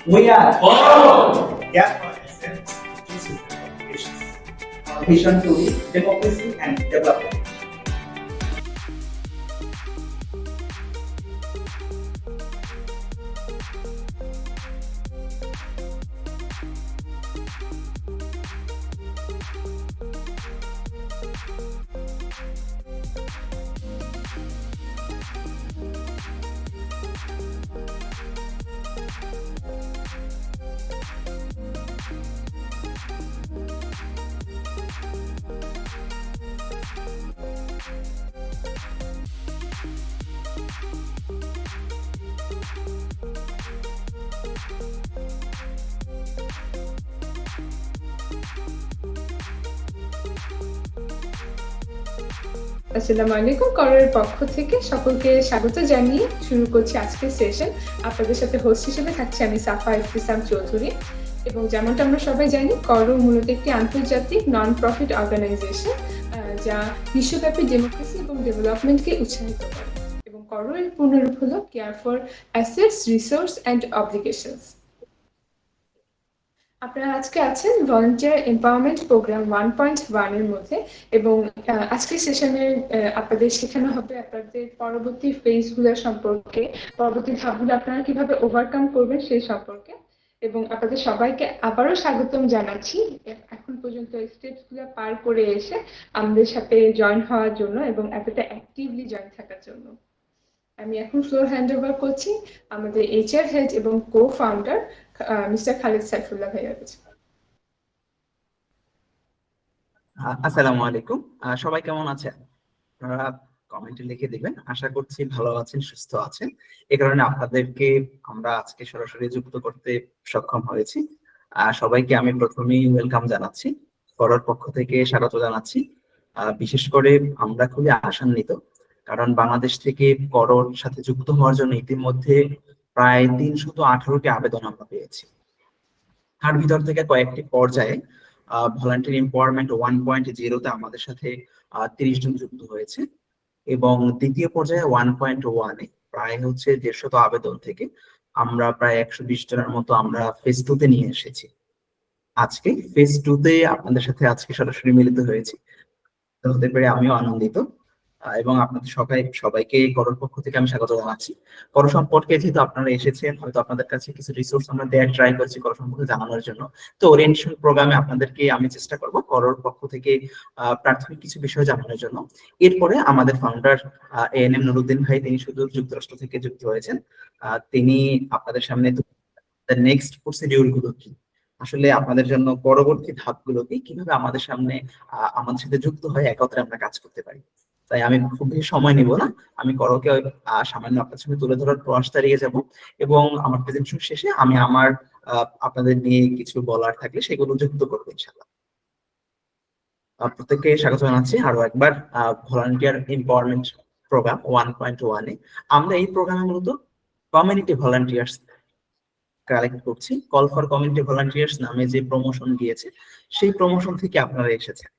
We are all Gap for Essence, Jesus Foundations. Our vision to be democracy and development. আসসালামু আলাইকুম। করোর পক্ষ থেকে সকলকে স্বাগত জানিয়ে শুরু করছি আজকের সেশন। আপনাদের সাথে হোস্ট হিসেবে থাকছি আমি সাফা ইফতিসাম চৌধুরী। এবং যেমনটা আমরা সবাই জানি, করো মূলত একটি আন্তর্জাতিক নন প্রফিট অর্গানাইজেশন যা বিশ্বব্যাপী ডেমোক্রেসি এবং ডেভেলপমেন্টকে উৎসাহিত করে। এবং করো এর পূর্ণরূপ হলো care for assets, resource and obligations. আপনারা আজকে আছেন ভলান্টিয়ার এম্পাওয়ারমেন্ট প্রোগ্রাম 1.1 এর মধ্যে, এবং আজকের সেশনে আপনাদের শেখানো হবে আপনাদের পরবর্তী ফেজগুলো সম্পর্কে, পরবর্তী ধাপগুলো আপনারা কিভাবে ওভারকাম করবেন সেই সম্পর্কে। এবং আপনাদের সবাইকে আবারও স্বাগতম জানাচ্ছি এখন পর্যন্ত স্টেপসগুলো পার করে এসে আমাদের সাথে জয়েন হওয়ার জন্য এবং এতটা অ্যাক্টিভলি জয়েন থাকার জন্য। আমি এখন ফ্লোর হ্যান্ড ওভার করছি আমাদের এইচআর হেড এবং কো ফাউন্ডার মিস্টার খালিদ সাইফুল্লাহ ভাইয়ের কাছে। আসসালামু আলাইকুম। সবাই কেমন আছেন? আপনারা কমেন্টে লিখে দিবেন। আশা করছি ভালো আছেন, সুস্থ আছেন। এই কারণে আপনাদেরকে আমরা আজকে সরাসরি যুক্ত করতে সক্ষম হয়েছি। সবাইকে আমি প্রথমেই ওয়েলকাম জানাচ্ছি, করোর পক্ষ থেকে স্বাগত জানাচ্ছি। বিশেষ করে আমরা খুবই আশান্বিত, কারণ বাংলাদেশ থেকে করোর সাথে যুক্ত হওয়ার জন্য ইতিমধ্যে প্রায় 318টি আবেদন আমরা পেয়েছি। তার ভিতর থেকে কয়েকটি পর্যায়ে ভলান্টিয়ার এম্পাওয়ারমেন্ট 1.0-তে আমাদের সাথে 30 জন যুক্ত হয়েছে, এবং দ্বিতীয় পর্যায়ে 1.1-এ প্রায় হচ্ছে 150 আবেদন থেকে আমরা প্রায় 120 জনের মতো আমরা ফেজ 2-তে নিয়ে এসেছি। আজকে ফেজ 2-তে আপনাদের সাথে আজকে সরাসরি মিলিত হয়েছি, হতে পেরে আমিও আনন্দিত। এবং আপনাদের সবাইকে করোর পক্ষ থেকে আমি স্বাগত জানাচ্ছি। করো সম্পর্কে যেহেতু আপনারা এসেছেন, হয়তো আপনাদের কাছে কিছু রিসোর্স আমরা দেওয়ার ট্রাই করছি করো সম্পর্কে জানানোর জন্য। তো ওরিয়েন্টেশন প্রোগ্রামে আপনাদেরকে আমি চেষ্টা করব করোর পক্ষ থেকে প্রাথমিক কিছু বিষয় জানানোর জন্য। এরপরে আমাদের ফাউন্ডার এএনএম নুরুদ্দিন ভাই, তিনি শুধু যুক্তরাষ্ট্র থেকে যুক্ত হয়েছেন, তিনি আপনাদের সামনে নেক্সট প্রসিডিউর গুলো কি, আসলে আপনাদের জন্য পরবর্তী ধাপগুলো কি, কিভাবে আমাদের সামনে আমাদের সাথে যুক্ত হয়ে একত্রে আমরা কাজ করতে পারি। তাই আমি খুব বেশি সময় নিব না, আমি করোকে সামান্য আপনার সামনে তুলে ধরার প্রয়াস চালিয়ে যাব, এবং আমার প্রেজেন্টেশন শেষে আমি আমার আপনাদের নিয়ে কিছু বলার থাকলে সেগুলো যুক্ত করবো ইনশাআল্লাহ। প্রত্যেককে স্বাগত জানাচ্ছি আরো একবার ভলান্টিয়ার এম্পাওয়ারমেন্ট প্রোগ্রাম 1.1-এ। আমরা এই প্রোগ্রামে মূলত কমিউনিটি ভলান্টিয়ার্স কালেক্ট করছি। কল ফর কমিউনিটি ভলান্টিয়ার্স নামে যে প্রমোশন দিয়েছে, সেই প্রমোশন থেকে আপনারা এসেছেন।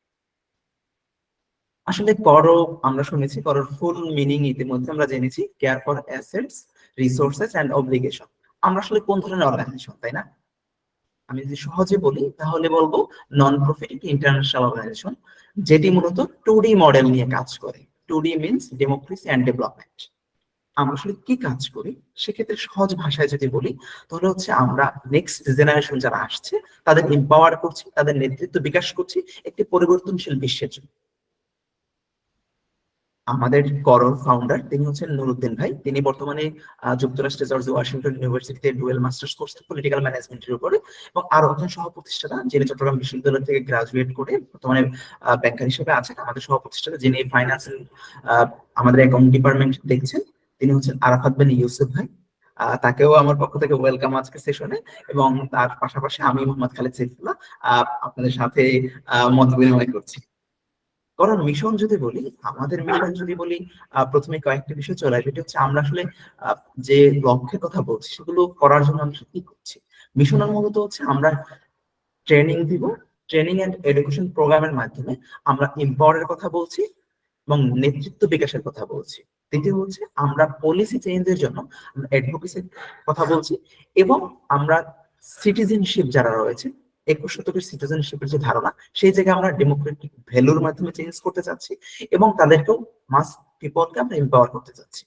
আসলে করো, আমরা শুনেছি করোর ফুল মিনিং ইতিমধ্যে আমরা জেনেছি, care for assets, resources and obligation. আমরা আসলে কোন ধরনের অর্গানাইজেশন, তাই না? আমি যদি সহজে বলি তাহলে বলবো নন প্রফিট ইন্টারন্যাশনাল অর্গানাইজেশন, যেটি মূলত 2D মডেল নিয়ে কাজ করে। 2D means democracy and development. আমরা আসলে কি কাজ করি সেক্ষেত্রে সহজ ভাষায় যদি বলি তাহলে হচ্ছে আমরা নেক্সট জেনারেশন যারা আসছে তাদের এম্পাওয়ার করছি, তাদের নেতৃত্ব বিকাশ করছি একটি পরিবর্তনশীল বিশ্বের জন্য। আমাদের করোর ফাউন্ডার তিনি হচ্ছেন নুরুদ্দিন ভাই। তিনি বর্তমানে যুক্তরাষ্ট্রের জর্জ ওয়াশিংটন ইউনিভার্সিটিতে ডুয়েল মাস্টার্স কোর্স পলিটিক্যাল ম্যানেজমেন্টের উপরে, এবং আরো একজন সহ প্রতিষ্ঠাতা যিনি চট্টগ্রাম বিশ্ববিদ্যালয় থেকে গ্রাজুয়েট করে বর্তমানে ব্যাংকার হিসেবে আছেন। আমাদের সহ প্রতিষ্ঠাতা যিনি ফাইন্যান্স আমাদের অ্যাকাউন্ট ডিপার্টমেন্ট দেখছেন, তিনি হচ্ছেন আরাফাত বিন ইউসুফ ভাই। তাকেও আমার পক্ষ থেকে ওয়েলকাম আজকে সেশনে, এবং তার পাশাপাশি আমি মোহাম্মদ খালিদ সাইফুল্লাহ আপনাদের সাথে মত বিনিময় করছি। কারণ মিশন যদি বলি, আমাদের মিশন যদি বলি, প্রথমে কয়েকটি বিষয় চলে আসবে। এটা হচ্ছে আমরা আসলে যে লক্ষ্যের কথা বলছি সেগুলো করার জন্য আমরা কি করছি। মিশনের মূলত হচ্ছে আমরা ট্রেনিং দিব, ট্রেনিং এন্ড এডুকেশন প্রোগ্রামের মাধ্যমে আমরা এম্পাওয়ারের কথা বলছি এবং নেতৃত্ব বিকাশের কথা বলছি। তৃতীয় হচ্ছে আমরা পলিসি চেঞ্জের জন্য অ্যাডভোকেসির কথা বলছি, এবং আমরা সিটিজেনশিপ যারা রয়েছে 21 শতকের সিটিজেনশিপের যে ধারণা, সেই জায়গায় আমরা ডেমোক্রেটিক ভ্যালুর মাধ্যমে চেঞ্জ করতে চাচ্ছি, এবং তাদেরকেও মাস পিপলকে আমরা এম্পাওয়ার করতে চাচ্ছি।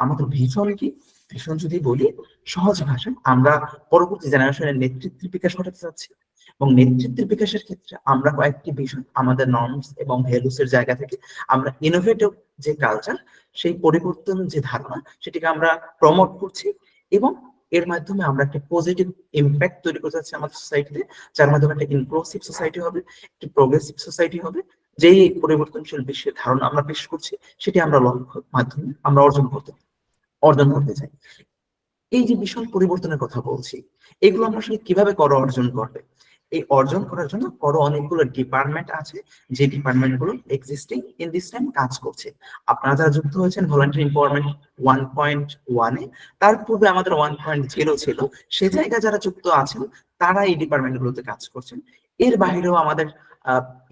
আমাদের ভিশন কি? ভিশন যদি বলি সহজ ভাষায়, আমরা পরবর্তী জেনারেশনের নেতৃত্বের বিকাশ ঘটাতে চাচ্ছি, এবং নেতৃত্বের বিকাশের ক্ষেত্রে আমরা কয়েকটি বিষয় আমাদের নর্মস এবং ভ্যালুস এর জায়গা থেকে আমরা ইনোভেটিভ যে কালচার, সেই পরিবর্তন যে ধারণা, সেটিকে আমরা প্রমোট করছি, এবং এর মাধ্যমে আমরা একটা পজিটিভ ইম্প্যাক্ট তৈরি করতে চাচ্ছি আমাদের সোসাইটিতে, যার মাধ্যমে একটা ইনক্লুসিভ সোসাইটি হবে, একটি প্রোগ্রেসিভ সোসাইটি হবে। যেই পরিবর্তনশীল বিশ্বের ধারণা আমরা পেশ করছি, সেটি আমরা লক্ষ্য মাধ্যমে আমরা অর্জন করতে চাই। এই যে বিশাল পরিবর্তনের কথা বলছি, এগুলো আমরা আসলে কিভাবে অর্জন করবে? এই অর্জন করার জন্য অনেকগুলো ডিপার্টমেন্ট আছে, যে ডিপার্টমেন্ট গুলো এক্সিস্টিং ইন দিস টাইম কাজ করছে। আপনারা যারা যুক্ত হয়েছেন ভলান্টিয়ার এম্পাওয়ারমেন্ট 1.1 এ, তার পূর্বে আমাদের 1.0 ছিল, সে জায়গায় যারা যুক্ত আছেন তারা এই ডিপার্টমেন্ট গুলোতে কাজ করছেন। এর বাইরেও আমাদের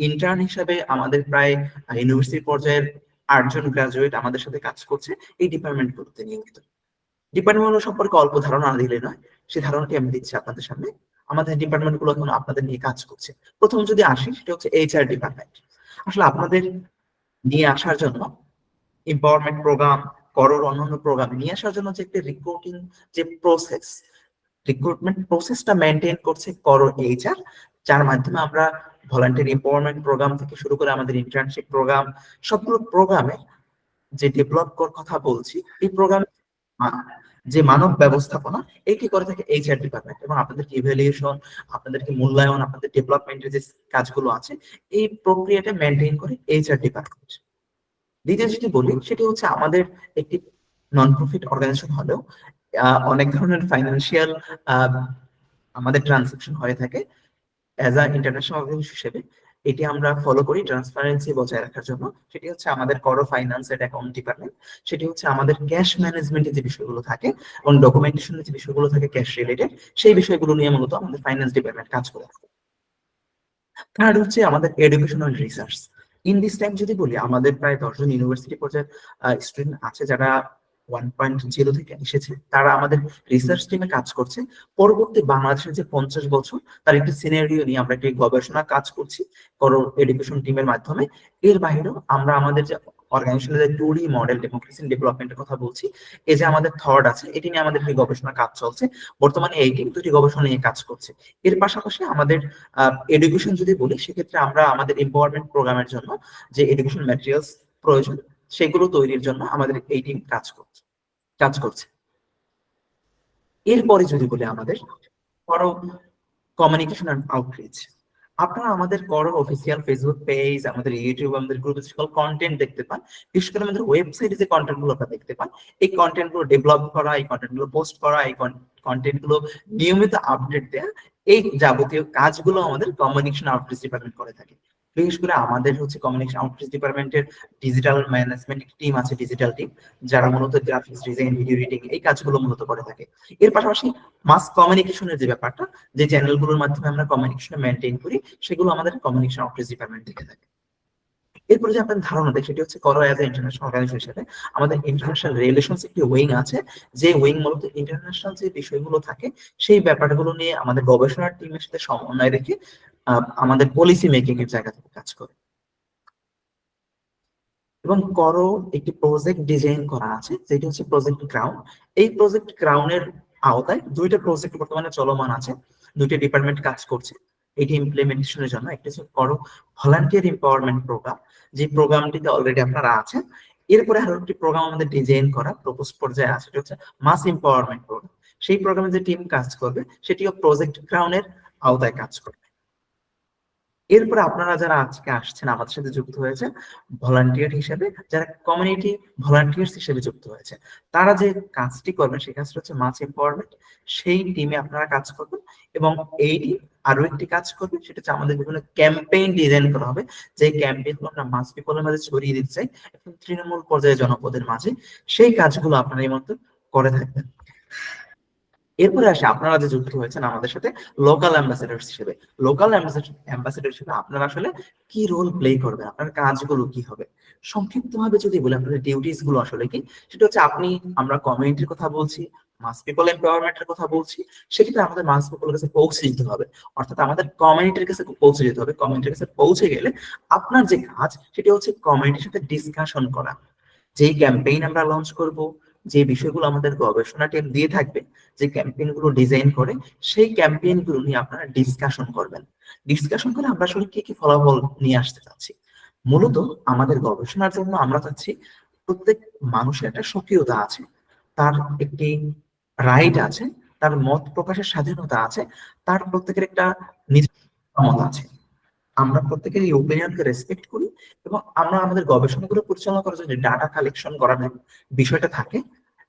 ইন্টার্ন হিসাবে আমাদের প্রায় ইউনিভার্সিটি পর্যায়ের 8 জন গ্রাজুয়েট আমাদের সাথে কাজ করছে এই ডিপার্টমেন্ট গুলোতে নিয়মিত। ডিপার্টমেন্ট সম্পর্কে অল্প ধারণা দিলে নয়, সেই ধারণাটি আমি দিচ্ছি আপনাদের সামনে। আমাদের ডিপার্টমেন্ট গুলো এখন আপনাদের নিয়ে কাজ করছে। প্রথম যদি আসি, সেটা হচ্ছে এইচআর ডিপার্টমেন্ট। আসলে আপনাদের নিয়ে আসার জন্য এম্পাওয়ারমেন্ট প্রোগ্রাম, অন্যান্য প্রোগ্রাম নিয়ে আসার জন্য যে একটা রিক্রুটিং যে প্রসেস, রিক্রুটমেন্ট প্রসেসটা মেনটেন করছে এইচআর, যার মাধ্যমে আমরা ভলান্টিয়ার এম্পাওয়ারমেন্ট প্রোগ্রাম থেকে শুরু করে আমাদের ইন্টার্নশিপ প্রোগ্রাম, সবগুলো প্রোগ্রামে যে ডেভেলপ করার কথা বলছি, এই প্রোগ্রাম যে মানব ব্যবস্থাপনা, এটি করে থাকে এইচআর ডিপার্টমেন্ট, এবং আপনাদের ইভ্যালুয়েশন, আপনাদেরকে মূল্যায়ন, আপনাদের ডেভেলপমেন্টের যে কাজগুলো আছে, এই প্রক্রিয়াটা মেনটেন করে এইচআর ডিপার্টমেন্ট। দ্বিতীয় যেটি বলি, সেটি হচ্ছে আমাদের একটি নন প্রফিট অর্গানাইজেশন হলেও অনেক ধরনের ফাইন্যান্সিয়াল আমাদের ট্রানজাকশন হয়ে থাকে। অ্যাজ আ ইন্টারন্যাশনাল অর্গানাইজেশন হিসেবে এটি আমরা ফলো করি ট্রান্সপারেন্সি বজায় রাখার জন্য। সেটি হচ্ছে আমাদের ফাইন্যান্স এন্ড অ্যাকাউন্ট ডিপার্টমেন্ট। সেটি হচ্ছে আমাদের ক্যাশ ম্যানেজমেন্টের যে বিষয়গুলো থাকে এবং ডকুমেন্টেশনের যে বিষয়গুলো থাকে ক্যাশ রিলেটেড, সেই বিষয়গুলো নিয়ে মূলত আমাদের ফাইন্যান্স ডিপার্টমেন্ট কাজ করে থাকে। থার্ড হচ্ছে আমাদের education and research. In this time যদি বলি, আমাদের প্রায় 10 জন ইউনিভার্সিটি পর্যায়ের স্টুডেন্ট আছে যারা 1.0 থেকে এসেছে। তারা আমাদের রিসার্চ টিমে কাজ করছে। পরবর্তী বাংলাদেশের যে 50 বছর, তার একটি সিনারিও নিয়ে আমরা একটি গবেষণা কাজ করছি এডুকেশন টিমের মাধ্যমে। এর বাইরেও আমরা আমাদের যে অর্গানাইজেশনের যে 2D মডেল ডেমোক্রেসি ডেভেলপমেন্টের কথা বলছি, এই যে আমাদের থর্ড আছে, এটি নিয়ে আমাদের একটি গবেষণা কাজ চলছে। বর্তমানে এই টিম 2টি গবেষণা নিয়ে কাজ করছে। এর পাশাপাশি আমাদের এডুকেশন যদি বলি, সেক্ষেত্রে আমরা আমাদের এম্পাওয়ারমেন্ট প্রোগ্রামের জন্য যে এডুকেশন ম্যাটেরিয়ালস প্রয়োজন, সেগুলো তৈরির জন্য আমাদের এই টিম কাজ করছে। এরপরে যদি বলি আমাদের কমিউনিকেশন এন্ড আউটরিচ, আপনারা আমাদের অফিসিয়াল ফেসবুক পেজ, আমাদের ইউটিউব, আমাদের গ্রুপে সকল কন্টেন্ট দেখতে পান। বিশেষ করে আমাদের ওয়েবসাইটে যে কন্টেন্ট গুলো আপনারা দেখতে পান, এই কন্টেন্ট গুলো ডেভেলপ করা, এই কন্টেন্ট গুলো পোস্ট করা, এই কন্টেন্ট গুলো নিয়মিত আপডেট দেয়া, এই যাবতীয় কাজগুলো আমাদের কমিউনিকেশন আউটরিচ ডিপার্টমেন্ট করে থাকে। বিশেষ করে আমাদের হচ্ছে কমিউনিকেশন আউটরিচ ডিপার্টমেন্টের ডিজিটাল ম্যানেজমেন্ট টিম আছে, ডিজিটাল টিম, যারা মূলত গ্রাফিক্স ডিজাইন, ভিডিও এডিটিং এই কাজগুলো মূলত করে থাকে। এর পাশাপাশি মাস কমিউনিকেশনের যে ব্যাপারটা, যে চ্যানেলগুলোর মাধ্যমে আমরা কমিউনিকেশন মেনটেন করি, সেগুলো আমাদের কমিউনিকেশন আউটরিচ ডিপার্টমেন্ট দেখে থাকে। এরপরে যে আপনার ধারণা দেয়, সেটি হচ্ছে অ্যাজ এ ইন্টারন্যাশনাল অর্গানাইজেশন হিসেবে আমাদের ইন্টারন্যাশনাল রিলেশনস একটি উইং আছে, যে উইং মূলত ইন্টারন্যাশনাল যে বিষয়গুলো থাকে সেই ব্যাপারগুলো নিয়ে আমাদের গবেষণার টিমের সাথে সমন্বয় রেখে আমাদের পলিসি মেকিং এর জায়গা থেকে কাজ করে। এবং একটি প্রজেক্ট ডিজাইন করা আছে, যেটি হচ্ছে প্রজেক্ট ক্রাউন। এই প্রজেক্ট ক্রাউনের আওতায় 2টা প্রজেক্ট বর্তমানে চলমান আছে, 2টি ডিপার্টমেন্ট কাজ করছে এটি ইমপ্লিমেন্টেশনের জন্য। একটা হচ্ছে ভলান্টিয়ার এম্পাওয়ারমেন্ট প্রোগ্রাম, যে প্রোগ্রামটিতে অলরেডি আপনারা আছেন। এরপরে আরো একটি প্রোগ্রাম আমাদের ডিজাইন করা প্রপোজ পর্যায়ে আছে, সেটা হচ্ছে মাস এম্পাওয়ারমেন্ট প্রোগ্রাম। সেই প্রোগ্রামে যে টিম কাজ করবে, সেটিও প্রজেক্ট ক্রাউনের আওতায় কাজ করবে। এরপরে আপনারা যারা আজকে আসছেন, আমাদের সাথে যুক্ত হয়েছে ভলান্টিয়ার হিসেবে, যারা কমিউনিটি ভলান্টিয়ার্স হিসেবে যুক্ত হয়েছে, তারা যে কাজটি করবেন সেই কাজটা হচ্ছে মাস এম্পাওয়ারমেন্ট। সেই টিমে আপনারা কাজ করবেন, এবং এই টিম আরো একটি কাজ করবে, সেটা হচ্ছে আমাদের বিভিন্ন ক্যাম্পেইন ডিজাইন করা হবে, যে ক্যাম্পেইন গুলো আমরা মাস পিপলের মাঝে ছড়িয়ে দিতে চাই, এখন তৃণমূল পর্যায়ে জনপদের মাঝে। সেই কাজগুলো আপনারা এই মতো করে থাকবেন। এরপরে আসে আপনারা যে যুক্ত হয়েছেন আমাদের সাথে লোকাল অ্যাম্বাসেডর হিসেবে। লোকাল অ্যাম্বাসেডর হিসেবে আপনারা আসলে কি রোল প্লে করবেন, আপনার কাজগুলো কি হবে? সংক্ষিপ্তভাবে যদি বলি আপনাদের ডিউটিস গুলো আসলে কি, সেটা হচ্ছে আমরা কমিউনিটির কথা বলছি, মাস পিপল এম্পাওয়ারমেন্টের কথা বলছি, সেক্ষেত্রে আমাদের মাস পিপলের কাছে পৌঁছে যেতে হবে, অর্থাৎ আমাদের কমিউনিটির কাছে পৌঁছে যেতে হবে। কমিউনিটির কাছে পৌঁছে গেলে আপনার যে কাজ সেটা হচ্ছে কমিউনিটির সাথে ডিসকাশন করা। যেই ক্যাম্পেইন আমরা লঞ্চ করব, যে বিষয়গুলো আমাদের গবেষণা টিম দিয়ে থাকবে, যে ক্যাম্পেইন গুলো ডিজাইন করে, সেই ক্যাম্পেইন গুলো নিয়ে আপনারা ডিসকাশন করবেন। ডিসকাশন করে আমরা আসলে কি কি ফলাফল নিয়ে আসতে চাচ্ছি। মূলত আমাদের গবেষণার জন্য আমরা চাচ্ছি প্রত্যেক মানুষের একটা স্বকীয়তা আছে, তার একটি রাইট আছে, তার মত প্রকাশের স্বাধীনতা আছে, তার প্রত্যেকের একটা নিজ মত আছে। আমরা প্রত্যেকের এই ওপিনিয়নকে রেসপেক্ট করি এবং আমরা আমাদের গবেষণাগুলো পরিচালনা করার জন্য ডাটা কালেকশন করার বিষয়টা থাকে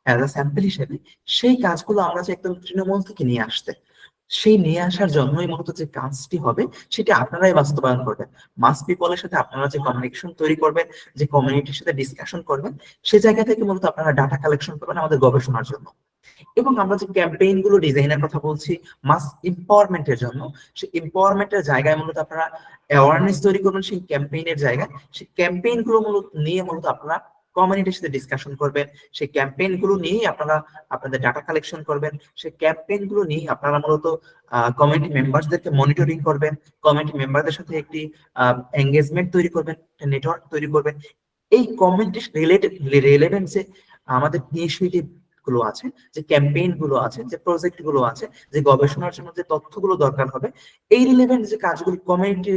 অ্যাজ আ স্যাম্পল হিসেবে, সেই কাজগুলো আমরা যে একদম তৃণমূল থেকে নিয়ে আসতে, সেই নিয়ে আসার জন্যই মূলত যে কাজটি হবে সেটি আপনারাই বাস্তবায়ন করবেন। মাস পিপলের সাথে আপনারা যে কমিউনিকেশন তৈরি করবেন, যে কমিউনিটির সাথে ডিসকাশন করবেন, সে জায়গা থেকে মূলত আপনারা ডাটা কালেকশন করবেন আমাদের গবেষণার জন্য। এবং আমরা যে ক্যাম্পেইন গুলো ডিজাইনের কথা বলছি মাস এম্পাওয়ারমেন্টের জন্য, সেই এম্পাওয়ারমেন্টের জায়গায় মূলত আপনারা অ্যাওয়ারনেস তৈরি করবেন। সেই ক্যাম্পেইনের জায়গায় সেই ক্যাম্পেইন গুলো মূলত আপনারা কমিউনিটির সাথে ডিসকাশন করবেন, সেই ক্যাম্পেইন গুলো নিয়েই আপনারা আপনাদের ডাটা কালেকশন করবেন, সেই ক্যাম্পেইন গুলো নিয়ে আপনারা মূলত কমিউনিটি মেম্বারসদেরকে মনিটরিং করবেন, কমিউনিটি মেম্বারদের সাথে একটি এঙ্গেজমেন্ট তৈরি করবেন, নেটওয়ার্ক তৈরি করবেন। এই কমিউনিটি রিলেভেন্ট যে আমাদের ইনিশিয়েটিভ গুলো আছে, যে ক্যাম্পেইন গুলো আছে, যে প্রজেক্ট গুলো আছে, যে গবেষণার জন্য যে তথ্যগুলো দরকার হবে, এই রিলেভেন্ট যে কাজগুলো কমিউনিটি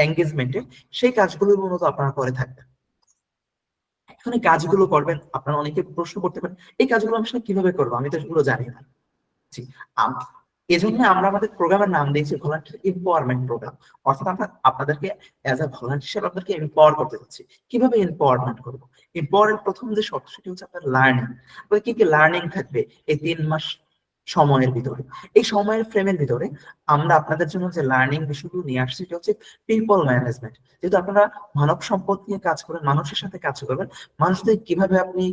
এঙ্গেজমেন্টে, সেই কাজগুলো মূলত আপনারা করে থাকবেন। এখন এই কাজগুলো করবেন, আপনারা অনেকে প্রশ্ন করতে পারেন এই কাজগুলো আমি আসলে কিভাবে করবো, আমি তো সেগুলো জানি না। জি, এজন্য আমরা আমাদের প্রোগ্রামের নাম দিয়েছি ভলান্টিয়ার এম্পাওয়ারমেন্ট প্রোগ্রাম। অর্থাৎ আমরা আপনাদেরকে অ্যাজ আ ভলান্টিয়ার হিসেবে আপনাদেরকে এম্পাওয়ার করতে চাচ্ছি। কিভাবে এম্পাওয়ারমেন্ট করবো? এম্পাওয়ারের প্রথম যে শর্ত সেটি হচ্ছে আপনার লার্নিং। আপনাদের কি কি লার্নিং থাকবে এই 3 মাস সময়ের ভিতরে? এই সময়ের ফ্রেমের ভিতরে আমরা আপনাদের জন্য যে লার্নিং বিষয়গুলো নিয়ে আসছি সেটা হচ্ছে পিপল ম্যানেজমেন্ট। যেহেতু আপনারা মানব সম্পদ নিয়ে কাজ করেন, মানুষের সাথে কাজ করবেন, মানুষদের কিভাবে আপনি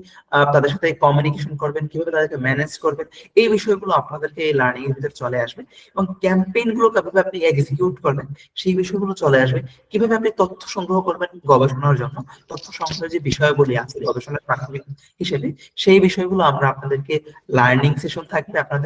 তাদের সাথে কমিউনিকেশন করবেন, কিভাবে তাদেরকে ম্যানেজ করবেন, এই বিষয়গুলো আপনাদেরকে এই লার্নিং এর ভিতরে চলে আসবে। এবং ক্যাম্পেইন গুলো কিভাবে আপনি এক্সিকিউট করবেন সেই বিষয়গুলো চলে আসবে। কিভাবে আপনি তথ্য সংগ্রহ করবেন গবেষণার জন্য, তথ্য সংগ্রহের যে বিষয়গুলি আছে গবেষণার প্রাথমিক হিসেবে, সেই বিষয়গুলো আমরা আপনাদেরকে লার্নিং সেশন থাকবে আপনাদের।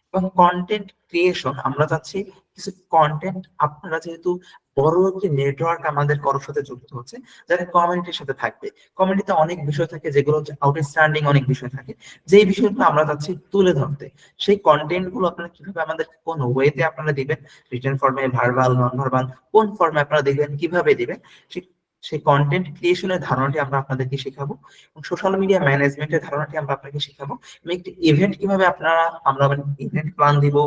এবং কন্টেন্ট ক্রিয়েশন আমরা চাচ্ছি কিছু কন্টেন্ট, আপনারা যেহেতু বড় একটি নেটওয়ার্ক আমাদের কারোর সাথে যুক্ত হচ্ছে, যারা কমিউনিটির সাথে থাকবে, কমিউনিটিতে অনেক বিষয় থাকে যেগুলো আউটস্ট্যান্ডিং অনেক বিষয় থাকে, যেই বিষয়গুলো আমরা চাচ্ছি তুলে ধরতে। সেই কন্টেন্ট গুলো আপনারা কিভাবে আমাদের কোন ওয়েতে আপনারা দিবেন, রিটেন ফর্মে, ভার্বাল, নন ভার্বাল, কোন ফর্মে আপনারা দিবেন, কিভাবে দিবেন, সেই কন্টেন্ট ক্রিয়েশনের ধারণাটি আমরা আপনাদেরকে শেখাবো। এবং সোশ্যাল মিডিয়া ম্যানেজমেন্টের ধারণাটি আমরা আপনাকে শেখাবো। এবং একটি ইভেন্ট কিভাবে আমরা ইভেন্ট প্ল্যান দিব,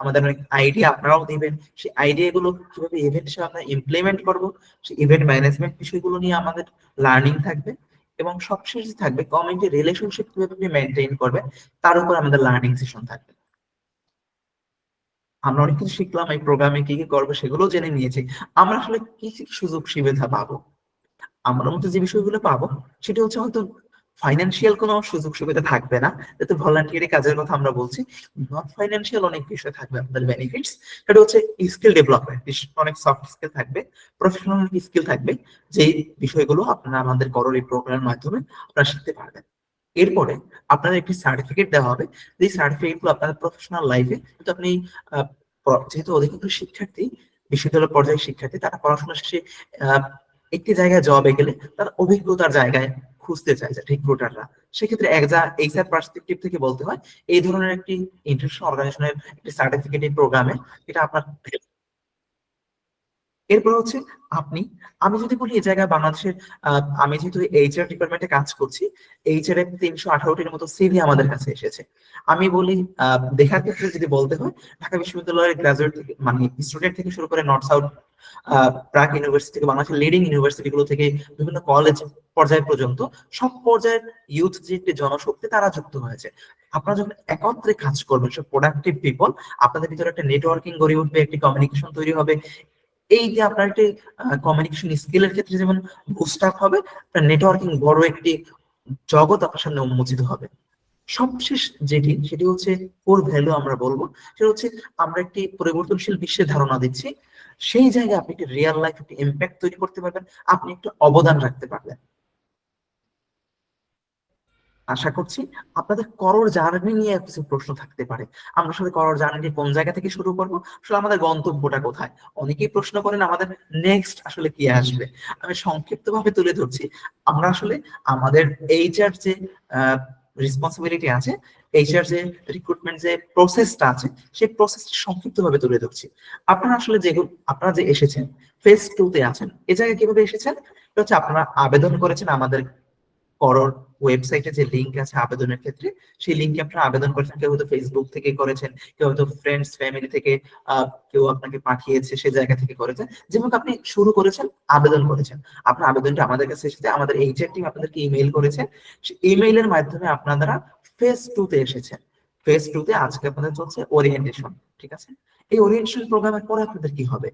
আমাদের অনেক আইডিয়া আপনারাও দিবেন, সেই আইডিয়া গুলো কিভাবে ইভেন্ট হিসেবে আমরা ইমপ্লিমেন্ট করব, সেই ইভেন্ট ম্যানেজমেন্ট বিষয়গুলো নিয়ে আমাদের লার্নিং থাকবে। এবং সবশেষে থাকবে কমিউনিটি রিলেশনশিপ কিভাবে আপনি মেনটেন করবেন, তার উপর আমাদের লার্নিং সেশন থাকবে। আমরা অনেক কিছু শিখলাম, এই প্রোগ্রামে কি কি করবো সেগুলো জেনে নিয়েছি। আমরা আসলে কি কি সুযোগ সুবিধা পাবো? আমরা মধ্যে যে বিষয়গুলো পাবো সেটা হচ্ছে হয়তো ফাইন্যান্সিয়াল কোনো সুযোগ সুবিধা থাকবে না, যেহেতু ভলান্টিয়ারি কাজের কথা আমরা বলছি। নন ফাইন্যান্সিয়াল অনেক বিষয় থাকবে আমাদের বেনিফিটস। সেটা হচ্ছে স্কিল ডেভেলপমেন্ট, অনেক সফট স্কিল থাকবে, প্রফেশনাল স্কিল থাকবে, যে বিষয়গুলো আপনারা আমাদের করোর এই প্রোগ্রামের মাধ্যমে আপনারা শিখতে পারবেন। এরপরে আপনাদের একটি সার্টিফিকেট দেওয়া হবে, যে সার্টিফিকেট গুলো আপনাদের প্রফেশনাল লাইফে, কিন্তু আপনি যেহেতু অধিকাংশ শিক্ষার্থী বিশ্ববিদ্যালয় পর্যায়ের শিক্ষার্থী, তারা পড়াশোনা শেষে একটি জায়গায় জবে গেলে তার অভিজ্ঞতার জায়গায় খুঁজতে চায় যে রিক্রুটাররা, সেক্ষেত্রে এইচআর পার্সপেক্টিভ থেকে বলতে হয় এই ধরনের একটি ইন্টারন্যাশনাল অর্গানাইজেশনের একটি সার্টিফিকেট এই প্রোগ্রামে, এটা আপনার। এরপর হচ্ছে আমি যদি বলি এই জায়গায় বাংলাদেশের আমি যেহেতু এইচআর ডিপার্টমেন্টে কাজ করছি, এইচআর এর 318টির মতো সিভি আমাদের কাছে এসেছে। আমি বলি দেখার ক্ষেত্রে যদি বলতে হয়, ঢাকা বিশ্ববিদ্যালয়ের গ্রাজুয়েট থেকে মানে স্টুডেন্ট থেকে শুরু করে নর্থ সাউথ প্রাক ইউনিভার্সিটি থেকে বাংলাদেশের লিডিং ইউনিভার্সিটি গুলো থেকে বিভিন্ন কলেজ পর্যায় পর্যন্ত সব পর্যায়ের ইউথ যে একটি জনশক্তি তারা যুক্ত হয়েছে। আপনারা যখন একত্রে কাজ করবেন, সব প্রোডাক্টিভ পিপল, আপনাদের ভিতরে একটা নেটওয়ার্কিং গড়ে উঠবে, একটি কমিউনিকেশন তৈরি হবে। এই যে আপনার একটি কমিউনিকেশন স্কিলের ক্ষেত্রে যেমন বুস্ট আপ হবে, নেটওয়ার্কিং বড় একটি জগৎ আপনার সামনে উন্মোচিত হবে। সবশেষ সেটি হচ্ছে কোর ভ্যালু আমরা বলবো, সেটা হচ্ছে আমরা একটি পরিবর্তনশীল বিশ্বের ধারণা দিচ্ছি। সেই জায়গায় আপনি একটি রিয়েল লাইফ একটি ইম্প্যাক্ট তৈরি করতে পারবেন, আপনি একটু অবদান রাখতে পারবেন। আশা করছি আপনাদের করোর জার্নি নিয়ে কিছু প্রশ্ন থাকতে পারে। আমরা আসলে করোর জার্নিটি কোন জায়গা থেকে শুরু করব, আসলে আমাদের গন্তব্যটা কোথায়? অনেকেই প্রশ্ন করেন আমাদের নেক্সট আসলে কি আসবে। আমি সংক্ষিপ্ত ভাবে তুলে ধরছি। আমরা আসলে আমাদের এইচআর যে রেসপন্সিবিলিটি আছে, এইচআর যে রিক্রুটমেন্ট যে প্রসেসটা আছে, সেই প্রসেসটা সংক্ষিপ্ত ভাবে তুলে ধরছি। আপনারা যে এসেছেন ফেজ 2 তে আছেন, এই জায়গায় কিভাবে এসেছেন? এটা হচ্ছে আপনারা আবেদন করেছেন আমাদের করোর ওয়েবসাইটে যে লিংক আছে আবেদনের ক্ষেত্রে, সেই লিংকে আপনারা আবেদন করেছেন। কেউ হয়তো ফেসবুক থেকে করেছেন, কেউ হয়তো ফ্রেন্ডস ফ্যামিলি থেকে, কেউ আপনাকে পাঠিয়েছে, সে জায়গা থেকে করেছেন। যেমন আপনি শুরু করেছেন, আবেদন করেছেন, আপনার আবেদনটা আমাদের কাছে এসেছে, আমাদের এইচআর টিম আপনাদেরকে ইমেইল করেছে, সেই ইমেইলের মাধ্যমে আপনারা ফেজ 2 তে এসেছেন। ফেজ 2 তে আজকে আপনাদের চলছে ওরিয়েন্টেশন, ঠিক আছে? এই ওরিয়েন্টেশন প্রোগ্রামের পরে আপনাদের কি হবে?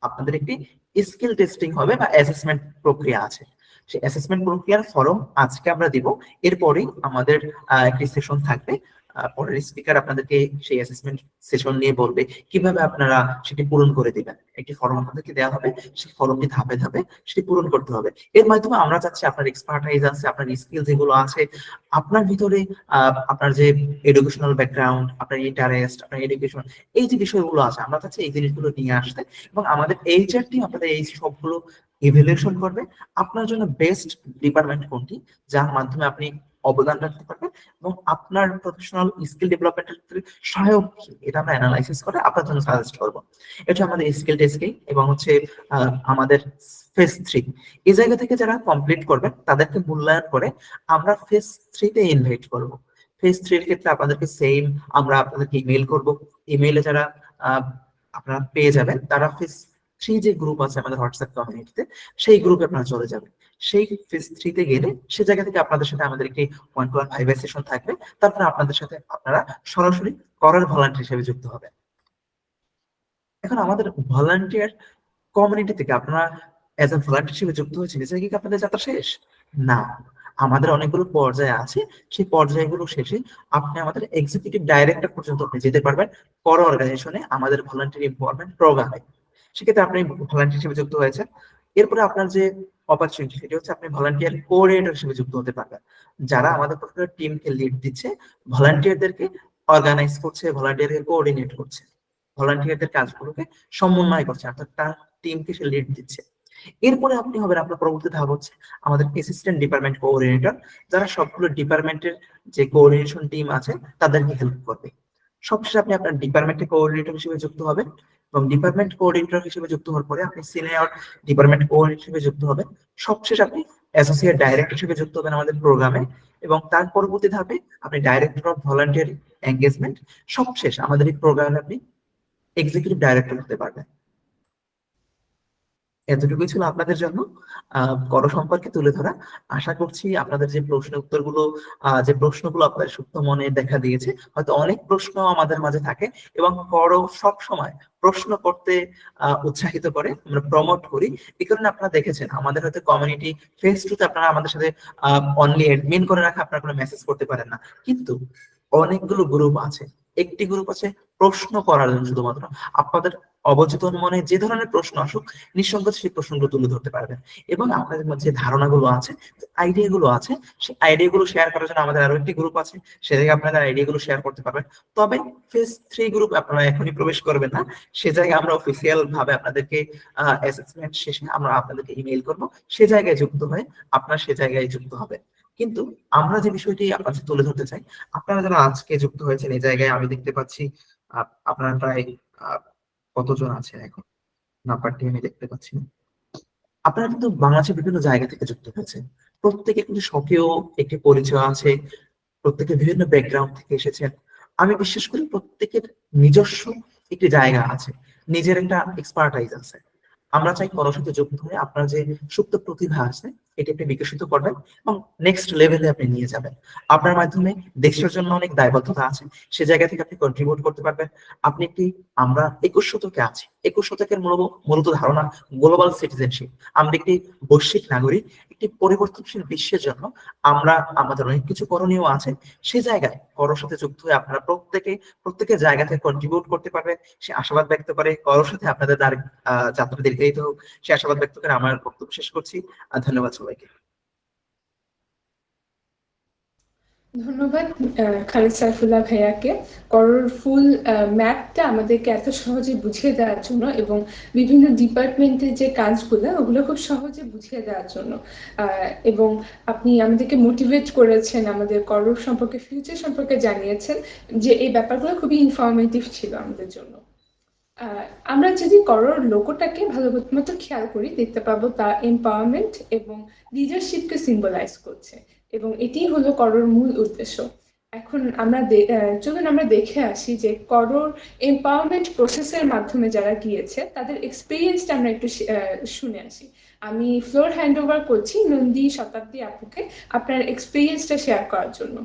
আপনাদের একটি স্কিল টেস্টিং হবে বা অ্যাসেসমেন্ট প্রক্রিয়া আছে। সেই অ্যাসেসমেন্ট প্রক্রিয়ার ফর্ম আজকে আমরা দিব। এরপরেই আমাদের একটি সেশন থাকবে, পরের স্পিকার আপনাদেরকে সেই অ্যাসেসমেন্ট সেশন নিয়ে বলবে কিভাবে আপনারা সেটি পূরণ করে দিবেন। একটি ফর্ম আপনাদেরকে দেওয়া হবে, সেই ফর্মটি ধাপে ধাপে সেটি পূরণ করতে হবে। এর মাধ্যমে আমরা চাচ্ছি আপনার এক্সপার্টাইজ আছে, আপনার স্কিল যেগুলো আছে, আপনার ভিতরে আপনার যে এডুকেশনাল ব্যাকগ্রাউন্ড, আপনার ইন্টারেস্ট, আপনার এডুকেশন, এই যে বিষয়গুলো আছে, আমরা চাচ্ছি এই জিনিসগুলো নিয়ে আসতে, এবং আমাদের এইচআর টিম আপনাদের এই সবগুলো ইভ্যালুয়েশন করবে। আপনার জন্য বেস্ট ডিপার্টমেন্ট কোনটি, যার মাধ্যমে আপনি অবদান রাখতে পারবেন এবং আপনার প্রফেশনাল স্কিল ডেভেলপমেন্টের ক্ষেত্রে সহায়ক কি, এটা আমরা অ্যানালাইসিস করে আপনার জন্য সাজেস্ট করব। এটা আমাদের স্কিল টেস্টিং এবং হচ্ছে আমাদের ফেজ 3। এই জায়গা থেকে যারা কমপ্লিট করবেন তাদেরকে মূল্যায়ন করে আমরা ফেজ 3 তে ইনভাইট করব। ফেজ 3 এর ক্ষেত্রে আপনাদেরকে সেম, আমরা আপনাদেরকে ইমেইল করব। ইমেইলে যারা আপনারা পেয়ে যাবেন, তারা ফেজ 3 যে গ্রুপ আছে আমাদের হোয়াটসঅ্যাপ কমিউনিটিতে, সেই গ্রুপে আপনারা চলে যাবেন। সেই ফেজ 3 তে গেলে সে জায়গা থেকে আপনাদের সাথে আমাদের একটি 1-to-1 সেশন থাকবে। তারপরে আপনাদের সাথে আপনারা সরাসরি করার ভলান্টিয়ার হিসেবে যুক্ত হবেন। এখন আমাদের ভলান্টিয়ার কমিউনিটি থেকে আপনারা এজ এ ভলান্টিয়ার হিসেবে যুক্ত হয়েছেন, এছাড়া কি আপনাদের যাত্রা শেষ? না, আমাদের অনেকগুলো পর্যায়ে আছে। সেই পর্যায়গুলো শেষে আপনি আমাদের এক্সিকিউটিভ ডাইরেক্টর পর্যন্ত আপনি যেতে পারবেন কর অর্গানাইজেশনে, আমাদের ভলান্টিয়ার এমপাওয়ারমেন্ট প্রোগ্রামে। সেক্ষেত্রে আপনি ভলান্টিয়ার হিসেবে যুক্ত হয়েছেন। এরপরে আপনার যে অপরচুনিটি, সেটি হচ্ছে আপনি ভলান্টিয়ার কোঅর্ডিনেটর হিসেবে যুক্ত হতে পারবেন। যারা আমাদের টিমকে লিড দিচ্ছে, ভলান্টিয়ারদেরকে অর্গানাইজ করছে, ভলান্টিয়ারকে কোঅর্ডিনেট করছে, ভলান্টিয়ারদের কাজগুলোকে সমন্বয় করছে, অর্থাৎ তার টিমকে সে লিড দিচ্ছে। এরপরে আপনি হবেন, আপনার পরবর্তী ধাপ হচ্ছে আমাদের অ্যাসিস্ট্যান্ট ডিপার্টমেন্ট কোঅর্ডিনেটর, যারা সবগুলো ডিপার্টমেন্টের যে কোঅর্ডিনেশন টিম আছে তাদেরকে হেল্প করবে। সবশেষে আপনি আপনার ডিপার্টমেন্টের কোঅর্ডিনেটর হিসেবে যুক্ত হবেন, এবং ডিপার্টমেন্ট কোঅর্ডিনেটর হিসেবে যুক্ত হওয়ার পরে আপনি সিনিয়র ডিপার্টমেন্ট কোঅর্ডিনেটর হিসেবে যুক্ত হবেন। সবশেষে আপনি অ্যাসোসিয়েট ডাইরেক্টর হিসেবে যুক্ত হবেন আমাদের প্রোগ্রামে, এবং তার পরবর্তী ধাপে আপনি ডাইরেক্টর অফ ভলান্টিয়ার এঙ্গেজমেন্ট, সবশেষ আমাদের এই প্রোগ্রামে আপনি এক্সিকিউটিভ ডাইরেক্টর হতে পারবেন। এতটুকুই ছিল আপনাদের জন্য কর সম্পর্কে তুলে ধরা। আশা করছি আপনাদের যে উত্তরগুলো, যে প্রশ্নগুলো আপনাদের সুপ্ত মনে দেখা দিয়েছে, হয়তো অনেক প্রশ্ন আমাদের মাঝে থাকে, এবং কর সব সময় প্রশ্ন করতে উৎসাহিত করে, আমরা প্রমোট করি। এই কারণে আপনারা দেখেছেন আমাদের হয়তো কমিউনিটি ফেস টুতে আপনারা আমাদের সাথে অনলি অ্যাডমিন করে রাখা, আপনারা কোনো মেসেজ করতে পারেন না, কিন্তু অনেকগুলো গ্রুপ আছে। একটি গ্রুপ আছে প্রশ্ন করার জন্য, শুধুমাত্র আপনাদের অবচেতন মনে যে ধরনের প্রশ্ন আসুক, নিঃসংকোচে সেই প্রশ্নগুলো তুলে ধরতে পারবেন, এবং আপনাদের মধ্যে যে ধারণাগুলো আছে, আইডিয়া গুলো আছে, সেই আইডিয়া গুলো শেয়ার করার জন্য আমাদের আরো একটি গ্রুপ আছে, সেটাকে আপনাদের আইডিয়া গুলো শেয়ার করতে পারবেন। তবে ফেজ 3 গ্রুপ আপনারা এখনই প্রবেশ করবেন না, সে জায়গায় আমরা অফিসিয়াল ভাবে আপনাদেরকে অ্যাসেসমেন্ট শেষে আমরা আপনাদেরকে ইমেইল করব, সে জায়গায় যুক্ত হয়ে আপনারা সে জায়গায় যুক্ত হবেন। কিন্তু আমরা যে বিষয়টি আপনাদের তুলে ধরতে চাই, আপনারা যারা আজকে যুক্ত হয়েছেন এই জায়গায়, আমি দেখতে পাচ্ছি আপনারা প্রায় কতজন আছে এখন, নাম্বারটি আমি দেখতে পাচ্ছি না। আপনারা কিন্তু বাংলাদেশের বিভিন্ন জায়গা থেকে যুক্ত হয়েছেন, প্রত্যেকের কিন্তু স্বকীয় একটি পরিচয় আছে, প্রত্যেকে বিভিন্ন ব্যাকগ্রাউন্ড থেকে এসেছেন। আমি বিশ্বাস করি প্রত্যেকের নিজস্ব একটি জায়গা আছে, নিজের একটা এক্সপার্টাইজ আছে। আমরা চাই করার সাথে যুক্ত হয়ে আপনার যে সুপ্ত প্রতিভা আছে, এটি আপনি বিকশিত করবেন এবং নেক্সট লেভেলে আপনি নিয়ে যাবেন। আপনার মাধ্যমে দেশের জন্য অনেক দায়বদ্ধতা আছে, সে জায়গা থেকে আপনি কন্ট্রিবিউট করতে পারবেন। আপনি আমরা 21 শতকে আছি, 21 শতকের মূলত ধারণা গ্লোবাল সিটিজেনশিপ। আমরা একটি বৈশ্বিক নাগরিক, একটি পরিবর্তনশীল বিশ্বের জন্য আমরা আমাদের অনেক কিছু করণীয় আছে। সে জায়গায় করোর সাথে যুক্ত হয়ে আপনারা প্রত্যেকের জায়গা থেকে কন্ট্রিবিউট করতে পারবেন, সে আশাবাদ ব্যক্ত করে। করোর সাথে আপনাদের যাত্রা দীর্ঘায়িত হোক, সে আশাবাদ ব্যক্ত করে আমার বক্তব্য শেষ করছি। ধন্যবাদ সবাইকে। ধন্যবাদ খালিদ সাইফুল্লাহ ভাইয়াকে করোর ফুল ম্যাপটা আমাদেরকে এত সহজে বুঝিয়ে দেওয়ার জন্য এবং বিভিন্ন ডিপার্টমেন্টের যে কাজগুলো ওগুলো খুব সহজে বুঝিয়ে দেওয়ার জন্য, এবং আপনি আমাদেরকে মোটিভেট করেছেন, আমাদের করোর সম্পর্কে, ফিউচার সম্পর্কে জানিয়েছেন, যে এই ব্যাপারগুলো খুবই ইনফরমেটিভ ছিল আমাদের জন্য। আমরা যদি করোর লোগোটাকে ভালো মতো খেয়াল করি, দেখতে পাবো তা এম্পাওয়ারমেন্ট এবং লিডারশিপকে সিম্বলাইজ করছে, এবং এটি হলো করোর মূল উদ্দেশ্য। এখন চলুন আমরা দেখে আসি যে করোর এম্পাওয়ারমেন্ট প্রসেসের মাধ্যমে যারা গিয়েছে তাদের এক্সপিরিয়েন্সটা আমরা একটু শুনে আসি। আমি ফ্লোর হ্যান্ড ওভার করছি নন্দী শতাব্দী আপুকে আপনার এক্সপিরিয়েন্সটা শেয়ার করার জন্য।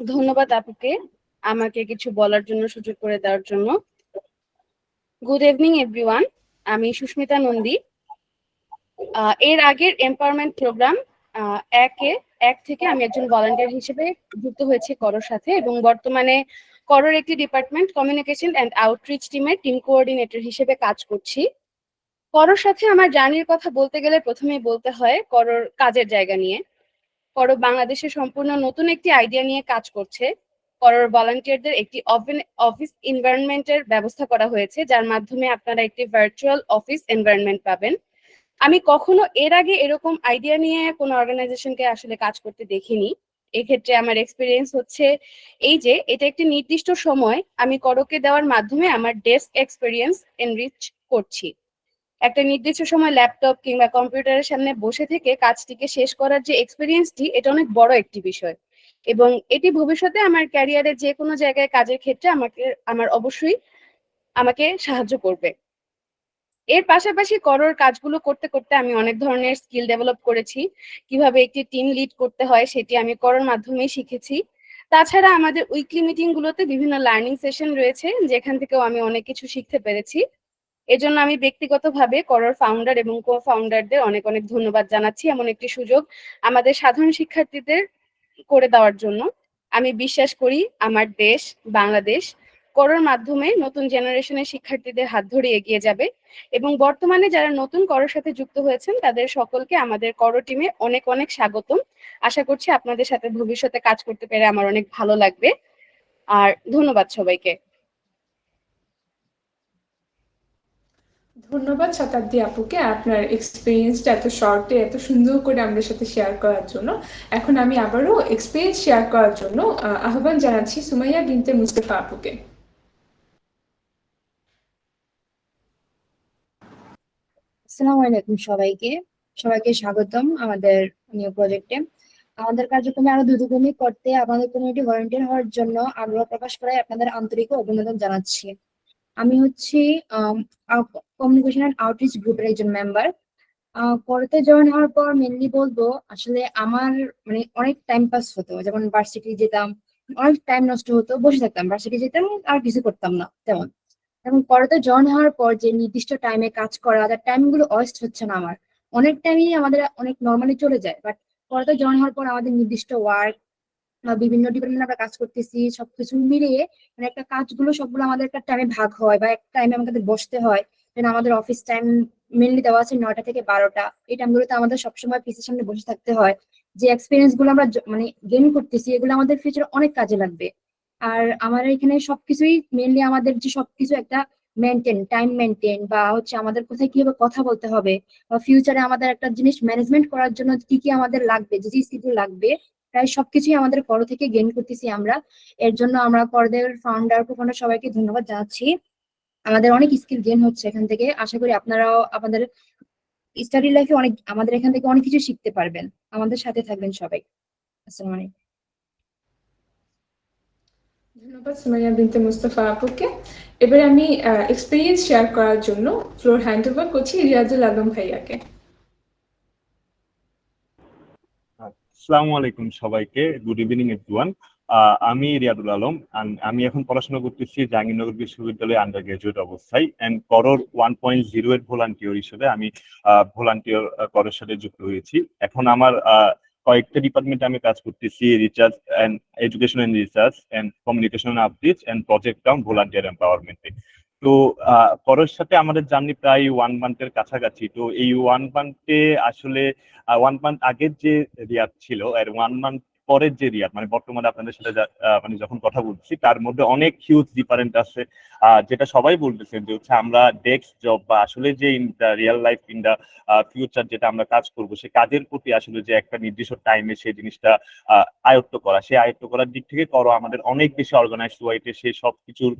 ধন্যবাদ আপুকে আমাকে কিছু বলার জন্য, সুযোগ করে দেওয়ার জন্য। গুড ইভিনিং এভরিওয়ান, আমি সুস্মিতা নন্দী। এর আগের এম্পাওয়ারমেন্ট প্রোগ্রাম এক থেকে আমি একজন ভলান্টিয়ার হিসেবে যুক্ত হয়েছি করোর সাথে, এবং বর্তমানে করোর একটি ডিপার্টমেন্ট কমিউনিকেশন অ্যান্ড আউটরিচ টিমের টিম কোঅর্ডিনেটর হিসেবে কাজ করছি। করোর সাথে আমার জার্নির কথা বলতে গেলে প্রথমেই বলতে হয় করোর কাজের জায়গা নিয়ে। করো বাংলাদেশে সম্পূর্ণ নতুন একটি আইডিয়া নিয়ে কাজ করছে। করোর ভলান্টিয়ারদের একটি অফিস এনভায়রনমেন্টের ব্যবস্থা করা হয়েছে, যার মাধ্যমে আপনারা একটি ভার্চুয়াল অফিস এনভায়রনমেন্ট পাবেন। আমি কখনো এর আগে এরকম আইডিয়া নিয়ে কোনো অর্গানাইজেশনকে আসলে কাজ করতে দেখিনি। এক্ষেত্রে আমার এক্সপিরিয়েন্স হচ্ছে এই যে এটা একটি নির্দিষ্ট সময় আমি করোকে দেওয়ার মাধ্যমে আমার ডেস্ক এক্সপিরিয়েন্স এনরিচ করছি। একটা নির্দিষ্ট সময় ল্যাপটপ কিংবা কম্পিউটারের সামনে বসে থেকে কাজটিকে শেষ করার যে এক্সপিরিয়েন্সটি, এটা অনেক বড় একটি বিষয়, এবং এটি ভবিষ্যতে আমার ক্যারিয়ারে যে কোনো জায়গায় কাজের ক্ষেত্রে অবশ্যই আমাকে সাহায্য করবে। এর পাশাপাশি করোর কাজগুলো করতে করতে আমি অনেক ধরনের স্কিল ডেভেলপ করেছি। কিভাবে একটি টিম লিড করতে হয় সেটি আমি করোর মাধ্যমেই শিখেছি। তাছাড়া আমাদের উইকলি মিটিং গুলোতে বিভিন্ন লার্নিং সেশন রয়েছে, যেখান থেকেও আমি অনেক কিছু শিখতে পেরেছি। এজন্য আমি ব্যক্তিগতভাবে করোর ফাউন্ডার এবং কো ফাউন্ডারদের অনেক অনেক ধন্যবাদ জানাচ্ছি এমন একটি সুযোগ আমাদের সাধারণ শিক্ষার্থীদের করে দেওয়ার জন্য। আমি বিশ্বাস করি আমার দেশ বাংলাদেশ করোর মাধ্যমে নতুন জেনারেশনের শিক্ষার্থীদের হাত ধরে এগিয়ে যাবে, এবং বর্তমানে যারা নতুন করোর সাথে যুক্ত হয়েছেন তাদের সকলকে আমাদের করো টিমে অনেক অনেক স্বাগতম। আশা করছি আপনাদের সাথে ভবিষ্যতে কাজ করতে পেরে আমার অনেক ভালো লাগবে। আর ধন্যবাদ সবাইকে। ধন্যবাদ শতাব্দী আপুকে আপনার এক্সপিরিয়েন্সটা এত শর্টে এত সুন্দর করে আমাদের সাথে শেয়ার করার জন্য। এখন আমি আবারও এক্সপিরিয়েন্স শেয়ার করার জন্য আহ্বান জানাচ্ছি সুমাইয়া বিনতে মুস্তাফা আপুকে। আসসালামু আলাইকুম সবাইকে স্বাগতম আমাদের নিউ প্রজেক্টে। আমাদের কার্যক্রমে আরো দ্রুতগামী করতে আমাদের কমিউনিটি ভলান্টিয়ার হওয়ার জন্য আগ্রহ প্রকাশ করায় আপনাদের আন্তরিক অভিনন্দন জানাচ্ছি। আমি হচ্ছি কমিউনিকেশন অ্যান্ড আউটরিচ গ্রুপের একজন মেম্বার। করতে জয়েন হওয়ার পর মেনলি বলবো আসলে আমার মানে অনেক টাইম পাস হতো, যেমন ভার্সিটি যেতাম, অনেক টাইম নষ্ট হতো, বসে থাকতাম, ভার্সিটি যেতাম আর কিছু করতাম না তেমন। এবং করতে জয়েন হওয়ার পর যে নির্দিষ্ট টাইমে কাজ করা, তার টাইম গুলো ওয়েস্ট হচ্ছে না আমার, অনেক টাইমই আমাদের অনেক নর্মালি চলে যায়। বাট করতে জয়েন হওয়ার পর আমাদের নির্দিষ্ট ওয়ার্ক, বিভিন্ন ডিপার্টমেন্টে আমরা কাজ করতেছি, সবকিছু মিলিয়ে মানে একটা কাজগুলো সবগুলো আমাদের একটা টাইমে ভাগ হয় বা একটা টাইমে আমাদের বসতে হয়। যেন আমাদের অফিস টাইম মেনলি দেওয়া আছে 9টা থেকে 12টা। এই টাইমগুলোতে আমাদের সবসময় পিসের সামনে বসে থাকতে হয়। যে এক্সপিরিয়েন্স গুলো আমরা মানে গেইন করতেছি এগুলো আমাদের ফিউচারে অনেক কাজে লাগবে। আর আমার এখানে সবকিছুই মেনলি আমাদের যে সবকিছু একটা টাইম মেনটেন বা হচ্ছে আমাদের কোথায় কিভাবে কথা বলতে হবে বা ফিউচারে আমাদের একটা জিনিস ম্যানেজমেন্ট করার জন্য কি কি আমাদের লাগবে, যে স্কিল লাগবে, প্রায় সবকিছুই আমাদের করো থেকে গেইন করতেছি আমরা। এর জন্য আমরা করদের ফাউন্ডার সবাইকে ধন্যবাদ জানাচ্ছি। আমাদের অনেক স্কিল গেইন হচ্ছে এখান থেকে। আশা করি আপনারাও আপনাদের স্টাডি লাইফে অনেক আমাদের এখান থেকে অনেক কিছু শিখতে পারবেন। আমাদের সাথে থাকবেন সবাই। আসসালামু আলাইকুম। ধন্যবাদ সুমাইয়া বিনতে মুস্তাফা আপুকে। এবার আমি এক্সপিরিয়েন্স শেয়ার করার জন্য ফ্লোর হ্যান্ড ওভার করছি রিয়াজুল আলম ভাইয়াকে। আসসালামু আলাইকুম সবাইকে, গুড ইভিনিং এভরিওয়ান। আমি রিয়াদুল আলম, আমি এখন পড়াশোনা করতেছি জাহাঙ্গীরনগর বিশ্ববিদ্যালয়ে আন্ডার গ্রাজুয়েট অবস্থায়, এন্ড করর 1.0 এর ভলান্টিয়ার হিসেবে আমি ভলান্টিয়ার করর সাথে যুক্ত হয়েছি। এখন আমার কয়েকটা ডিপার্টমেন্টে আমি কাজ করতেছি, research and education and research and communication outreach and project cum volunteer এম্পাওয়ারমেন্টে। তো করর সাথে আমাদের জার্নি প্রায় 1 মান্থের কাছাকাছি। তো এই 1 মান্থে আসলে 1 মান্থ আগের যে রিয়াদ ছিল আর 1 মান্থ পরের যে রিয়াদ, মানে বর্তমানে আপনাদের সাথে মানে যখন কথা বলছি তার মধ্যে অনেক হিউজ ডিফারেন্ট আছে। যেটা সবাই বলতেছেন যে হচ্ছে আমরা ডেস্ক জব বা আসলে যে in the real life in the future যেটা আমরা কাজ করব, সে কাজের প্রতি আসলে যে একটা নির্দিষ্ট টাইমে সেই জিনিসটা আয়ত্ত করা, সেই আয়ত্ত করার দিক থেকে করো আমাদের অনেক বেশি অর্গানাইজড ওয়াইতে সেই সব কিছুর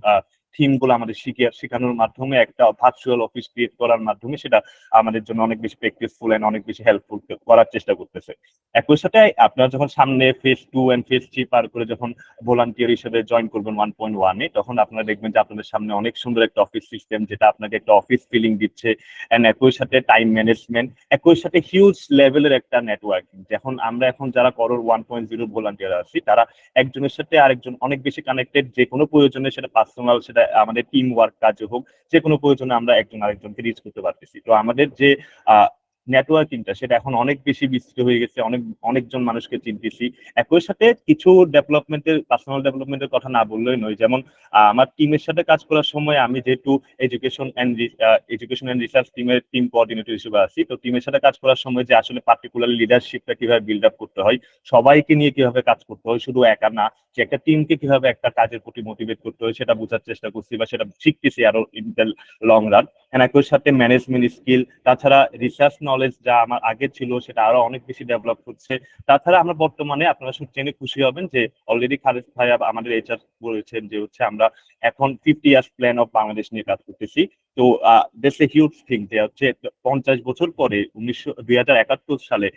থিম গুলো আমাদের শেখানোর মাধ্যমে একটা ভার্চুয়াল অফিস ক্রিয়েট করার মাধ্যমে সেটা আমাদের জন্য অনেক বেশি প্র্যাকটিসফুল এন্ড অনেক বেশি হেল্পফুল করার চেষ্টা করতেছে। একই সাথে আপনারা যখন সামনে ফেজ 2 এন্ড ফেজ 3 পার করে যখন ভলান্টিয়ার হিসেবে জয়েন করবেন 1.1 এ, তখন আপনারা দেখবেন যে আপনাদের সামনে অনেক সুন্দর একটা অফিস সিস্টেম যেটা আপনাকে একটা অফিস ফিলিং দিচ্ছে, এন্ড একই সাথে টাইম ম্যানেজমেন্ট, একই সাথে হিউজ লেভেলের একটা নেটওয়ার্কিং। যখন আমরা এখন যারা করর 1.0 ভলান্টিয়ার আছি, তারা একজনের সাথে আরেকজন অনেক বেশি কানেক্টেড। যে কোনো প্রয়োজনে, সেটা পার্সোনাল, সেটা আমাদের টিম ওয়ার্ক কাজে হোক, যে কোনো প্রয়োজনে আমরা একজন আরেকজনকে রিচ করতে পারতেছি। তো আমাদের যে নেটওয়ার্কিংটা সেটা এখন অনেক বেশি বিস্তৃত হয়ে গেছে, অনেকজন মানুষকে চিনতেছি। একই সাথে কিছু ডেভেলপমেন্টের, পার্সোনাল ডেভেলপমেন্টের কথা না বললেই নয়। যেমন আমার টিমের সাথে কাজ করার সময় আমি যেহেতু এডুকেশন এন্ড রিসার্চ টিমের টিম কোঅর্ডিনেটর হিসেবে আছি, তো টিমের সাথে কাজ করার সময় যে আসলে পার্টিকুলার লিডারশিপটা কিভাবে বিল্ড আপ করতে হয়, সবাইকে নিয়ে কিভাবে কাজ করতে হয়, শুধু একা না, যে একটা টিমকে কিভাবে একটা কাজের প্রতি মোটিভেট করতে হয়, সেটা বোঝার চেষ্টা করছি বা সেটা শিখতেছি আরো ইন দ্য লং রান। একই সাথে ম্যানেজমেন্ট স্কিল, তাছাড়া রিসার্চ নলেজ যা আমার আগে ছিল সেটা আরো অনেক বেশি ডেভেলপ হচ্ছে। তাছাড়া আমরা বর্তমানে, আপনারা শুনে জেনে খুশি হবেন যে অলরেডি খালেদ ভাই আমাদের এইচআর বলেছেন যে হচ্ছে আমরা এখন 50 ইয়ার্স প্ল্যান অফ বাংলাদেশ নিয়ে কাজ করতেছি। তো দ্যাটস এ হিউজ থিং যে হচ্ছে 50 বছর পরে 2071 সালে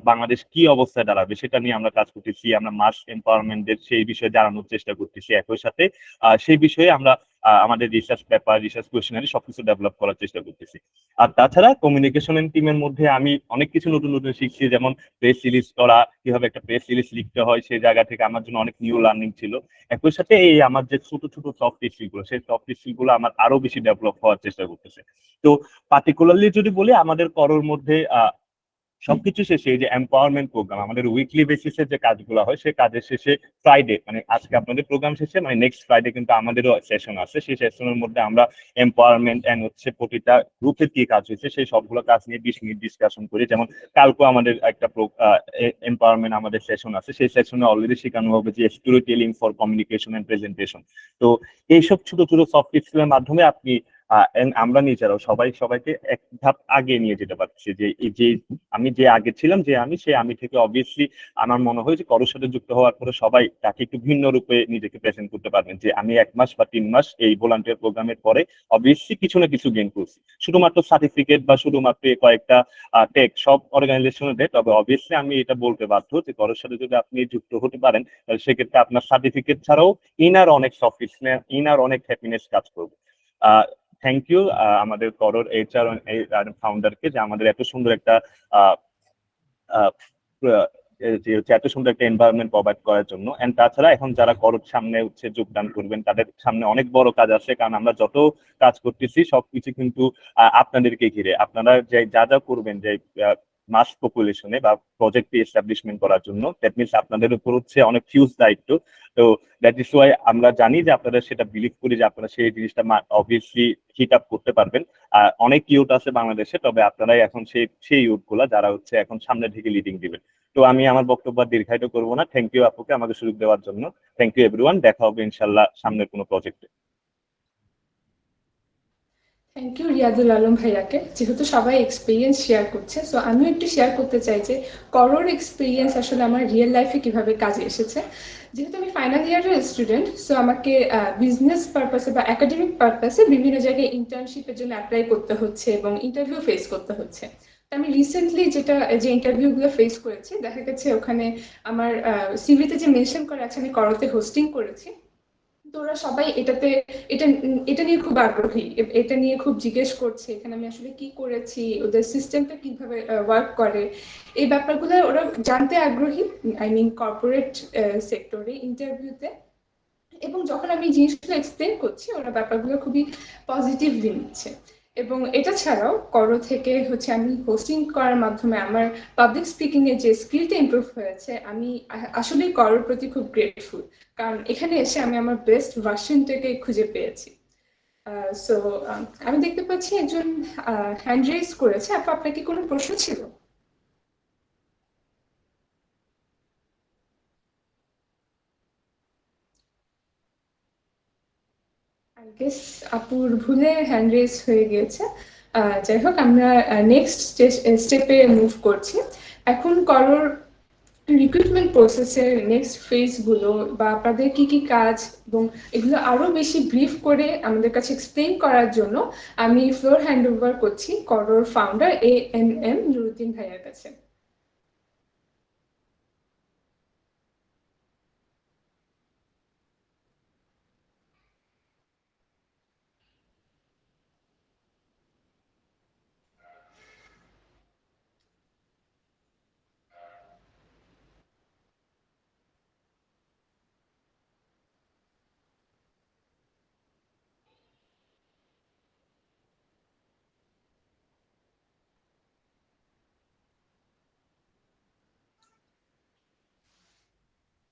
বাংলাদেশ কি অবস্থায় দাঁড়াবে সেটা নিয়ে আমরা কাজ করতেছি। আমরা মাস এম্পাওয়ারমেন্টের সেই বিষয়ে জানানোর চেষ্টা করতেছি। একই সাথে সেই বিষয়ে আমরা আমাদের রিসার্চ পেপার, রিসার্চ কোয়েশনারি সবকিছু ডেভেলপ করার চেষ্টা করতেছি। আর তাছাড়া কমিউনিকেশন টিমের মধ্যে আমি অনেক কিছু নতুন নতুন শিখছি, যেমন প্রেস রিলিজ করা, কিভাবে একটা প্রেস রিলিজ লিখতে হয়, সেই জায়গা থেকে আমার জন্য অনেক নিউ লার্নিং ছিল। একই সাথে এই আমার যে ছোট ছোট সফট স্কিল গুলো, সেই সফট স্কিল গুলো আমার আরো বেশি ডেভেলপ হওয়ার চেষ্টা করতেছে। তো পার্টিকুলারলি যদি বলি, আমাদের করোর মধ্যে সবকিছু শেষে এই যে এম্পাওয়ারমেন্ট প্রোগ্রাম, আমাদের উইকলি বেসিসে যে কাজগুলো হয়, সেই কাজের শেষে ফ্রাইডে, মানে আজকে আপনাদের প্রোগ্রাম শেষে মানে নেক্সট ফ্রাইডে কিন্তু আমাদেরও সেশন আছে। সেই সেশনের মধ্যে আমরা এম্পাওয়ারমেন্ট এন্ড হচ্ছে প্রতিটা গ্রুপের কি কাজ হয়েছে সেই সবগুলো কাজ নিয়ে 20 মিনিট ডিসকাশন করি। যেমন কালকে আমাদের একটা এম্পাওয়ারমেন্ট আমাদের সেশন আছে, সেই সেশনে অলরেডি শেখানো হবে যে story telling for communication and presentation. তো এইসব ছোট ছোট সফট স্কিলের মাধ্যমে আপনি আমরা নিজেরাও সবাইকে এক ধাপ আগে নিয়ে যেতে পারছি। যে এই যে আমি যে আগে ছিলাম, যে আমি থেকে অবভিয়াসলি আমার মনে হয় যে করোর সাথে যুক্ত হওয়ার পরে সবাই তাকে একটু ভিন্ন রূপে নিজেকে প্রেজেন্ট করতে পারবেন। যে আমি 1 মাস বা 3 মাস এই ভলান্টিয়ার প্রোগ্রামের পরে অবভিয়াসলি কিছু না কিছু গেইন করছি। শুধুমাত্র সার্টিফিকেট বা শুধুমাত্র কয়েকটা টেক সব অর্গানাইজেশনে দেয়, তবে অবভিয়াসলি আমি এটা বলতে বাধ্য যে করোর সাথে যদি আপনি যুক্ত হতে পারেন, তাহলে সেক্ষেত্রে আপনার সার্টিফিকেট ছাড়াও ইনার অনেক সফট স্কিল, ইনার অনেক হ্যাপিনেস কাজ করবে। থ্যাংক ইউ আমাদের করোর এইচআর ফাউন্ডারকে, যে আমাদের এত সুন্দর একটা এত সুন্দর একটা এনভায়রনমেন্ট প্রোভাইড করার জন্য। এন্ড তাছাড়া এখন যারা করোর সামনে হচ্ছে যোগদান করবেন, তাদের সামনে অনেক বড় কাজ আছে, কারণ আমরা যত কাজ করতেছি সবকিছু কিন্তু আপনাদেরকে ঘিরে। আপনারা যে যা যা করবেন, যে মাস পপুলেশনে বা প্রজেক্ট এস্টাবলিশমেন্ট করার জন্য, দ্যাট মিনস আপনাদের উপর হচ্ছে অনেক হিউজ দায়িত্ব। তো দ্যাট ইজ ওয়াই আমরা জানি যে আপনারা সেটা বিলিভ করি যে আপনারা সেই জিনিসটা অবভিয়াসলি হিট আপ করতে পারবেন। অনেক ইউথ আছে বাংলাদেশে, তবে আপনারাই এখন সেই ইউথ গুলা যারা হচ্ছে এখন সামনে থেকে লিডিং দিবেন। তো আমি আমার বক্তব্য দীর্ঘায়িত করবো না। থ্যাংক ইউ আপুকে আমাকে সুযোগ দেওয়ার জন্য। Thank you everyone. দেখা হবে ইনশাল্লাহ সামনের কোনো প্রজেক্টে। থ্যাংক ইউ রিয়াদুল আলম ভাইয়াকে। যেহেতু সবাই এক্সপিরিয়েন্স শেয়ার করছে, সো আমিও একটু শেয়ার করতে চাই যে করোর এক্সপিরিয়েন্স আসলে আমার রিয়েল লাইফে কিভাবে কাজে এসেছে। যেহেতু আমি ফাইনাল ইয়ারের স্টুডেন্ট, সো আমাকে বিজনেস পারপাসে বা একাডেমিক পারপাসে বিভিন্ন জায়গায় ইন্টার্নশিপের জন্য অ্যাপ্লাই করতে হচ্ছে এবং ইন্টারভিউ ফেস করতে হচ্ছে। আমি রিসেন্টলি যে ইন্টারভিউগুলো ফেস করেছি, দেখা গেছে ওখানে আমার সিভিতে যে মেনশন করা আছে আমি করোতে হোস্টিং করেছি, তো ওরা সবাই এটা এটা নিয়ে খুব আগ্রহী, এটা নিয়ে খুব জিজ্ঞেস করছে এখানে আমি আসলে কি করেছি, ওদের সিস্টেমটা কিভাবে ওয়ার্ক করে, এই ব্যাপারগুলো ওরা জানতে আগ্রহী। আই মিন কর্পোরেট সেক্টরে ইন্টারভিউতে। এবং যখন আমি এই জিনিসগুলো এক্সপ্লেন করছি ওরা ব্যাপারগুলো খুবই পজিটিভলি নিচ্ছে। এবং এটা ছাড়াও করো থেকে হচ্ছে আমি হোস্টিং করার মাধ্যমে আমার পাবলিক স্পিকিং এর যে স্কিলটা ইমপ্রুভ হয়েছে, আমি আসলেই করোর প্রতি খুব গ্রেটফুল, কারণ এখানে এসে আমি আমার বেস্ট ভার্সনটাকে খুঁজে পেয়েছি। সো আমি দেখতে পাচ্ছি একজন হ্যান্ড রেজ করেছে, আপনার কি কোনো প্রশ্ন ছিল? আই গেস আপুর ভুলে হ্যান্ড রেজ হয়ে গিয়েছে। যাই হোক, আমরা নেক্সট স্টেপে মুভ করছি। এখন করোর রিক্রুটমেন্ট প্রসেসের নেক্সট ফেজগুলো বা আপনাদের কি কি কাজ এবং এগুলো আরো বেশি ব্রিফ করে আমাদের কাছে এক্সপ্লেন করার জন্য আমি ফ্লোর হ্যান্ড ওভার করছি করোর ফাউন্ডার এম নুরুদ্দিন ভাইয়ার কাছে।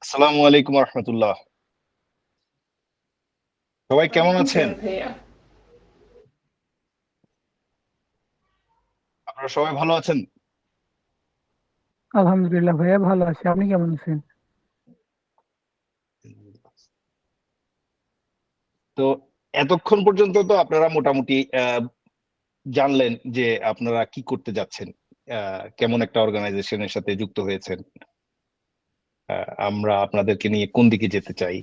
আসসালামু আলাইকুম রহমতুল্লাহ। সবাই কেমন ওয়ালাইকুম আছেন? সালাম ভাইয়া। আপনারা সবাই ভালো আছেন? আলহামদুলিল্লাহ ভাইয়া, ভালো আছি। আপনি কেমন আছেন? তো এতক্ষণ পর্যন্ত তো আপনারা মোটামুটি জানলেন যে আপনারা কি করতে যাচ্ছেন, কেমন একটা অর্গানাইজেশনের সাথে যুক্ত হয়েছেন, আমরা আপনাদেরকে নিয়ে কোন দিকে যেতে চাই।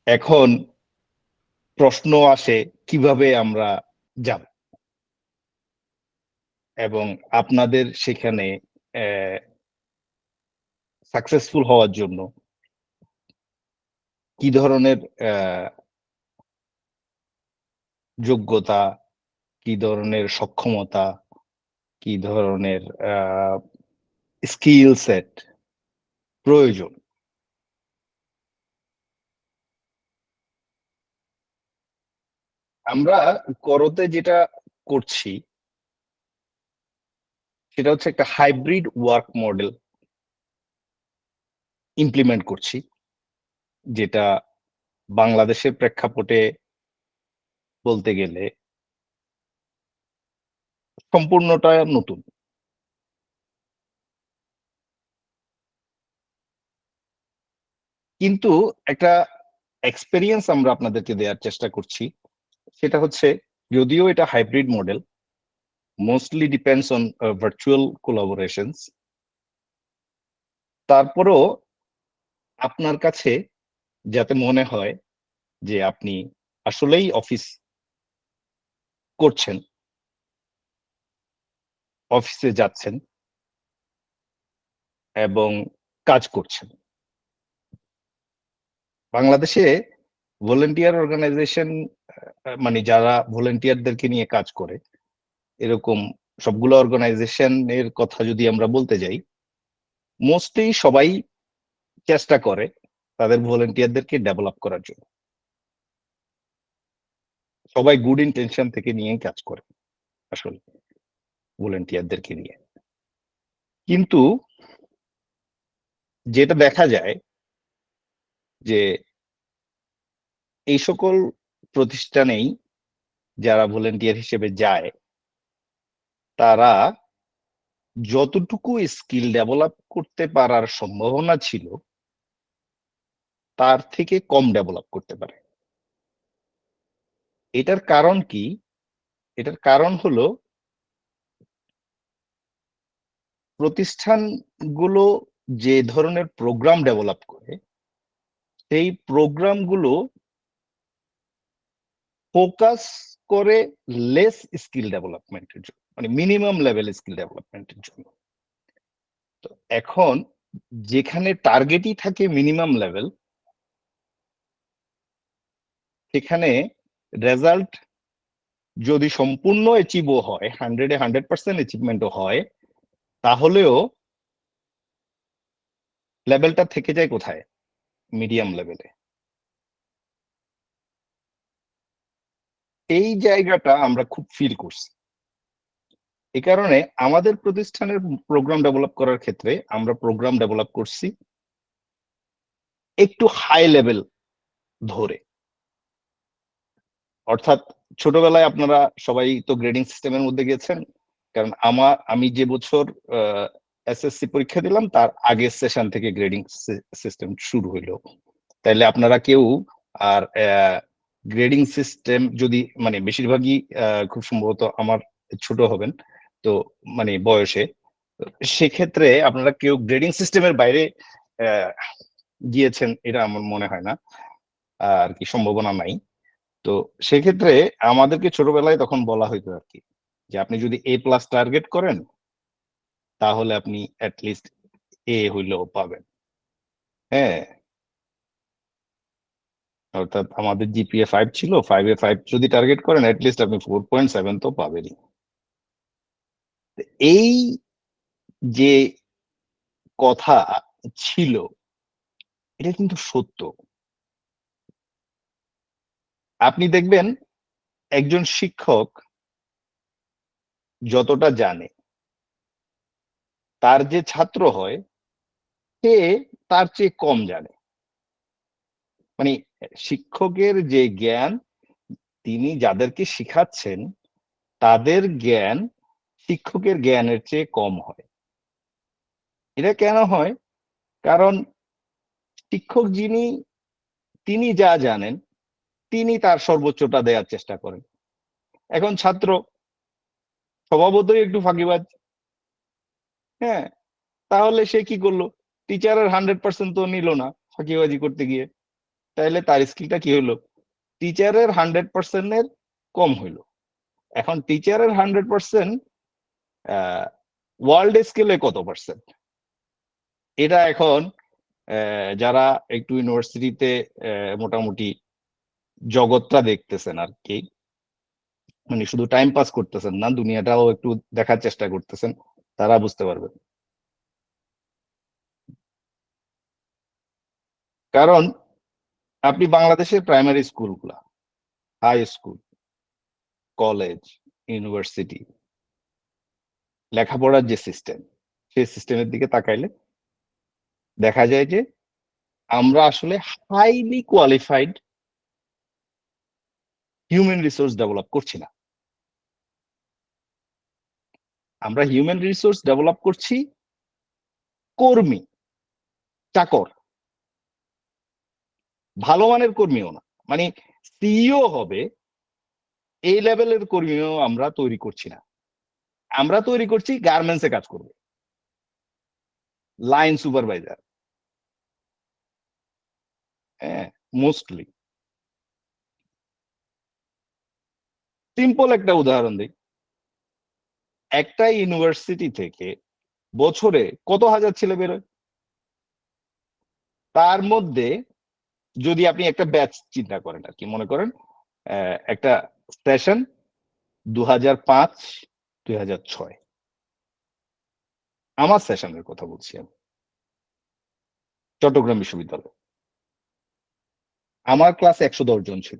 এখন প্রশ্ন আসে কিভাবে আমরা যাব এবং আপনাদের সেখানে সাকসেসফুল হওয়ার জন্য কি ধরনের যোগ্যতা, কি ধরনের সক্ষমতা, কি ধরনের স্কিল সেট প্রয়োজন। আমরা করতে যেটা করছি সেটা হচ্ছে একটা হাইব্রিড ওয়ার্ক মডেল ইমপ্লিমেন্ট করছি, যেটা বাংলাদেশের প্রেক্ষাপটে বলতে গেলে সম্পূর্ণটা নতুন। কিন্তু একটা এক্সপেরিয়েন্স আমরা আপনাদেরকে দেওয়ার চেষ্টা করছি, সেটা হচ্ছে যদিও এটা hybrid model, mostly depends on virtual কোলাবোরেশনস, তারপরও আপনার কাছে যাতে মনে হয় যে আপনি আসলেই অফিস করছেন, অফিসে যাচ্ছেন এবং কাজ করছেন। বাংলাদেশে ভলেন্টিয়ার অর্গানাইজেশন, মানে যারা ভলেন্টিয়ারদেরকে নিয়ে কাজ করে, এরকম সবগুলো অর্গানাইজেশনের কথা যদি আমরা বলতে যাই, মোস্টলি সবাই চেষ্টা করে তাদের ভলেন্টিয়ারদেরকে ডেভেলপ করার জন্য। সবাই গুড ইন্টেনশন থেকে নিয়ে কাজ করে আসলে ভলেন্টিয়ারদেরকে নিয়ে। কিন্তু যেটা দেখা যায় যে এই সকল প্রতিষ্ঠানেই যারা ভলেন্টিয়ার হিসেবে যায়, তারা যতটুকু স্কিল ডেভেলপ করতে পারার সম্ভাবনা ছিল তার থেকে কম ডেভেলপ করতে পারে। এটার কারণ কি? এটার কারণ হলো প্রতিষ্ঠানগুলো যে ধরনের প্রোগ্রাম ডেভেলপ করে, সেই প্রোগ্রামগুলো ফোকাস করে লেস স্কিল ডেভেলপমেন্টের জন্য, মানে মিনিমাম লেভেল স্কিল ডেভেলপমেন্টের জন্য। তো এখন যেখানে টার্গেটই থাকে মিনিমাম লেভেল, সেখানে রেজাল্ট যদি সম্পূর্ণ অ্যাচিভও হয়, 100% অ্যাচিভমেন্টও হয়, তাহলেও লেভেলটা থেকে যায় কোথায়? মিডিয়াম লেভেলে। এই জায়গাটা আমরা খুব ফিল করছি। এই কারণে আমাদের প্রতিষ্ঠানের প্রোগ্রাম ডেভেলপ করার ক্ষেত্রে আমরা প্রোগ্রাম ডেভেলপ করছি একটু হাই লেভেল ধরে। অর্থাৎ ছোটবেলায় আপনারা সবাই তো গ্রেডিং সিস্টেমের মধ্যে গেছেন, কারণ আমি যে বছর এসএসসি পরীক্ষা দিলাম তার আগের সেশন থেকে গ্রেডিং সিস্টেম শুরু হইলো। তাইলে আপনারা কেউ আর গ্রেডিং সিস্টেম যদি মানে বেশিরভাগই খুব সম্ভবত আমার ছোট হবেন তো মানে বয়সে, সেক্ষেত্রে আপনারা কেউ গ্রেডিং সিস্টেমের বাইরে গিয়েছেন এটা আমার মনে হয় না, আর কি সম্ভাবনা নাই। তো সেক্ষেত্রে আমাদেরকে ছোটবেলায় তখন বলা হইতো আর কি, যে আপনি যদি A+ টার্গেট করেন তাহলে আপনি অ্যাটলিস্ট A হইলেও পাবেন। হ্যাঁ, অর্থাৎ আমাদের জিপিএ 5 ছিল, 5-এ 5 যদি টার্গেট করেন অ্যাটলিস্ট আপনি 4.7 তো পাবেনই। এই যে কথা ছিল এটা কিন্তু সত্য। আপনি দেখবেন একজন শিক্ষক যতটা জানে, তার যে ছাত্র হয় সে তার চেয়ে কম জানে। মানে শিক্ষকের যে জ্ঞান, তিনি যাদেরকে শিখাচ্ছেন তাদের জ্ঞান শিক্ষকের জ্ঞানের চেয়ে কম হয়। এটা কেন হয়? কারণ শিক্ষক তিনি যা জানেন তিনি তার সর্বোচ্চটা দেওয়ার চেষ্টা করেন। এখন ছাত্র স্বভাবতই একটু ফাঁকিবাজ। হ্যাঁ, তাহলে সে কি করলো? টিচারের 100% তো নিল না ফাঁকিবাজি করতে গিয়ে, তাহলে তার স্কিলটা কি হলো? টিচারের 100% এর কম হইলো। এখন টিচারের 100% ওয়ার্ল্ড স্কেলে কত পার্সেন্ট? এটা এখন যারা একটু ইউনিভার্সিটিতে মোটামুটি জগৎটা দেখতেছেন আর কি, মানে শুধু টাইম পাস করতেছেন না, দুনিয়াটাও একটু দেখার চেষ্টা করতেছেন, তারা বুঝতে পারবেন। কারণ আপনি বাংলাদেশের প্রাইমারি স্কুলগুলা, হাই স্কুল, কলেজ, ইউনিভার্সিটি, লেখাপড়ার যে সিস্টেম, সেই সিস্টেমের দিকে তাকাইলে দেখা যায় যে আমরা আসলে highly qualified human resource develop করছি না। আমরা হিউম্যান রিসোর্স ডেভেলপ করছি কর্মী, চাকর, ভালো মানের কর্মীও না। মানে সিইও হবে এই লেভেলের কর্মীও আমরা তৈরি করছি না। আমরা তৈরি করছি গার্মেন্টসে কাজ করবে, লাইন সুপারভাইজার। হ্যাঁ, মোস্টলি। সিম্পল একটা উদাহরণ দিই, একটা ইউনিভার্সিটি থেকে বছরে কত হাজার ছেলে বেরোয়? তার মধ্যে যদি আপনি একটা ব্যাচ চিন্তা করেন আর কি, মনে করেন একটা সেশন 2005-2006, আমার সেশনের কথা বলছি আমি, চট্টগ্রাম বিশ্ববিদ্যালয়। আমার ক্লাসে 110 জন ছিল,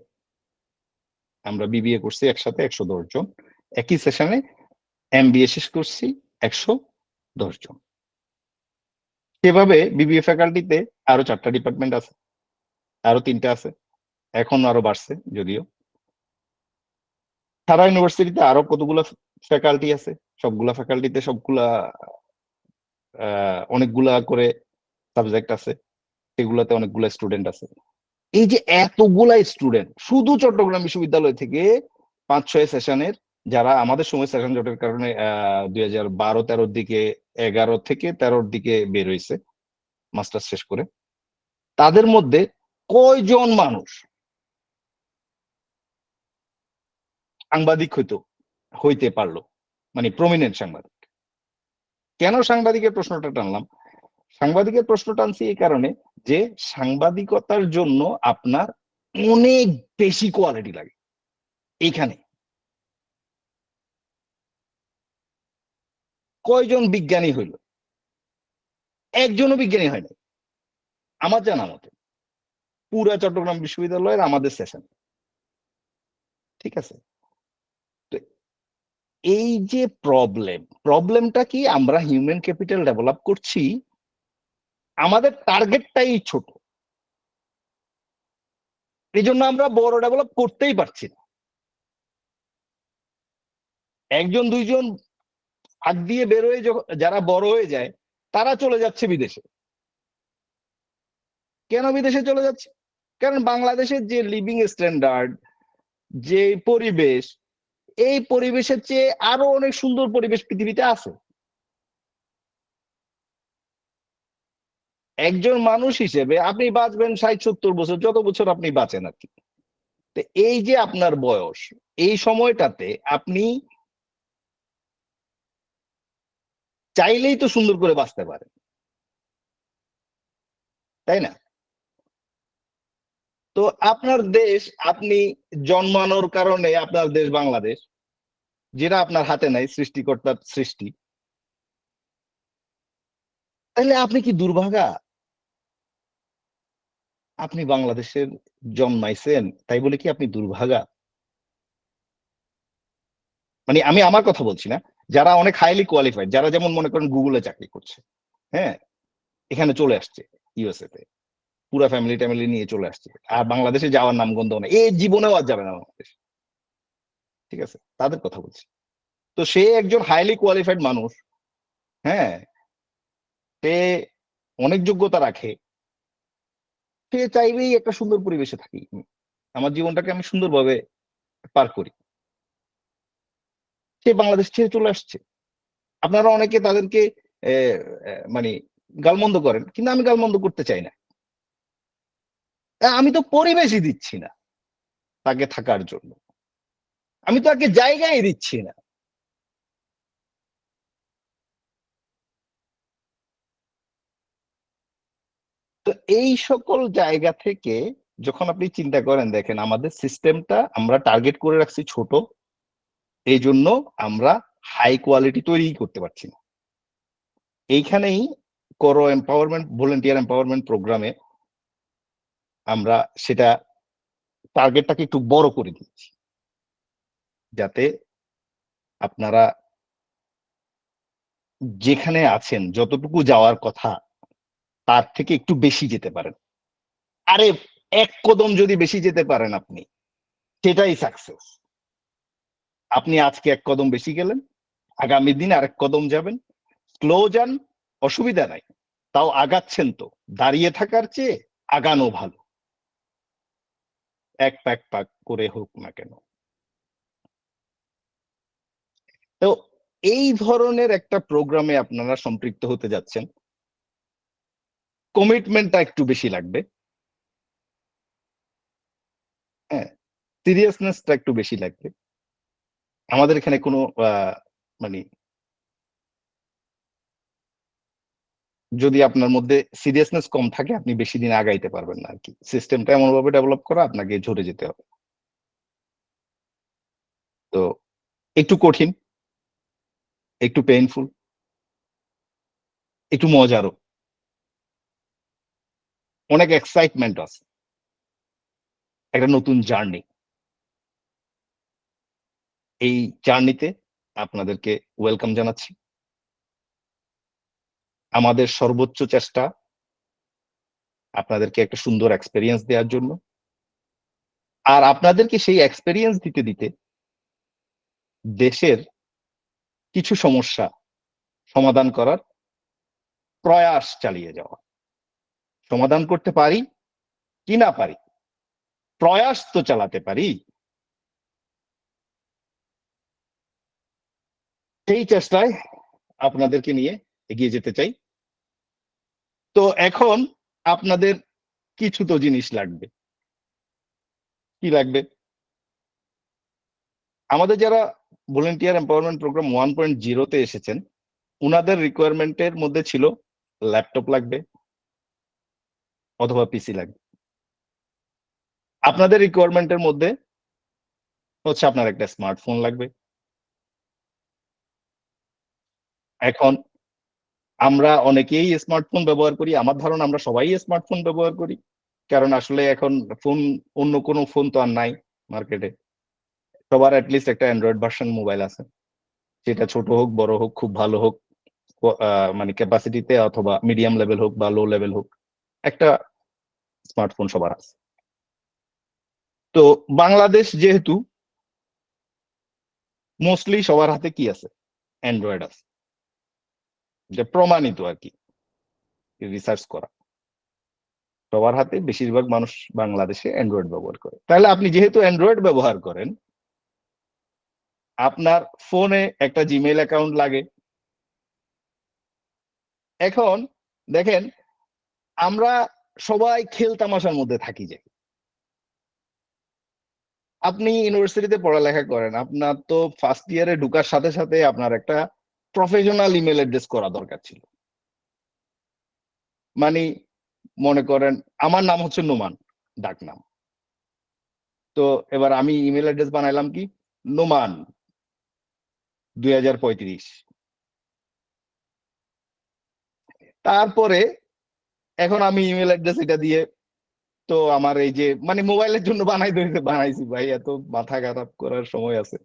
আমরা বিবিএ করছি একসাথে 110 জন, একই সেশনে এমবিএ শেষ করছি 110 জন। সেভাবে বিবিএ ফ্যাকাল্টিতে আরো 4টা ডিপার্টমেন্ট আছে, আরো 3টা আছে, এখন আরো বাড়ছে যদিও। সারা ইউনিভার্সিটিতে আরো কতগুলো ফ্যাকাল্টি আছে, সবগুলা ফ্যাকাল্টিতে সবগুলা অনেকগুলা করে সাবজেক্ট আছে, সেগুলাতে অনেকগুলা স্টুডেন্ট আছে। এই যে এতগুলা স্টুডেন্ট শুধু চট্টগ্রাম বিশ্ববিদ্যালয় থেকে 5-6 সেশনের, যারা আমাদের সময় সেশন জটের কারণে 2012-13 দিকে, 11 থেকে 13 দিকে বের হয়েছে মাস্টার্স শেষ করে, তাদের মধ্যে কয়জন মানুষ সাংবাদিক হইতে পারলো, মানে প্রমিনেন্ট সাংবাদিক? কেন সাংবাদিকের প্রশ্নটা টানলাম? সাংবাদিকের প্রশ্ন টানছি এই কারণে যে সাংবাদিকতার জন্য আপনার অনেক বেশি কোয়ালিটি লাগে। এইখানে কয়জন বিজ্ঞানী হইল? একজনও বিজ্ঞানী হয় নাই আমার জানা মতে, পুরা চট্টগ্রাম বিশ্ববিদ্যালয়ের আমাদের সেশন। ঠিক আছে, তো এই যে প্রবলেমটা কি, আমরা হিউম্যান ক্যাপিটাল ডেভেলপ করছি, আমাদের টার্গেটটাই ছোট, এই জন্য আমরা বড় ডেভেলপ করতেই পারছি না। একজন দুইজন হাত দিয়ে বের হয়ে যারা বড় হয়ে যায় তারা চলে যাচ্ছে বিদেশে। কেন বিদেশে চলে যাচ্ছে? কারণ বাংলাদেশের যে লিভিং স্ট্যান্ডার্ড, যে পরিবেশ, এই পরিবেশের চেয়ে আরো অনেক সুন্দর পরিবেশ পৃথিবীতে আছে। একজন মানুষ হিসেবে আপনি বাঁচবেন 60-70 বছর, যত বছর আপনি বাঁচেন আর কি। তো এই যে আপনার বয়স, এই সময়টাতে আপনি চাইলেই তো সুন্দর করে বাঁচতে পারেন, তাই না? তো আপনার দেশ, আপনি জন্মানোর কারণে আপনার দেশ বাংলাদেশ, যেটা আপনার হাতে নাই, সৃষ্টিকর্তার সৃষ্টি, তাহলে আপনি কি দুর্ভাগা? আপনি বাংলাদেশের জন্মাইছেন তাই বলে কি আপনি দুর্ভাগা? মানে আমি আমার কথা বলছি না, যারা অনেক হাইলি কোয়ালিফাইড, যারা যেমন মনে করেন গুগলে চাকরি করছে, হ্যাঁ, এখানে চলে আসছে ইউএসএ তে, পুরা ফ্যামিলি ট্যামিলি নিয়ে চলে আসছে, আর বাংলাদেশে যাওয়ার নামগন্ধ নেই, এই জীবনেও আর যাবে না বাংলাদেশ। ঠিক আছে, তাদের কথা বলছি। তো সে একজন হাইলি কোয়ালিফাইড মানুষ, হ্যাঁ, সে অনেক যোগ্যতা রাখে, সে চাইবেই একটা সুন্দর পরিবেশে থাকি, আমার জীবনটাকে আমি সুন্দরভাবে পার করি, সে বাংলাদেশ ছেড়ে চলে আসছে। আপনারা অনেকে তাদেরকে মানে গালমন্দ করেন, কিন্তু আমি গালমন্দ করতে চাই না। আমি তো পরিবেশই দিচ্ছি না তাকে থাকার জন্য, আমি তো তাকে জায়গায় দিচ্ছি না। তো এই সকল জায়গা থেকে যখন আপনি চিন্তা করেন, দেখেন আমাদের সিস্টেমটা আমরা টার্গেট করে রাখছি ছোট, এই জন্য আমরা হাই কোয়ালিটি তৈরি করতে পারছি না। এইখানেই করো এম্পাওয়ারমেন্ট, ভলেন্টিয়ার এম্পাওয়ারমেন্ট প্রোগ্রামে আমরা সেটা টার্গেটটাকে একটু বড় করে দিচ্ছি, যাতে আপনারা যেখানে আছেন যতটুকু যাওয়ার কথা তার থেকে একটু বেশি যেতে পারেন। আরে এক কদম যদি বেশি যেতে পারেন আপনি, সেটাই সাকসেস। আপনি আজকে এক কদম বেশি গেলেন, আগামী দিন আরেক কদম যাবেন, স্লো যান, অসুবিধা নাই, তাও আগাচ্ছেন। তো দাঁড়িয়ে থাকার চেয়ে আগানো ভালো, এক পাক পাক করে হোক না কেন। তো এই ধরনের একটা প্রোগ্রামে আপনারা সম্পৃক্ত হতে যাচ্ছেন, কমিটমেন্টটা একটু বেশি লাগবে, হ্যাঁ, সিরিয়াসনেসটা একটু বেশি লাগবে। আমাদের এখানে কোনো মানে যদি আপনার মধ্যে সিরিয়াসনেস কম থাকে, আপনি বেশি দিন আগাইতে পারবেন না আর কি। সিস্টেমটা এমন ভাবে ডেভেলপ করা, আপনাকে ঝরে যেতে হবে। তো একটু কঠিন, একটু পেইনফুল, একটু মজারও, অনেক এক্সাইটমেন্ট আছে, একটা নতুন জার্নি। এই জার্নিতে আপনাদেরকে ওয়েলকাম জানাচ্ছি। আমাদের সর্বোচ্চ চেষ্টা আপনাদেরকে একটা সুন্দর এক্সপেরিয়েন্স দেওয়ার জন্য, আর আপনাদেরকে সেই এক্সপেরিয়েন্স দিতে দিতে দেশের কিছু সমস্যা সমাধান করার প্রয়াস চালিয়ে যাওয়া। সমাধান করতে পারি কি না পারি, প্রয়াস তো চালাতে পারি। সেই চেষ্টায় আপনাদেরকে নিয়ে এগিয়ে যেতে চাই। তো এখন আপনাদের কিছু তো জিনিস লাগবে। কি লাগবে? আমাদের যারা ভলেন্টিয়ার এম্পাওয়ারমেন্ট প্রোগ্রাম 1.0 তে এসেছেন, উনাদের রিকোয়ারমেন্টের মধ্যে ছিল ল্যাপটপ লাগবে অথবা পিসি লাগবে। আপনাদের রিকোয়ারমেন্টের মধ্যে হচ্ছে আপনার একটা স্মার্টফোন লাগবে। এখন আমরা অনেকেই স্মার্টফোন ব্যবহার করি, আমার ধারণা আমরা সবাই স্মার্টফোন ব্যবহার করি, কারণ আসলে এখন ফোন, অন্য কোনো ফোন তো আর নাই মার্কেটে। সবার অ্যাটলিস্ট একটা অ্যান্ড্রয়েড ভার্সন মোবাইল আছে, সেটা ছোট হোক বড় হোক, খুব ভালো হোক, মানে ক্যাপাসিটিতে অথবা মিডিয়াম লেভেল হোক বা লো লেভেল হোক, একটা স্মার্টফোন সবার আছে। তো বাংলাদেশ যেহেতু মোস্টলি সবার হাতে কি আছে, অ্যান্ড্রয়েড আছে, যে প্রমাণিত আর কি, রিসার্চ করা, সবার হাতে বেশিরভাগ মানুষ বাংলাদেশে অ্যান্ড্রয়েড ব্যবহার করে। তাহলে আপনি যেহেতু অ্যান্ড্রয়েড ব্যবহার করেন, আপনার ফোনে একটা জিমেইল অ্যাকাউন্ট লাগে। এখন দেখেন, আমরা সবাই খেল তামাশার মধ্যে থাকি যে, আপনি ইউনিভার্সিটিতে পড়ালেখা করেন, আপনার তো ফার্স্ট ইয়ারে ঢুকার সাথে সাথে আপনার একটা প্রফেশনাল ইমেল অ্যাড্রেস করা দরকার ছিল। মানে মনে করেন আমার নাম হচ্ছে নোমান, ডাক নাম। তো এবার আমি ইমেল অ্যাড্রেস বানাইলাম কি, নোমান 2035। তারপরে এখন আমি ইমেল অ্যাড্রেস এটা দিয়ে, তো আমার এই যে মানে মোবাইলের জন্য বানাইছি ভাই, এত মাথা খারাপ করার সময় আছে?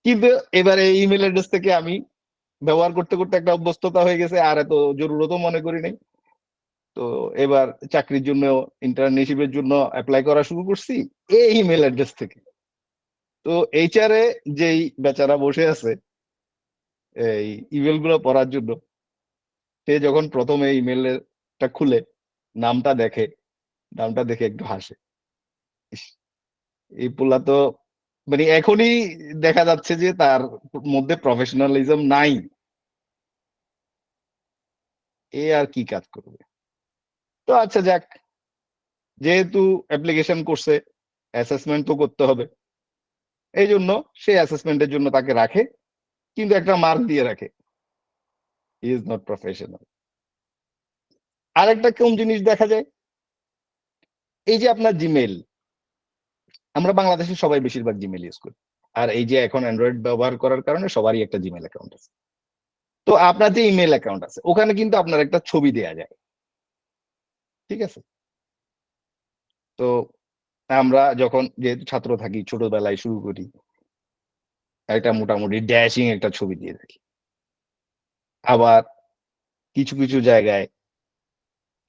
কিন্তু এবারে এই ইমেল অ্যাড্রেস থেকে আমি ব্যবহার করতে করতে একটা অভ্যস্ততা হয়ে গেছে, আর এত জরুরতও মনে করি নাই। তো এবার চাকরির জন্য, ইন্টার্নশিপের জন্য অ্যাপ্লাই করা শুরু করছি এই ইমেল অ্যাড্রেস থেকে। তো এইচআরে যেই বেচারা বসে আছে এই ইমেল গুলো পড়ার জন্য, সে যখন প্রথমে ইমেলটা খুলে নামটা দেখে একটু হাসে। ইস, এই পোলা তো মানে এখনই দেখা যাচ্ছে যে তার মধ্যে প্রফেশনালিজম নাই, এ আর কি কাজ করবে। তো আচ্ছা যাক, যেহেতু অ্যাপ্লিকেশন করছে, অ্যাসেসমেন্ট তো করতে হবে, এই জন্য সে অ্যাসেসমেন্টের জন্য তাকে রাখে, কিন্তু একটা মার্ক দিয়ে রাখে, হি ইজ নট প্রফেশনাল। আরেকটা কোন জিনিস দেখা যায়, এই যে আপনার জিমেইল, আমরা বাংলাদেশে সবাই বেশিরভাগ জিমেইল ইউজ করি, আর এই যে এখন অ্যান্ড্রয়েড ব্যবহার করার কারণে সবারই একটা জিমেইল অ্যাকাউন্ট আছে। তো আপনার যে ইমেল অ্যাকাউন্ট আছে ওখানে কিন্তু আপনার একটা ছবি দেয়া যায়, ঠিক আছে? তো আমরা যখন যেহেতু ছাত্র থাকি, ছোটবেলায় শুরু করি, একটা মোটামুটি ড্যাশিং একটা ছবি দিয়ে রাখি। আবার কিছু কিছু জায়গায়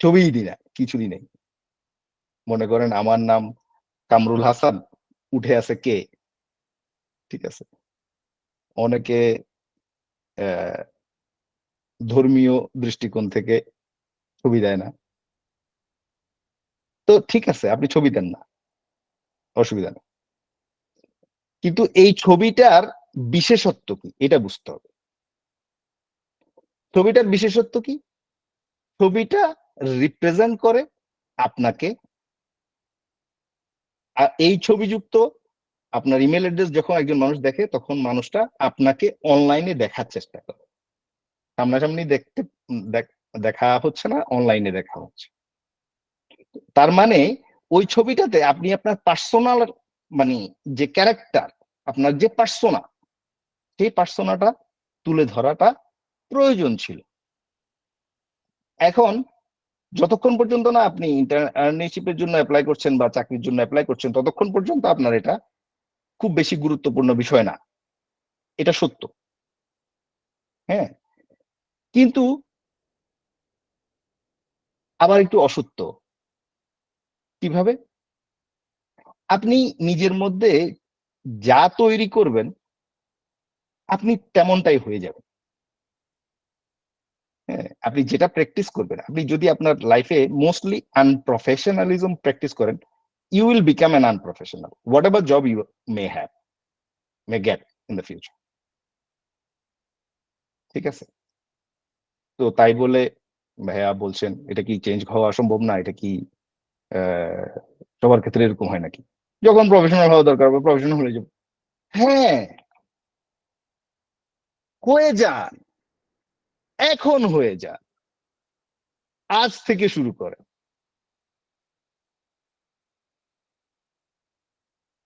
ছবিই দিই না, কিছুই নেই। মনে করেন আমার নাম কামরুল হাসান, উঠে আছে কে, ঠিক আছে? অনেকে আহ, ধর্মীয় দৃষ্টিকোণ থেকে ছবি দেয় না। তো ঠিক আছে, আপনি ছবি দেন না, অসুবিধা নেই, কিন্তু এই ছবিটার বিশেষত্ব কি এটা বুঝতে হবে। ছবিটার বিশেষত্ব কি? ছবিটা রিপ্রেজেন্ট করে আপনাকে, আর এই ছবিযুক্ত আপনার ইমেল অ্যাড্রেস যখন একজন মানুষ দেখে, তখন মানুষটা আপনাকে অনলাইনে দেখার চেষ্টা করে। সামনাসামনি দেখা হচ্ছে না, অনলাইনে দেখা হচ্ছে। তার মানে ওই ছবিটাতে আপনি আপনার পার্সোনাল, মানে যে ক্যারেক্টার, আপনার যে পার্সোনা, সেই পার্সোনাটা তুলে ধরাটা প্রয়োজন ছিল। এখন যতক্ষণ পর্যন্ত না আপনি ইন্টার্নশিপের জন্য অ্যাপ্লাই করছেন বা চাকরির জন্য অ্যাপ্লাই করছেন, ততক্ষণ পর্যন্ত আপনার এটা খুব বেশি গুরুত্বপূর্ণ বিষয় না, এটা সত্য। হ্যাঁ, কিন্তু আবার একটু অসত্য। কিভাবে? আপনি নিজের মধ্যে যা তৈরি করবেন, আপনি তেমনটাই হয়ে যাবেন। হ্যাঁ, আপনি যেটা প্র্যাকটিস করবেন, আপনি যদি আপনার লাইফে মোস্টলি আনপ্রফেশনালিজম প্র্যাকটিস করেন, you will become an unprofessional whatever job you may get in the future. ঠিক আছে? তো তাই বলে ভাইয়া বলছেন এটা কি চেঞ্জ হওয়া সম্ভব না, এটা কি আহ, সবার ক্ষেত্রে এরকম হয় নাকি? যখন প্রফেশনাল হওয়া দরকার হবে প্রফেশনাল হয়ে যাবো। হ্যাঁ, হয়ে যান, এখন হয়ে যা, আজ থেকে শুরু করে।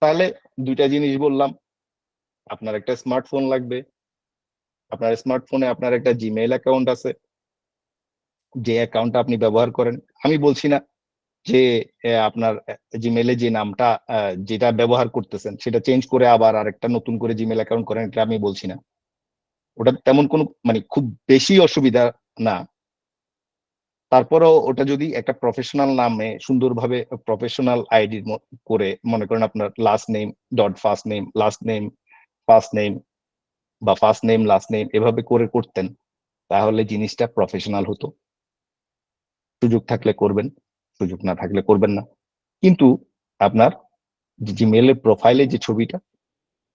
তাহলে দুইটা জিনিস বললাম, আপনার একটা স্মার্টফোন লাগবে, আপনার স্মার্টফোনে আপনার একটা জিমেইল অ্যাকাউন্ট আছে, যে অ্যাকাউন্টটা আপনি ব্যবহার করেন। আমি বলছি না যে আপনার জিমেইলে যে নামটা যেটা ব্যবহার করতেছেন সেটা চেঞ্জ করে আবার আরেকটা নতুন করে জিমেইল অ্যাকাউন্ট করেন, এটা আমি বলছি না। ওটা তেমন কোনো মানে খুব বেশি অসুবিধা না। তারপরেও ওটা যদি একটা প্রফেশনাল নামে সুন্দরভাবে প্রফেশনাল আইডি করে, মনে করেন আপনার last name dot first name, last name first name, বা ফার্স্ট নেম লাস্ট নেম, এভাবে করে করতেন, তাহলে জিনিসটা প্রফেশনাল হতো। সুযোগ থাকলে করবেন, সুযোগ না থাকলে করবেন না। কিন্তু আপনার জিমেইলের প্রোফাইলে যে ছবিটা,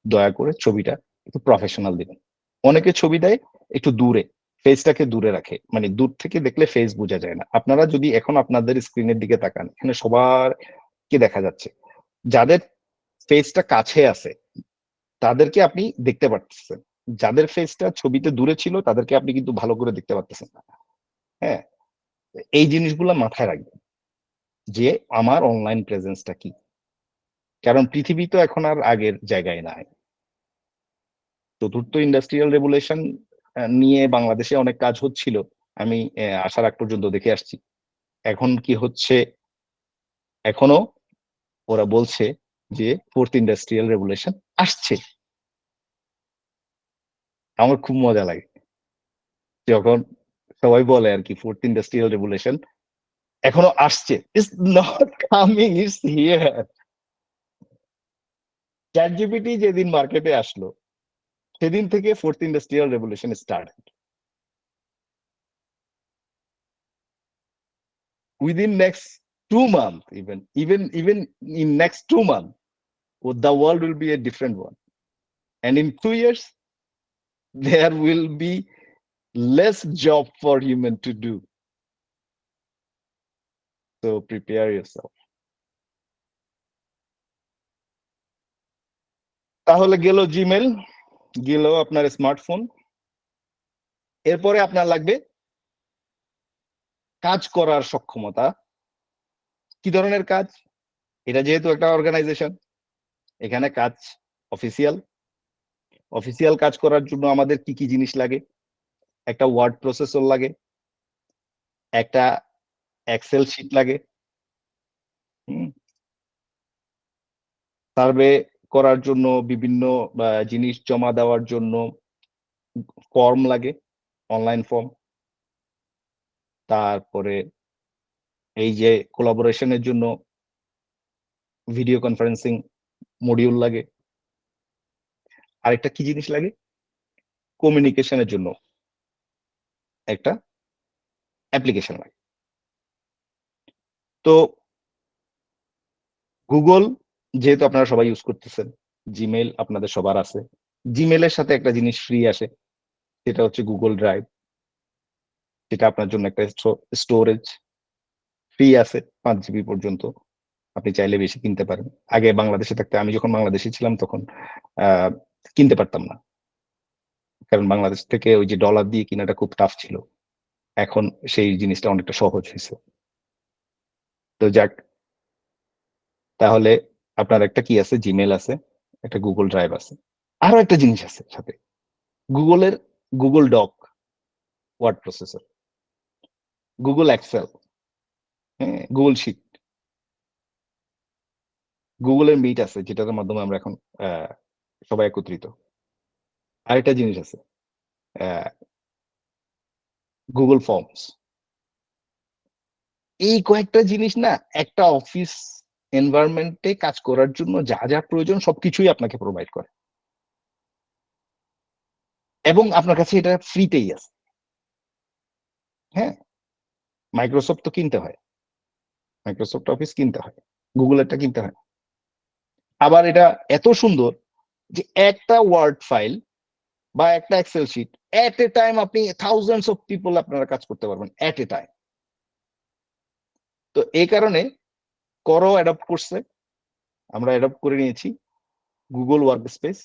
দয়া করে ছবিটা একটু প্রফেশনাল দিবেন। অনেকে ছবি দেয় একটু দূরে, ফেসটাকে দূরে রাখে, মানে দূর থেকে দেখলে ফেস বোঝা যায় না। আপনারা যদি এখন আপনাদের স্ক্রিনের দিকে তাকান, এখানে সবারকে দেখা যাচ্ছে। যাদের ফেসটা কাছে আছে তাদেরকে আপনি দেখতে পাচ্ছেন, যাদের ফেসটা ছবিতে দূরে ছিল তাদেরকে আপনি কিন্তু ভালো করে দেখতে পাচ্ছেন না। হ্যাঁ, এই জিনিসগুলো মাথায় রাখবেন যে আমার অনলাইন প্রেজেন্সটা কি, কারণ পৃথিবী তো এখন আর আগের জায়গায় নাই। চতুর্থ ইন্ডাস্ট্রিয়াল রেভুলেশন নিয়ে বাংলাদেশে অনেক কাজ হচ্ছিল, আমি আসার আগ পর্যন্ত দেখে আসছি। এখন কি হচ্ছে, এখনো ওরা বলছে যে ফোর্থ ইন্ডাস্ট্রিয়াল রেভুলেশন আসছে। আমার খুব মজা লাগে যখন সবাই বলে আর কি ফোর্থ ইন্ডাস্ট্রিয়াল রেভুলেশন এখনো আসছে, it's not coming, it's here. Chat GPT যেদিন মার্কেটে আসলো সেদিন থেকে fourth industrial revolution start. Within next 2 months, even in next 2 months, the world will be a different one, and in 2 years there will be less job for human to do. So prepare yourself. তাহলে গেল Gmail, গেল আপনার smartphone. এরপরে আপনার লাগবে কাজ করার সক্ষমতা। কি ধরনের কাজ? এটা যেহেতু একটা অর্গানাইজেশন, এখানে কাজ অফিসিয়াল কাজ করার জন্য আমাদের কি কি জিনিস লাগে? একটা ওয়ার্ড প্রসেসর লাগে, একটা এক্সেল শিট লাগে, সার্ভে করার জন্য বিভিন্ন জিনিস জমা দেওয়ার জন্য ফর্ম লাগে, অনলাইন ফর্ম। তারপরে এই যে কোলাবোরেশনের জন্য ভিডিও কনফারেন্সিং মডিউল লাগে। আরেকটা কি জিনিস লাগে? কমিউনিকেশনের জন্য একটা অ্যাপ্লিকেশন লাগে। তো গুগল যেহেতু আপনারা সবাই ইউজ করতেছেন, জিমেইল আপনাদের সবার আছে, জিমেইলের সাথে একটা জিনিস ফ্রি আসে, সেটা হচ্ছে গুগল ড্রাইভ। সেটা আপনার জন্য একটা স্টোরেজ ফ্রি আছে 5 জিবি পর্যন্ত, আপনি চাইলে বেশি কিনতে পারেন। আগে বাংলাদেশে থাকতে, আমি যখন বাংলাদেশে ছিলাম তখন কিনতে পারতাম না, কারণ বাংলাদেশ থেকে ওই যে ডলার দিয়ে কিনাটা খুব টাফ ছিল। এখন সেই জিনিসটা অনেকটা সহজ হয়েছে। তো যাক, তাহলে আপনার একটা কি আছে? জিমেল আছে, একটা গুগল ড্রাইভ আছে, আরো একটা জিনিস আছে সাথে, গুগলের Google doc word processor, Google Excel, হ্যাঁ, গুগল শিট, গুগলের মিট আছে যেটার মাধ্যমে আমরা এখন সবাই একত্রিত। আরেকটা জিনিস আছে গুগল ফর্মস। এই কয়েকটা জিনিস না একটা অফিস এনভায়রনমেন্টে কাজ করার জন্য যা যা প্রয়োজন সবকিছুই আপনাকে প্রোভাইড করে, এবং আপনার কাছে এটা ফ্রিতেই আছে। হ্যাঁ, মাইক্রোসফট তো কিনতে হয়, মাইক্রোসফট অফিস কিনতে হয়, গুগলেরটা কিনতে হয়। আবার এটা এত সুন্দর যে একটা ওয়ার্ড ফাইল বা একটা Excel sheet at a time আপনি থাউজেন্ডস অফ পিপল আপনারা কাজ করতে পারবেন এট এ টাইম। তো এই কারণে করো অ্যাডপ্ট করছে, আমরা অ্যাডপ্ট করে নিয়েছি গুগল ওয়ার্ক স্পেস।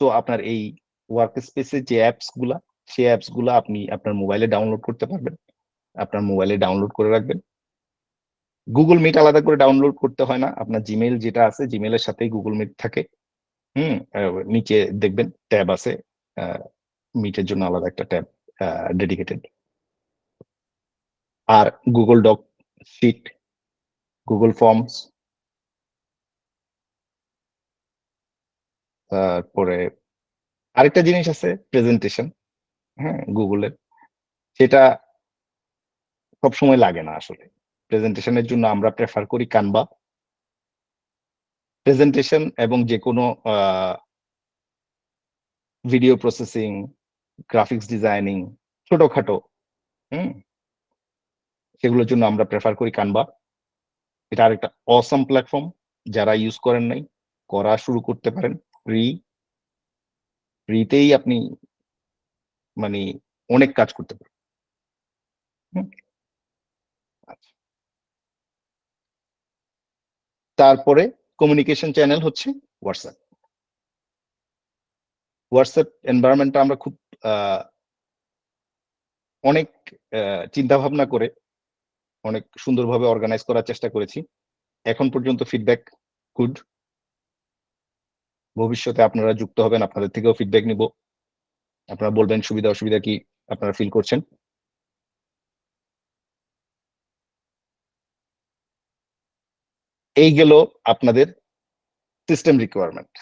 তো আপনার এই ওয়ার্ক স্পেসের যে অ্যাপস গুলা সেই অ্যাপস গুলো আপনি আপনার মোবাইলে ডাউনলোড করতে পারবেন, আপনার মোবাইলে ডাউনলোড করে রাখবেন। গুগল মিট আলাদা করে ডাউনলোড করতে হয় না, আপনার জিমেইল যেটা আছে জিমেইলের সাথেই গুগল মিট থাকে। নিচে দেখবেন ট্যাব আছে, মিটের জন্য আলাদা একটা ট্যাব ডেডিকেটেড। আর Google doc sheet, Google forms, তারপরে আরেকটা জিনিস আছে প্রেজেন্টেশন, গুগলের, সেটা সবসময় লাগে না আসলে। প্রেজেন্টেশনের জন্য আমরা প্রেফার করি কানভা। প্রেজেন্টেশন এবং যে কোনো ভিডিও প্রসেসিং, গ্রাফিক্স ডিজাইনিং, ছোটখাটো সেগুলোর জন্য আমরা প্রেফার করি কানভা। এটা আরেকটা অসাম প্ল্যাটফর্ম, যারা ইউজ করেন নাই করা শুরু করতে পারেন। ফ্রিতেই আপনি মানে অনেক কাজ করতে পারেন। আচ্ছা, তারপরে কমিউনিকেশন চ্যানেল হচ্ছে হোয়াটসঅ্যাপ। হোয়াটসঅ্যাপ এনভায়রনমেন্টটা আমরা খুব অনেক চিন্তা ভাবনা করে অনেক সুন্দরভাবে অর্গানাইজ করার চেষ্টা করেছি। এখন পর্যন্ত ফিডব্যাক গুড। ভবিষ্যতে আপনারা যুক্ত হবেন, আপনাদের থেকেও ফিডব্যাক নিব, আপনারা বলবেন সুবিধা অসুবিধা কি আপনারা ফিল করছেন। এই গেল আপনাদের সিস্টেম রিকোয়ারমেন্ট।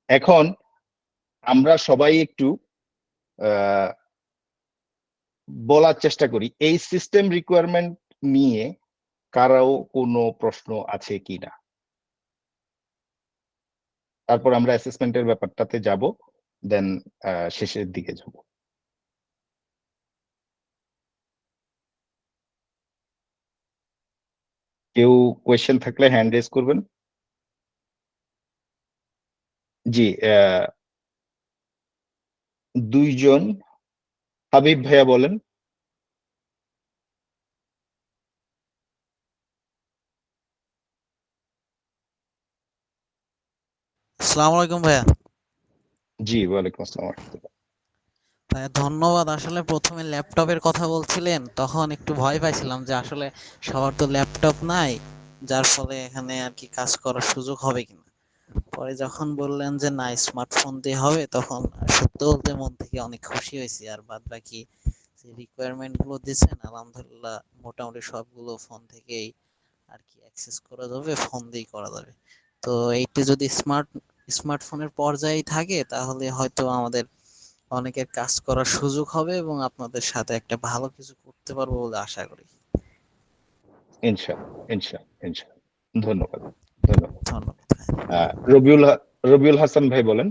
এখন আমরা সবাই একটু বলার চেষ্টা করি এই সিস্টেম রিকোয়ারমেন্ট নিয়ে কারো কোনো প্রশ্ন আছে কিনা, তারপর আমরা অ্যাসেসমেন্টের ব্যাপারটাতে যাব, দেন শেষের দিকে যাব। কেউ কোয়েশ্চেন থাকলে হ্যান্ড রেজ করবেন। জি, দুইজন, হাবিব ভাইয়া বলেন। আসসালামু আলাইকুম ভাইয়া। জি, ওয়ালাইকুম আসসালাম। ভাইয়া ধন্যবাদ। আসলে প্রথমে ল্যাপটপের কথা বলছিলেন, তখন একটু ভয় পাইছিলাম যে আসলে সবার তো ল্যাপটপ নাই, যার ফলে এখানে আর কি কাজ করার সুযোগ হবে কিনা। পরে যখন বললেন যে না স্মার্টফোন দিয়ে হবে, তখন সত্যি বলতে মন থেকে অনেক খুশি হয়েছি। আর বাদ বাকি যে রিকোয়ারমেন্ট গুলো দিচ্ছেন আলহামদুলিল্লাহ মোটামুটি সবগুলো ফোন থেকেই আর কি অ্যাক্সেস করা যাবে, ফোন দিয়েই করা যাবে। তো এইটা যদি স্মার্টফোনের পর্যায়ে থাকে তাহলে হয়তো আমাদের অনেকের কাজ করার সুযোগ হবে এবং আপনাদের সাথে একটা ভালো কিছু করতে পারবো বলে আশা করি। ইনশাআল্লাহ, ইনশাআল্লাহ, ইনশাআল্লাহ। ধন্যবাদ, ধন্যবাদ। ধন্যবাদ। রবিউল হাসান ভাই বলেন।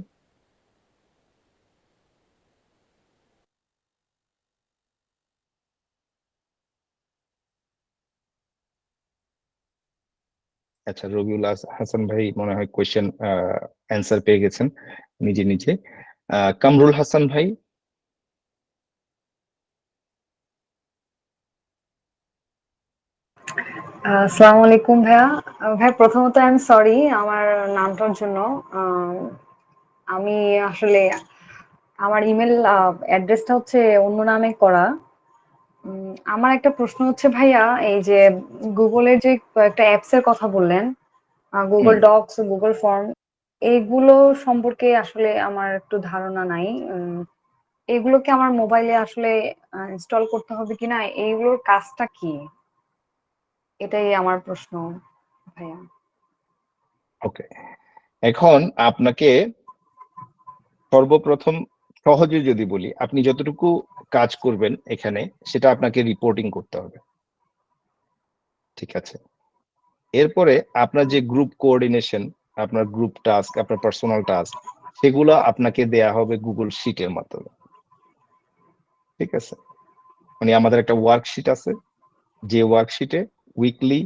আচ্ছা, রবিউল হাসান ভাই মনে হয় কোয়েশ্চেন অ্যান্সার পেয়ে গেছেন নিজে নিজে। কামরুল হাসান ভাই। আসসালামু আলাইকুম ভাইয়া। ভাই প্রথমত আমি সরি আমার নামটার জন্য। আমি আসলে আমার ইমেল অ্যাড্রেসটা হচ্ছে অন্য নামে করা। আমার একটা প্রশ্ন হচ্ছে ভাইয়া, এই যে গুগলের যে একটা অ্যাপস এর কথা বললেন, গুগল ডকস, গুগল ফর্ম, এইগুলো সম্পর্কে আসলে আমার একটু ধারণা নাই। এগুলোকে আমার মোবাইলে আসলে ইনস্টল করতে হবে কিনা, এইগুলোর কাজটা কি, এটাই আমার প্রশ্ন ভাইয়া। ওকে, এখন আপনাকে সর্বপ্রথম সহজে যদি বলি, আপনি যতটুকু কাজ করবেন এখানে সেটা আপনাকে রিপোর্টিং করতে হবে, ঠিক আছে? এরপরে আপনার যে গ্রুপ কোঅর্ডিনেশন, আপনার গ্রুপ টাস্ক, আপনার পার্সোনাল টাস্ক, সেগুলো আপনাকে দেয়া হবে গুগল শিটের মাধ্যমে, ঠিক আছে? মানে আমাদের একটা ওয়ার্কশিট আছে, যে ওয়ার্কশিটে উইকলি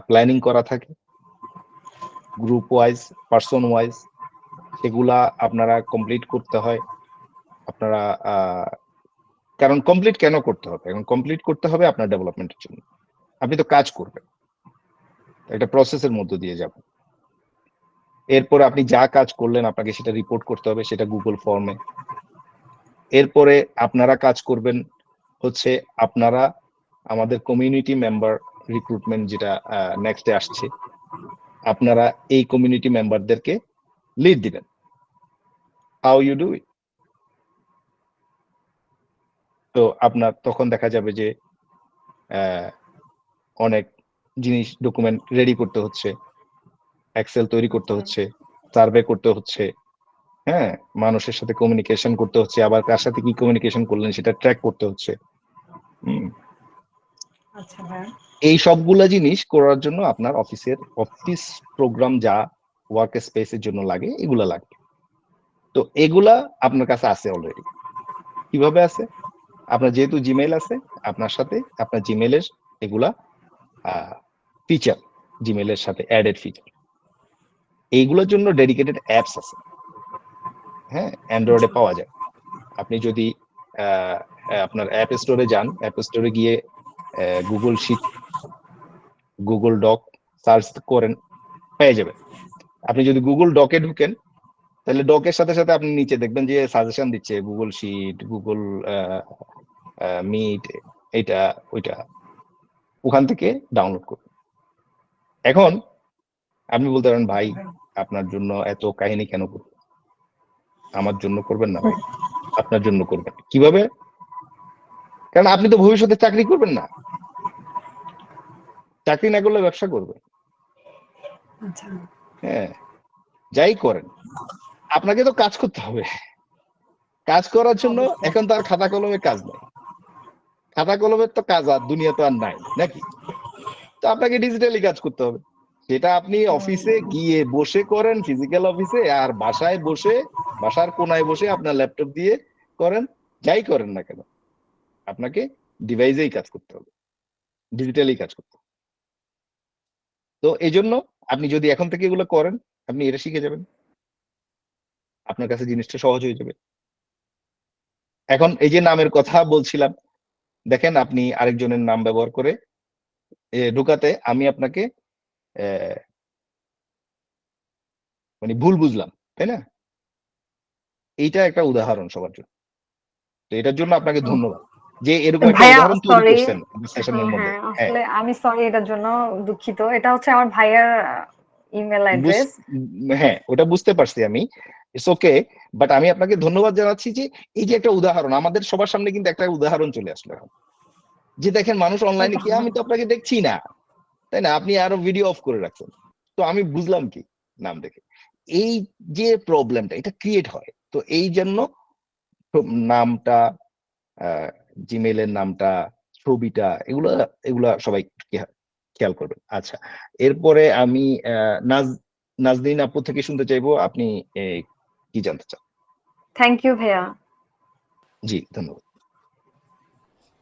প্ল্যানিং করা থাকে গ্রুপ ওয়াইজ, পার্সন ওয়াইজ, সেগুলা আপনারা কমপ্লিট করতে হয়। আপনারা কারণ কমপ্লিট কেন করতে হবে? এখন কমপ্লিট করতে হবে আপনার ডেভেলপমেন্টের জন্য। আপনি তো কাজ করবেন, একটা প্রসেসের মধ্য দিয়ে যাবেন। এরপরে আপনি যা কাজ করলেন আপনাকে সেটা রিপোর্ট করতে হবে, সেটা গুগল ফর্মে। এরপরে আপনারা কাজ করবেন হচ্ছে আপনারা আমাদের কমিউনিটি মেম্বার রিক্রুটমেন্ট যেটা নেক্সটে আসছে, আপনারা এই কমিউনিটি মেম্বারদেরকে লিড দিবেন। How you do it. তো আপনার তখন দেখা যাবে যে অনেক জিনিস ডকুমেন্ট রেডি করতে হচ্ছে, এক্সেল তৈরি করতে হচ্ছে, সার্ভে করতে হচ্ছে, হ্যাঁ, মানুষের সাথে কমিউনিকেশন করতে হচ্ছে, আবার কার সাথে কি কমিউনিকেশন করলেন সেটা ট্র্যাক করতে হচ্ছে। আচ্ছা ভাইয়া। এই সবগুলা জিনিস করার জন্য আপনার অফিস প্রোগ্রাম যা ওয়ার্ক স্পেসের জন্য লাগে এগুলা লাগবে। তো এগুলা আপনার কাছে আছে অলরেডি। কিভাবে আছে? আপনার যেহেতু জিমেইল আছে, আপনার সাথে আপনার জিমেইলের এগুলা ফিচার, জিমেইলের সাথে অ্যাডেড ফিচার, এইগুলোর জন্য ডেডিকেটেড অ্যাপস আছে, হ্যাঁ, অ্যান্ড্রয়েডে পাওয়া যায়। আপনি যদি আপনার অ্যাপ স্টোরে যান, অ্যাপ স্টোরে গিয়ে Google sheet, Google doc search করেন, পেয়ে যাবেন। আপনি যদি গুগল ডকে ঢুকেন তাহলে ডকের সাথে সাথে আপনি নিচে দেখবেন যে সাজেশন দিচ্ছে গুগল শিট, গুগল মিট, এটা ওইটা, ওখান থেকে ডাউনলোড করুন। এখন আপনি বলতে পারেন ভাই আপনার জন্য এত কাহিনী কেন করবেন? আমার জন্য করবেন না ভাই, আপনার জন্য করবেন। কিভাবে? কারণ আপনি তো ভবিষ্যতে চাকরি করবেন না, চাকরি না করলে ব্যবসা করবেন, হ্যাঁ, যাই করেন আপনাকে তো কাজ করতে হবে। কাজ করার জন্য এখন তো আর খাতা কলমে কাজ নাই, খাতা কলমের তো কাজ আর দুনিয়া তো আর নাই নাকি? তো আপনাকে ডিজিটালি কাজ করতে হবে। সেটা আপনি অফিসে গিয়ে বসে করেন, ফিজিক্যাল অফিসে, আর বাসায় বসে, বাসার কোনায় বসে আপনার ল্যাপটপ দিয়ে করেন, যাই করেন না কেন আপনাকে ডিভাইসেই কাজ করতে হবে, ডিজিটালি কাজ করতে হবে। তো এই জন্য আপনি যদি এখন থেকে এগুলো করেন, আপনি এটা শিখে যাবেন, আপনার কাছে জিনিসটা সহজ হয়ে যাবে। এখন এই যে নামের কথা বলছিলাম, দেখেন আপনি আরেকজনের নাম ব্যবহার করে ঢুকাতে আমি আপনাকে মানে ভুল বুঝলাম, তাই না? এইটা একটা উদাহরণ সবার জন্য। তো এটার জন্য আপনাকে ধন্যবাদ যে এরকম একটা ভাইয়া উদাহরণ তৈরি সরি, করছেন সেশনের মধ্যে। হ্যাঁ হ্যাঁ, আসলে আমি সরি এটার জন্য দুঃখিত। এটা হচ্ছে আমার ভাইয়ার ইমেল অ্যাড্রেস। হ্যাঁ, ওটা বুঝতে পারছি আমি, ইটস ওকে। বাট আমি আপনাকে ধন্যবাদ জানাচ্ছি যে এই যে একটা উদাহরণ আমাদের সবার সামনে কিন্তু একটা উদাহরণ চলে আসলো এখন, যে দেখেন মানুষ অনলাইনে কি, আমি তো আপনাকে দেখছি না, তাই না? আপনি আরো ভিডিও অফ করে রাখছেন, তো আমি বুঝলাম কি নাম দেখে। এই যে প্রবলেমটা এটা ক্রিয়েট হয়, তো এই জন্য নামটা, জিমেইলের নামটা, ছবিটা, এগুলা এগুলা সবাই খেয়াল করবেন। আচ্ছা, এরপরে আমি নাজনীন আপু থেকে শুনতে চাইবো আপনি কি জানতে চান? থ্যাংক ইউ ভাইয়া। জি ধন্যবাদ।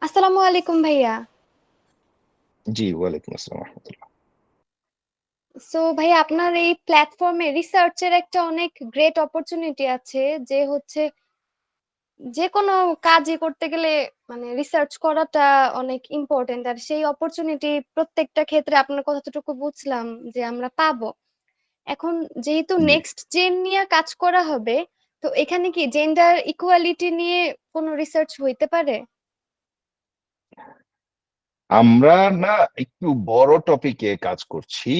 আসসালামু আলাইকুম ভাইয়া। জি ওয়ালাইকুম আসসালাম রাহমাতুল্লাহ। সো ভাইয়া আপনার এই প্ল্যাটফর্মে রিসার্চের একটা অনেক গ্রেট অপরচুনিটি আছে, যে হচ্ছে যে কোনো কাজই করতে গেলে মানে রিসার্চ করাটা অনেক ইম্পর্টেন্ট, আর সেই অপরচুনিটি প্রত্যেকটা ক্ষেত্রে আপনার কতটুকু বুঝলাম যে আমরা পাবো। এখন যেহেতু নেক্সট জেন নিয়ে কাজ করা হবে, তো এখানে কি জেন্ডার ইকুয়ালিটি নিয়ে কোনো রিসার্চ হইতে পারে? আমরা না একটু বড় টপিকে কাজ করছি,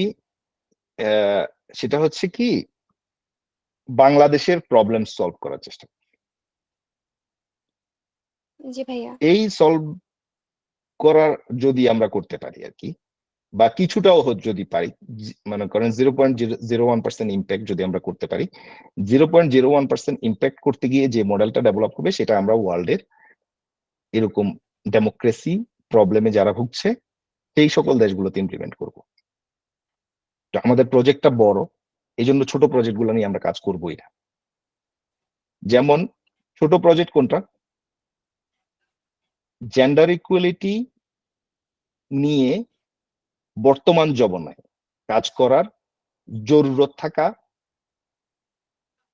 সেটা হচ্ছে কি বাংলাদেশের প্রবলেম সলভ করার চেষ্টা। জি ভাইয়া। এই সলভ করার যদি আমরা করতে পারি আর কি, বা কিছুটাও যদি পারি, মনে করেন 0.01% ইম্প্যাক্ট যদি আমরা করতে পারি, 0.01% ইম্প্যাক্ট করতে গিয়ে যে মডেলটা ডেভেলপ হবে সেটা আমরা ওয়ার্ল্ডের এরকম ডেমোক্রেসি প্রবলেমে যারা ভুগছে সেই সকল দেশগুলোতে ইমপ্লিমেন্ট করব। তো আমাদের প্রজেক্টটা বড়, এই জন্য ছোট প্রজেক্ট গুলো নিয়ে আমরা কাজ করবোই না। যেমন ছোট প্রজেক্ট কোনটা? জেন্ডার ইকুয়ালিটি নিয়ে বর্তমান জমানায় কাজ করার জরুরত থাকা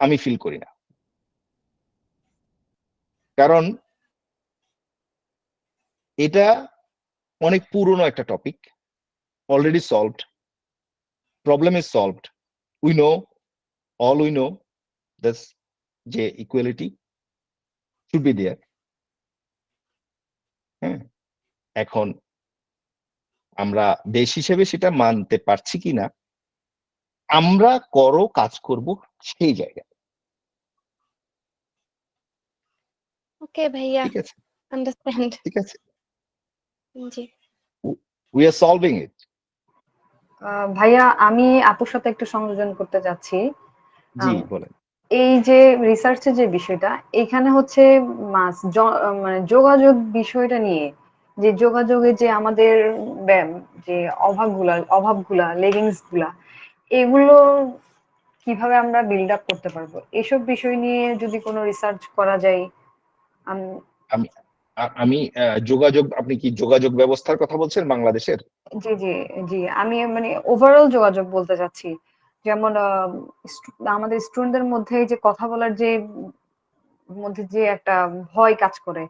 আমি ফিল করি না। কারণ এটা অনেক পুরনো একটা topic, already solved, problem is solved, we know all we know this যে equality should be there. হ্যাঁ, এখন আমরা দেশ হিসেবে সেটা মানতে পারছি কিনা, আমরা করো কাজ করব সেই জায়গায়। ওকে ভাইয়া, ঠিক আছে, আন্ডারস্ট্যান্ড। ঠিক আছে, জি। we are solving it. ভাইয়া আমি আপুর সাথে একটু সংযোজন করতে যাচ্ছি। জি বলেন। এই যে রিসার্চের যে বিষয়টা, এখানে হচ্ছে মানে যোগাযোগ বিষয়টা নিয়ে, যে যোগাযোগের যে আমাদের যে অভাবগুলা লেগিংস গুলা, এগুলো কিভাবে আমরা বিল্ড আপ করতে পারবো, এসব বিষয় নিয়ে যদি কোনো রিসার্চ করা যায়। আমি আমি যোগাযোগ, আপনি কি যোগাযোগ ব্যবস্থার কথা বলছেন বাংলাদেশের? জি জি জি, আমি মানে ওভারঅল যোগাযোগ বলতে চাচ্ছি। যেমন আমাদের স্টুডেন্টদের মধ্যে যে কথা বলার যে একটা ভয় কাজ করে,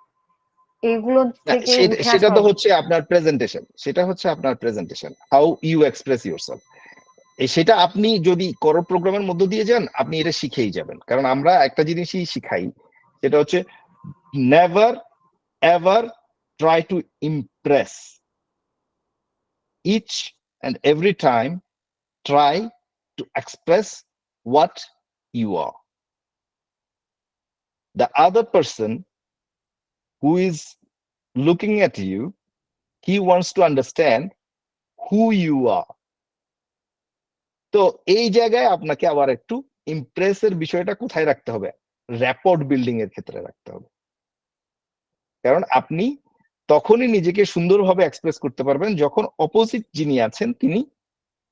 এইগুলো থেকে উঠে সেটা আসা। তো হচ্ছে আপনার প্রেজেন্টেশন, সেটা হচ্ছে আপনার presentation, how you express yourself. সেটা আপনি যদি করো প্রোগ্রামের মধ্য দিয়ে যান, আপনি এটা শিখেই যাবেন। কারণ আমরা একটা জিনিসই শিখাই, সেটা হচ্ছে never ever try to impress, each and every time try to express what you are. The other person who is looking at you, he wants to understand who you are. তো এই জায়গায় আপনাকে আবার একটু ইমপ্রেসের বিষয়টা কোথায় রাখতে হবে? র্যাপোর্ট বিল্ডিং এর ক্ষেত্রে রাখতে হবে। কারণ আপনি তখনই নিজেকে সুন্দরভাবে এক্সপ্রেস করতে পারবেন যখন অপোজিট যিনি আছেন তিনি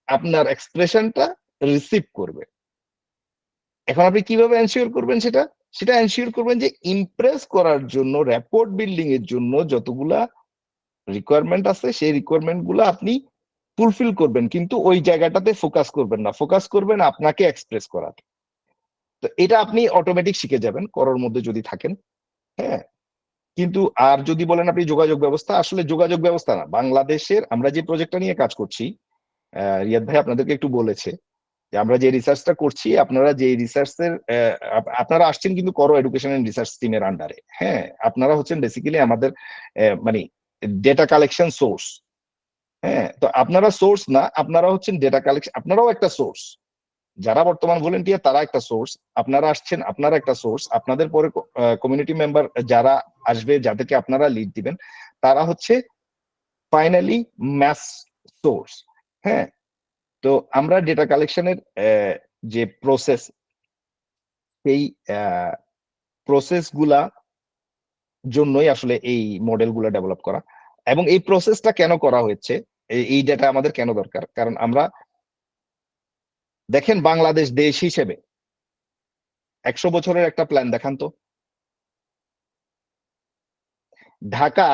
আপনার এক্সপ্রেশনটা রিসিভ করবে। এখন আপনি কিভাবে এনশিওর করবেন সেটা এনশিওর করবেন যে ইমপ্রেস করার জন্য, র্যাপোর্ট বিল্ডিং এর জন্য যতগুলা রিকোয়ারমেন্ট আছে সেই রিকোয়ারমেন্ট গুলো আপনি ফুলফিল করবেন, কিন্তু ওই জায়গাটাতে ফোকাস করবেন না, ফোকাস করবেন আপনাকে এক্সপ্রেস করাতে। তো এটা আপনি অটোমেটিক শিখে যাবেন করোর মধ্যে যদি থাকেন। হ্যাঁ, কিন্তু আর যদি বলেন আপনি যোগাযোগ ব্যবস্থা, আসলে যোগাযোগ ব্যবস্থা না, বাংলাদেশের আমরা যে প্রজেক্টটা নিয়ে কাজ করছি, রিয়াদ ভাই আপনাদেরকে একটু বলেছে যে আমরা যে রিসার্চটা করছি, আপনারা যে রিসার্চের আপনারা আসছেন কিন্তু করো এডুকেশন এন্ড রিসার্চ টিমের আন্ডারে। হ্যাঁ, আপনারা হচ্ছেন বেসিক্যালি আমাদের মানে ডেটা কালেকশন সোর্স। হ্যাঁ, তো আপনারা সোর্স না, আপনারা হচ্ছেন ডেটা কালেকশন, আপনারাও একটা সোর্স। যারা বর্তমান ভলেন্টিয়ার তারা একটা সোর্স, আপনারা আসছেন আপনারা একটা সোর্স, আপনাদের পরে কমিউনিটি মেম্বার যারা আসবে, যাদেরকে আপনারা লিড দিবেন, তারা হচ্ছে ফাইনালি ম্যাস সোর্স। হ্যাঁ, তো আমরা ডেটা কালেকশনের যে প্রসেস, সেই প্রসেস গুলা জন্যই আসলে এই মডেল গুলা ডেভেলপ করা। এবং এই প্রসেসটা কেন করা হয়েছে, এই ডেটা আমাদের কেন দরকার, কারণ আমরা দেখেন বাংলাদেশ দেশ হিসেবে 100 বছরের একটা প্ল্যান দেখান তো। ঢাকা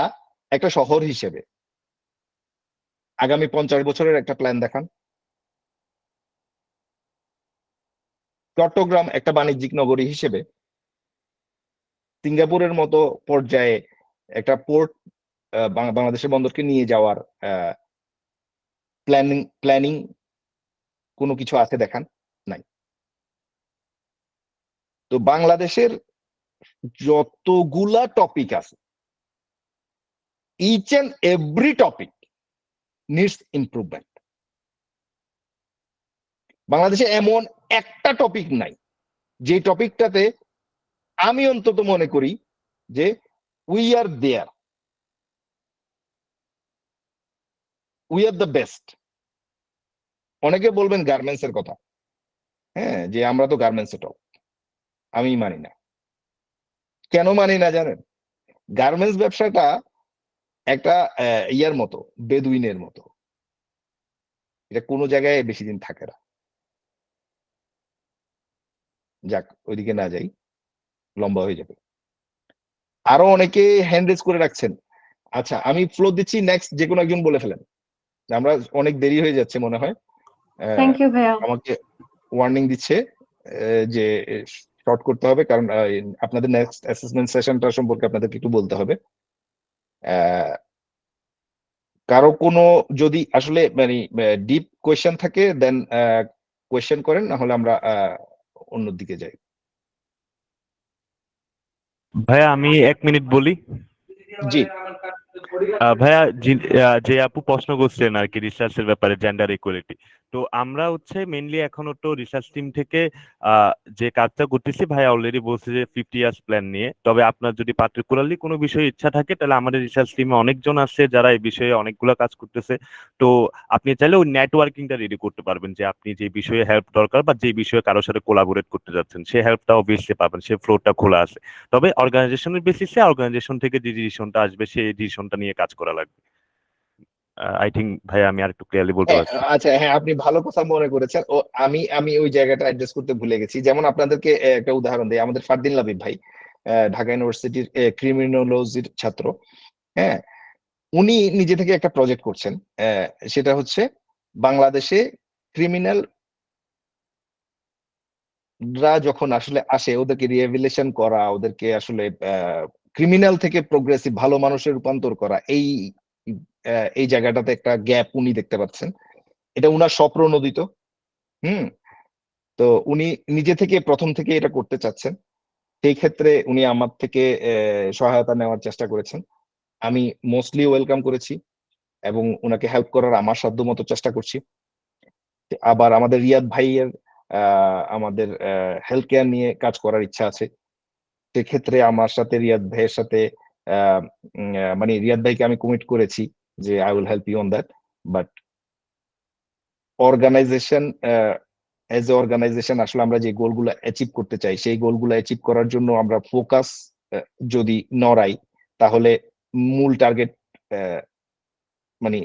একটা শহর হিসেবে আগামী 50 বছরের একটা প্ল্যান দেখান। চট্টগ্রাম একটা বাণিজ্যিক নগরী হিসেবে সিঙ্গাপুরের মতো পর্যায়ে একটা পোর্ট, বাংলাদেশের বন্দরকে নিয়ে যাওয়ার প্ল্যানিং কোনো কিছু আছে দেখান, নাই। তো বাংলাদেশের যতগুলা টপিক আছে, each and every topic needs improvement. বাংলাদেশে এমন একটা টপিক নাই যে টপিকটাতে আমি অন্তত মনে করি যে we are there, we are the best. অনেকে বলবেন গার্মেন্টস এর কথা, হ্যাঁ, যে আমরা তো গার্মেন্টস টপ। আমি মানি না। কেন মানি না জানেন? গার্মেন্টস ব্যবসাটা একটা ইয়ার মতো, বেদুইনের মতো, এটা কোনো জায়গায় বেশি দিন থাকে না। যাক, ওইদিকে না যাই, লম্বা হয়ে যাবে। আরো অনেকে হ্যান্ড রেজ করে রাখছেন। আচ্ছা, আমি ফ্লো দিচ্ছি, নেক্সট যে কোনো একজন বলে ফেলেন। আমরা অনেক দেরি হয়ে যাচ্ছে মনে হয়। থ্যাংক ইউ ভাইয়া। আমাকে ওয়ার্নিং দিচ্ছে যে শর্ট করতে হবে, কারণ আপনাদের নেক্সট অ্যাসেসমেন্ট সেশনটা সম্পর্কে আপনাদেরকে একটু বলতে হবে। কারো কোনো যদি আসলে মানে ডিপ কোয়েশ্চেন থাকে দেন কোয়েশ্চেন করেন, না হলে আমরা অন্যদিকে যাই। ভাইয়া আমি 1 মিনিট বলি। জি। ভাইয়া যে আপু প্রশ্ন করছেন আর কি রিসার্চের ব্যাপারে জেন্ডার ইকুয়ালিটি, তো আমরা হচ্ছে মেইনলি এখনো তো রিসার্চ টিম থেকে যে কাজটা করতেছি ভাইয়া অলরেডি বলছে যে 50 ইয়ার্স প্ল্যান নিয়ে। তবে আপনার যদি পার্টিকুলারলি কোনো বিষয়ে ইচ্ছা থাকে তাহলে আমাদের রিসার্চ টিমে অনেকজন আছে যারা এই বিষয়ে অনেকগুলো কাজ করতেছে। তো আপনি চাইলে ওই নেটওয়ার্কিংটা রেডি করতে পারবেন, যে আপনি যে বিষয়ে হেল্প দরকার বা যে বিষয়ে কারোর সাথে কোলাবোরেট করতে যাচ্ছেন সেই হেল্পটা অবভিয়াসলি পাবেন, সেই ফ্লোরটা খোলা আছে। তবে অর্গানাইজেশনের বেসিসে অর্গানাইজেশন থেকে যে ডিসিশনটা আসবে সেই ডিসিশনটা নিয়ে কাজ করা লাগবে। আই থিঙ্ক ভাই আমি আর একটু ক্লিয়ারলি বলতে হ্যাঁ, পারছি। আচ্ছা, হ্যাঁ, আপনি ভালো কথা মনে করেছেন। ও আমি ওই জায়গাটা অ্যাড্রেস করতে ভুলে গেছি। যেমন আপনাদেরকে একটা উদাহরণ দিই, আমাদের ফারদিন লাবিব ভাই ঢাকা ইউনিভার্সিটির ক্রিমিনোলজির ছাত্র। হ্যাঁ, উনি নিজে থেকে একটা প্রজেক্ট করছেন, সেটা হচ্ছে বাংলাদেশে ক্রিমিনাল রা যখন আসলে আসে ওদেরকে রিহ্যাবিলিটেশন করা, ওদেরকে আসলে ক্রিমিনাল থেকে প্রোগ্রেসিভ ভালো মানুষের রূপান্তর করা, এই জায়গাটাতে একটা গ্যাপ উনি দেখতে পাচ্ছেন। এটা উনার স্বপ্রণোদিত। হুম। তো উনি নিজে থেকে প্রথম থেকে এটা করতে চাচ্ছেন। সেই ক্ষেত্রে উনি আমার থেকে সহায়তা নেওয়ার চেষ্টা করেছেন। আমি মোস্টলি ওয়েলকাম করেছি এবং উনাকে হেল্প করার আমার সাধ্যমতো চেষ্টা করছি। আবার আমাদের রিয়াদ ভাইয়ের আমাদের হেলথ কেয়ার নিয়ে কাজ করার ইচ্ছা আছে। সেক্ষেত্রে আমার সাথে রিয়াদ ভাইয়ের সাথে মানে রিয়াদ ভাইকে আমি কমিট করেছি যে I will help you on that. But organization as a organization আসলে আমরা যে গোলগুলো অ্যাচিভ করতে চাই সেই গোলগুলো অ্যাচিভ করার জন্য আমরা ফোকাস যদি নড়াই তাহলে মূল টার্গেট মানে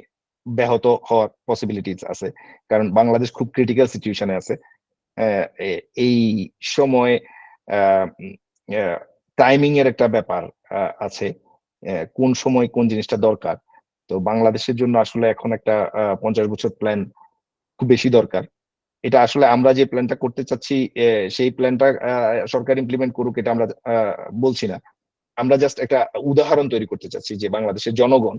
ব্যাহত হওয়ার পসিবিলিটিস আছে। কারণ বাংলাদেশ খুব ক্রিটিক্যাল সিচুয়েশনে আছে। এই সময় টাইমিং এর একটা ব্যাপার আছে, কোন সময় কোন জিনিসটা দরকার। তো বাংলাদেশের জন্য আসলে এখন একটা 50 বছর প্ল্যান খুব বেশি দরকার। এটা আসলে আমরা যে প্ল্যানটা করতে চাচ্ছি সেই প্ল্যানটা সরকার ইমপ্লিমেন্ট করুক এটা আমরা বলছি না। আমরা জাস্ট একটা উদাহরণ তৈরি করতে চাচ্ছি যে বাংলাদেশের জনগণ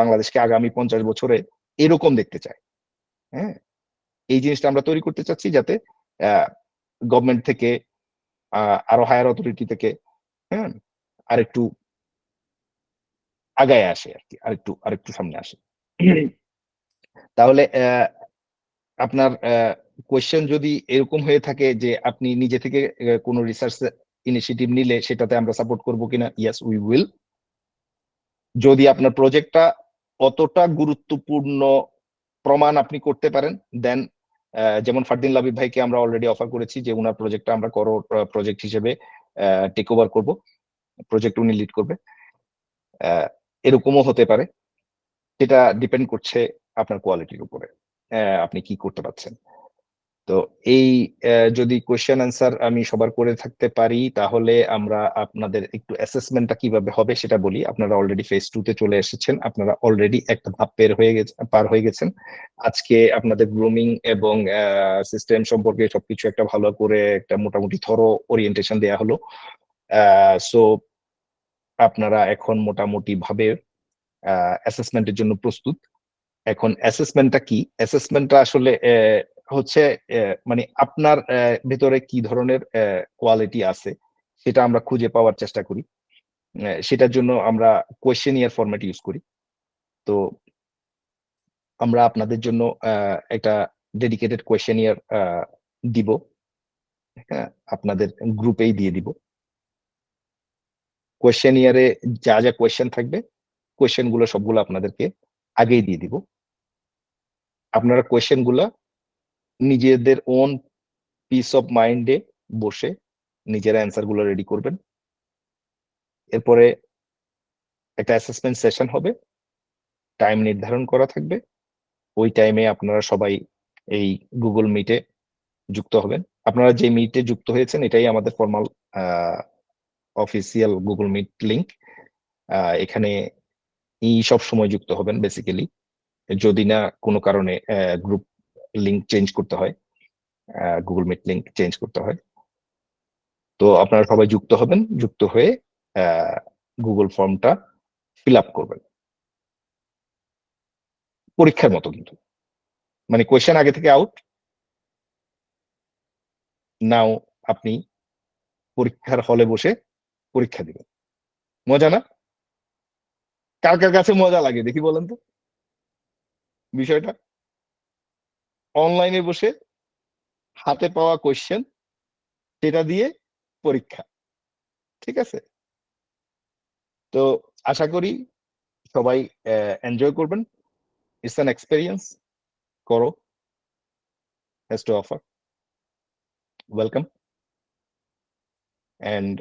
বাংলাদেশকে আগামী 50 বছরে এরকম দেখতে চায়। হ্যাঁ, এই জিনিসটা আমরা তৈরি করতে চাচ্ছি যাতে গভর্নমেন্ট থেকে আরো হায়ার অথরিটি থেকে হ্যাঁ আরেকটু আগায় আসে আর কি, আরেকটু সামনে আসে। তাহলে আপনার কোয়েশ্চেন যদি এরকম হয়ে থাকে যে আপনি নিজে থেকে কোনো রিসার্চ ইনিশিয়েটিভ নিলে সেটাতে আমরা সাপোর্ট করবো কিনা, ইয়েস উই উইল। যদি আপনার প্রজেক্টটা অতটা গুরুত্বপূর্ণ প্রমাণ আপনি করতে পারেন দেন যেমন ফারদিন লাবিব ভাইকে আমরা অলরেডি অফার করেছি যে উনার প্রজেক্টটা আমরা করো প্রজেক্ট হিসেবে টেক ওভার করবো, প্রজেক্ট উনি লিড করবে। এরকমও হতে পারে, সেটা ডিপেন্ড করছে আপনার কোয়ালিটির উপরে, আপনি কি করতে পারছেন। তো এই যদি কোয়েশ্চেন অ্যান্সার আমি সবার করে থাকতে পারি তাহলে আমরা আপনাদের একটু অ্যাসেসমেন্টটা কিভাবে হবে সেটা বলি। আপনারা অলরেডি ফেজ 2 তে চলে এসেছেন, আপনারা অলরেডি একটা ধাপ পার হয়ে গেছেন। আজকে আপনাদের গ্রুমিং এবং সিস্টেম সম্পর্কে সবকিছু একটা ভালো করে একটা মোটামুটি থরো ওরিয়েন্টেশন দেয়া হলো। সো আপনারা এখন মোটামুটি ভাবে অ্যাসেসমেন্টের জন্য প্রস্তুত। এখন অ্যাসেসমেন্টটা কি? অ্যাসেসমেন্টটা আসলে হচ্ছে মানে আপনার ভেতরে কি ধরনের কোয়ালিটি আছে সেটা আমরা খুঁজে পাওয়ার চেষ্টা করি। সেটার জন্য আমরা কোয়েশ্চেনিয়ার ফরম্যাট ইউজ করি। তো আমরা আপনাদের জন্য একটা ডেডিকেটেড কোয়েশ্চেনিয়ার দিব, হ্যাঁ, আপনাদের গ্রুপেই দিয়ে দিব। কোয়েশ্চেনিয়ারে যা যা কোয়েশ্চেন থাকবে কোয়েশ্চেন গুলো সবগুলো আপনাদেরকে আগেই দিয়ে দিব। আপনারা কোয়েশ্চেন গুলা নিজেদের ওন পিস অফ মাইন্ডে বসে নিজেরা অ্যান্সার গুলো রেডি করবেন। এরপরে একটা অ্যাসেসমেন্ট সেশন হবে, টাইম নির্ধারণ করা থাকবে। ওই টাইমে আপনারা সবাই এই গুগল মিটে যুক্ত হবেন। আপনারা যে মিটে যুক্ত হয়েছেন এটাই আমাদের formal official Google meet link. এখানে সব সময় যুক্ত হবেন বেসিক্যালি, যদি না কোনো কারণে গ্রুপ লিংক চেঞ্জ করতে হয়, গুগল মিট লিংক চেঞ্জ করতে হয়। তো আপনারা সবাই যুক্ত হবেন, যুক্ত হয়ে গুগল ফর্মটা ফিল আপ করবেন পরীক্ষার মতো। কিন্তু মানে কোয়েশ্চেন আগে থেকে আউট, নাও আপনি পরীক্ষার হলে বসে পরীক্ষা দিবেন। মজা না? কার কার কাছে মজা লাগে দেখি বলেন তো বিষয়টা। অনলাইনে বসে হাতে পাওয়া কোয়েশ্চেন সেটা দিয়ে পরীক্ষা, ঠিক আছে? তো আশা করি সবাই এনজয় করবেন। It's an experience. করো has to offer, welcome. And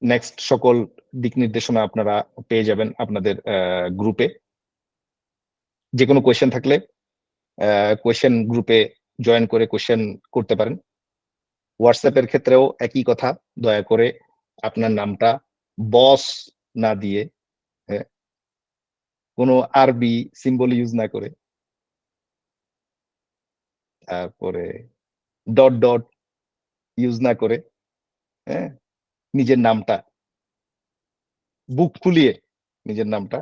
next সকল দিক নির্দেশনা আপনারা পেয়ে যাবেন আপনাদের গ্রুপে। যে কোনো কোয়েশ্চেন থাকলে কোয়েশ্চেন গ্রুপে জয়েন করে কোয়েশ্চেন করতে পারেন। হোয়াটসঅ্যাপের ক্ষেত্রেও একই কথা, দয়া করে আপনার নামটা বস না দিয়ে, হ্যাঁ, কোনো আরবি সিম্বল ইউজ না করে, তারপরে ডট ডট ইউজ না করে, হ্যাঁ, নিজের নামটা বুক ফুলিয়ে নিজের নামটা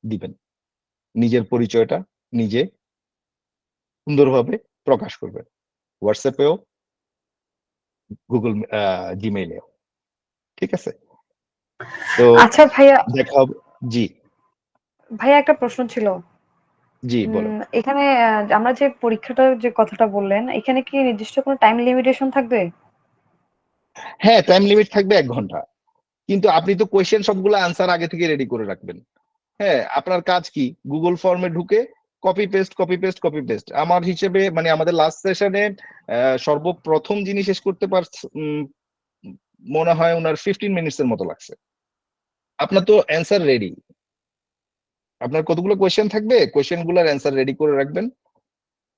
দিবেন। নিজের পরিচয়টা নিজে সুন্দরভাবে প্রকাশ করবেন, হোয়াটসঅ্যাপেও গুগল জিমেইলেও, ঠিক আছে? তো আচ্ছা ভাইয়া, দেখা হবে। জি ভাইয়া একটা প্রশ্ন ছিল। জি বলেন। এখানে আমরা যে পরীক্ষাটার যে কথাটা বললেন, এখানে কি নির্দিষ্ট কোনো টাইম লিমিটেশন থাকবে? হ্যাঁ, টাইম লিমিট থাকবে 1 ঘন্টা। কিন্তু আপনি তো কোয়েশ্চেন সবগুলো আনসার আগে থেকে রেডি করে রাখবেন। হ্যাঁ, আপনার কাজ কি? গুগল ফর্মে ঢুকে copy paste copy paste copy paste. আমার হিসেবে মানে আমাদের লাস্ট সেশনে সর্বপ্রথম যিনি শেষ করতে পারছে মনে হয় ওনার 15 মিনিটস এর মতো লাগছে। আপনার তো অ্যান্সার রেডি। আপনার কতগুলো কোয়েশ্চেন থাকবে, কোয়েশ্চেন গুলার অ্যান্সার রেডি করে রাখবেন।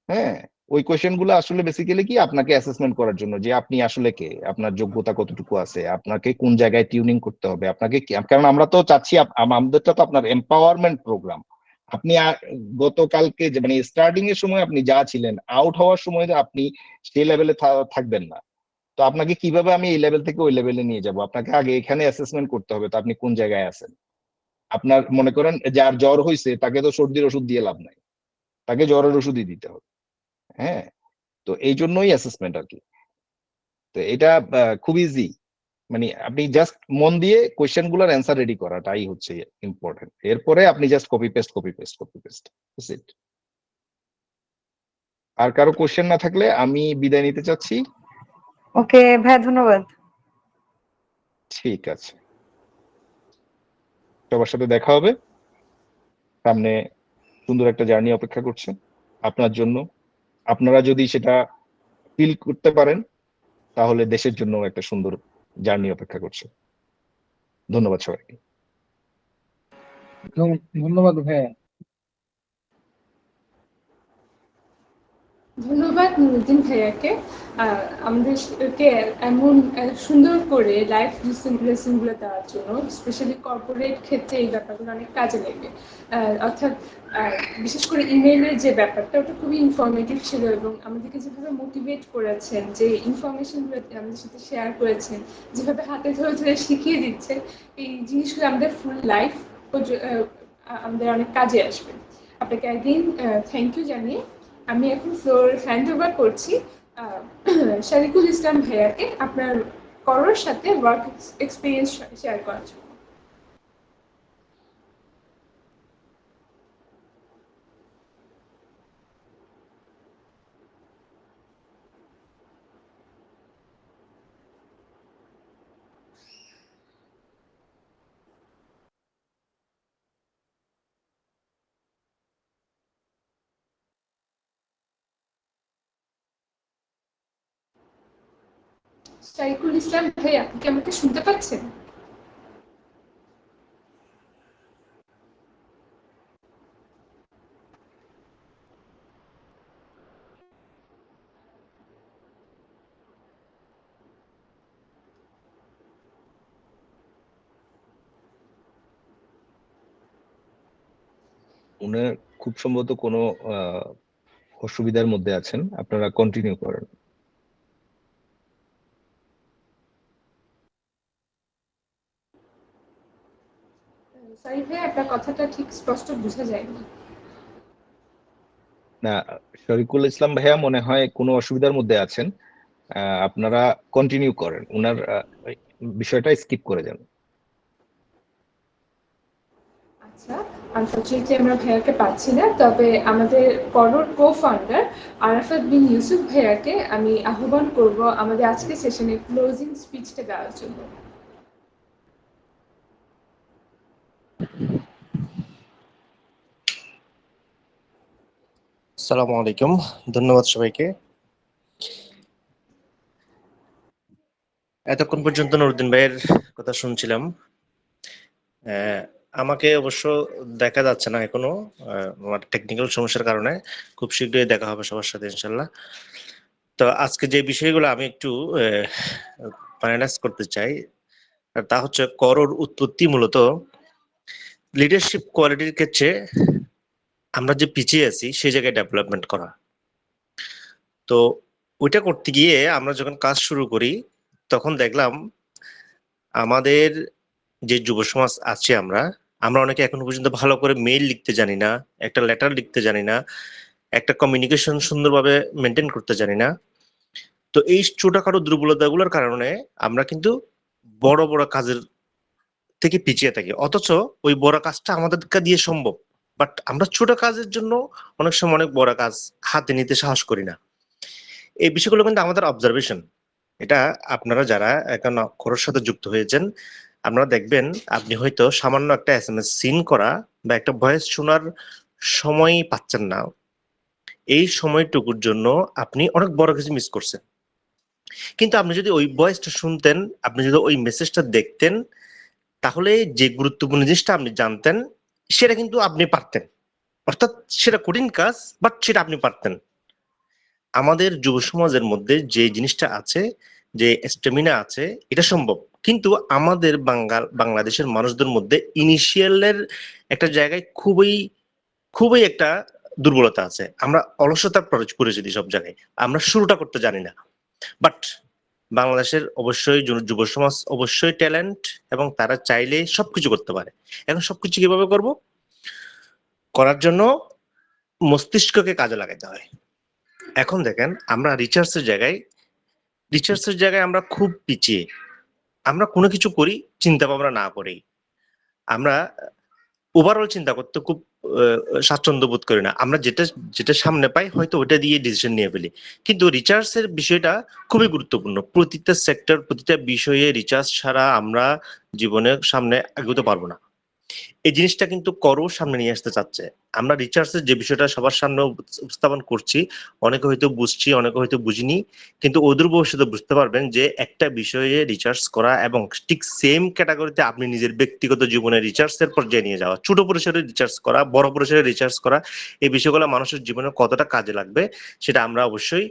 হ্যাঁ, ওই কোয়েশ্চেন গুলো আসলে বেসিক্যালি কি আপনাকে অ্যাসেসমেন্ট করার জন্য যে আপনি আসলে কে, আপনার যোগ্যতা কতটুকু আছে, আপনাকে কোন জায়গায় টিউনিং করতে হবে, আপনাকে কারণ আমরা তো চাচ্ছি আমাদেরটা তো আপনার এম্পাওয়ারমেন্ট প্রোগ্রাম। আপনি গতকালকে যে মানে স্টার্টিং এর সময় আপনি যা ছিলেন, আউট হওয়ার সময় আপনি সেই লেভেলে থাকবেন না। তো আপনাকে কিভাবে আমি এই লেভেল থেকে ওই লেভেলে নিয়ে যাব? আপনাকে আগে এখানে অ্যাসেসমেন্ট করতে হবে তো আপনি কোন জায়গায় আছেন। আপনার মনে করেন যার জ্বর হয়েছে তাকে তো সর্দির ওষুধ দিয়ে লাভ নাই, তাকে জ্বরের ওষুধই দিতে হবে। হ্যাঁ, তো এই জন্যই অ্যাসেসমেন্ট আর কি। তো এটা খুব ইজি, মানে আপনি জাস্ট মন দিয়ে কোয়েশ্চেন গুলোর অ্যান্সার রেডি করাটাই হচ্ছে ইম্পর্টেন্ট। এরপরে আপনি just copy paste copy paste copy paste. আর কারো কোয়েশ্চেন না থাকলে আমি বিদায় নিতে চাচ্ছি। ওকে ভাইয়া, ধন্যবাদ। ঠিক আছে, সবার সাথে দেখা হবে সামনে। সুন্দর একটা জার্নি অপেক্ষা করছে আপনার জন্য। আপনারা যদি সেটা ফিল করতে পারেন তাহলে দেশের জন্য একটা সুন্দর জার্নি অপেক্ষা করছে। ধন্যবাদ সবাইকে। ধন্যবাদ ভাইয়া। ধন্যবাদ নুরুদ্দিন ভাইয়াকে আমাদেরকে এমন সুন্দর করে লাইফ লেসনগুলো দেওয়ার জন্য। স্পেশালি কর্পোরেট ক্ষেত্রে এই ব্যাপারগুলো অনেক কাজে লাগে। অর্থাৎ বিশেষ করে ইমেইলের যে ব্যাপারটা, ওটা খুবই ইনফরমেটিভ ছিল এবং আমাদেরকে যেভাবে মোটিভেট করেছেন, যে ইনফরমেশনগুলো আমাদের সাথে শেয়ার করেছেন, যেভাবে হাতে ধরে ধরে শিখিয়ে দিচ্ছেন, এই জিনিসগুলো আমাদের ফুল লাইফ আমাদের অনেক কাজে আসবে। আপনাকে একদিন থ্যাংক ইউ জানিয়ে আমি এখন ফ্লোর হ্যান্ড ওভার করছি শারিকুল ইসলাম ভাইয়াকে, আপনার করোর সাথে ওয়ার্ক এক্সপিরিয়েন্স শেয়ার করার জন্য। শারিকুল ইসলাম ভাইয়া, আপনি কি আমাকে শুনতে পাচ্ছেন? উনার খুব সম্ভবত কোনো অসুবিধার মধ্যে আছেন, আপনারা কন্টিনিউ করেন। সরি ভাইয়া, আপনার কথাটা ঠিক স্পষ্ট বোঝা যায়নি। না, শরীকুল ইসলাম ভাইয়া মনে হয় কোনো অসুবিধার মধ্যে আছেন। আপনারা কন্টিনিউ করেন, ওনার বিষয়টা স্কিপ করে যান। আচ্ছা, আনফরচুনেটলি আমরা ভাইয়াকে পাচ্ছি না, তবে আমাদের করোর কো ফাউন্ডার আরাফাত বিন ইউসুফ ভাইয়াকে আমি আহ্বান করব আমাদের আজকের সেশনের ক্লোজিং স্পিচটা দেওয়ার জন্য। আসসালামু আলাইকুম, ধন্যবাদ সবাইকে। এতক্ষণ পর্যন্ত নুরুদ্দিন ভাইয়ের কথা শুনছিলাম। আমাকে অবশ্য দেখা যাচ্ছে না এখনো, আমার টেকনিক্যাল সমস্যার কারণে। খুব শীঘ্রই দেখা হবে সবার সাথে ইনশাল্লাহ। তো আজকে যে বিষয়গুলো আমি একটু ফাইনালাইজ করতে চাই, তা হচ্ছে করোর উৎপত্তি মূলত লিডারশিপ কোয়ালিটির ক্ষেত্রে আমরা যে পিছিয়ে আছি সেই জায়গায় ডেভেলপমেন্ট করা। তো ওইটা করতে গিয়ে আমরা যখন কাজ শুরু করি তখন দেখলাম আমাদের যে যুব সমাজ আছে আমরা অনেকে এখনো পর্যন্ত ভালো করে মেইল লিখতে জানি না, একটা লেটার লিখতে জানি না, একটা কমিউনিকেশন সুন্দরভাবে মেনটেন করতে জানি না। তো এই ছোটখাটো দুর্বলতাগুলোর কারণে আমরা কিন্তু বড় বড় কাজের থেকে পিছিয়ে থাকি, অথচ ওই বড় কাজটা আমাদেরকে দিয়ে সম্ভব, বাট আমরা ছোট কাজের জন্য অনেক সময় অনেক বড় কাজ হাতে নিতে সাহস করি না। এই বিষয়গুলো কিন্তু আমাদের অবজারভেশন। এটা আপনারা যারা এখন খরচের সাথে যুক্ত হয়েছেন, আপনারা দেখবেন আপনি হয়তো সামান্য একটা SMS সিন করা বা একটা ভয়েস শোনার সময় পাচ্ছেন না। এই সময়টুকুর জন্য আপনি অনেক বড় কিছু মিস করছেন। কিন্তু আপনি যদি ওই ভয়েসটা শুনতেন, আপনি যদি ওই মেসেজটা দেখতেন, তাহলে যে গুরুত্বপূর্ণ জিনিসটা আপনি জানতেন সেটা কিন্তু আপনি পারতেন। অর্থাৎ সেটা কঠিন কাজ, বাট সেটা আপনি পারতেন। আমাদের যুব সমাজের মধ্যে যে জিনিসটা আছে, যে স্টেমিনা আছে, এটা সম্ভব। কিন্তু আমাদের বাংলাদেশের মানুষদের মধ্যে ইনিশিয়ালের একটা জায়গায় খুবই একটা দুর্বলতা আছে। আমরা অলসতা করে যদি সব জায়গায় আমরা শুরুটা করতে জানি না। বাট বাংলাদেশের অবশ্যই যুব সমাজ অবশ্যই ট্যালেন্ট এবং তারা চাইলে সবকিছু করতে পারে। এখন সবকিছু কিভাবে করব? করার জন্য মস্তিষ্ককে কাজে লাগাতে হয়। এখন দেখেন আমরা রিসার্চের জায়গায় আমরা খুব পিছিয়ে। আমরা কোনো কিছু করি চিন্তা ভাবনা না করেই। আমরা ওভারঅল চিন্তা করতে খুব স্বাচ্ছন্দ্য বোধ করি না। আমরা যেটা সামনে পাই হয়তো ওটা দিয়ে ডিসিশন নিয়ে ফেলি। কিন্তু রিসার্চের বিষয়টা খুবই গুরুত্বপূর্ণ। প্রতিটা সেক্টর, প্রতিটা বিষয়ে রিসার্চ ছাড়া আমরা জীবনের সামনে এগোতে পারবো না। এই জিনিসটা কিন্তু করো সামনে নিয়ে আসতে চাচ্ছে। আমরা রিসার্চের যে বিষয়টা সবার সামনে উপস্থাপন করছি, অনেকে হয়তো বুঝছি, অনেকে হয়তো বুঝিনি, কিন্তু অদূর ভবিষ্যতে বুঝতে পারবেন যে একটা বিষয়ে রিসার্চ করা এবং ঠিক সেম ক্যাটাগরিতে আপনি নিজের ব্যক্তিগত জীবনে রিসার্চের পর্যায়ে নিয়ে যাওয়া, ছোট পরিসরে রিসার্চ করা, বড় পরিসরে রিসার্চ করা, এই বিষয়গুলো মানুষের জীবনে কতটা কাজে লাগবে সেটা আমরা অবশ্যই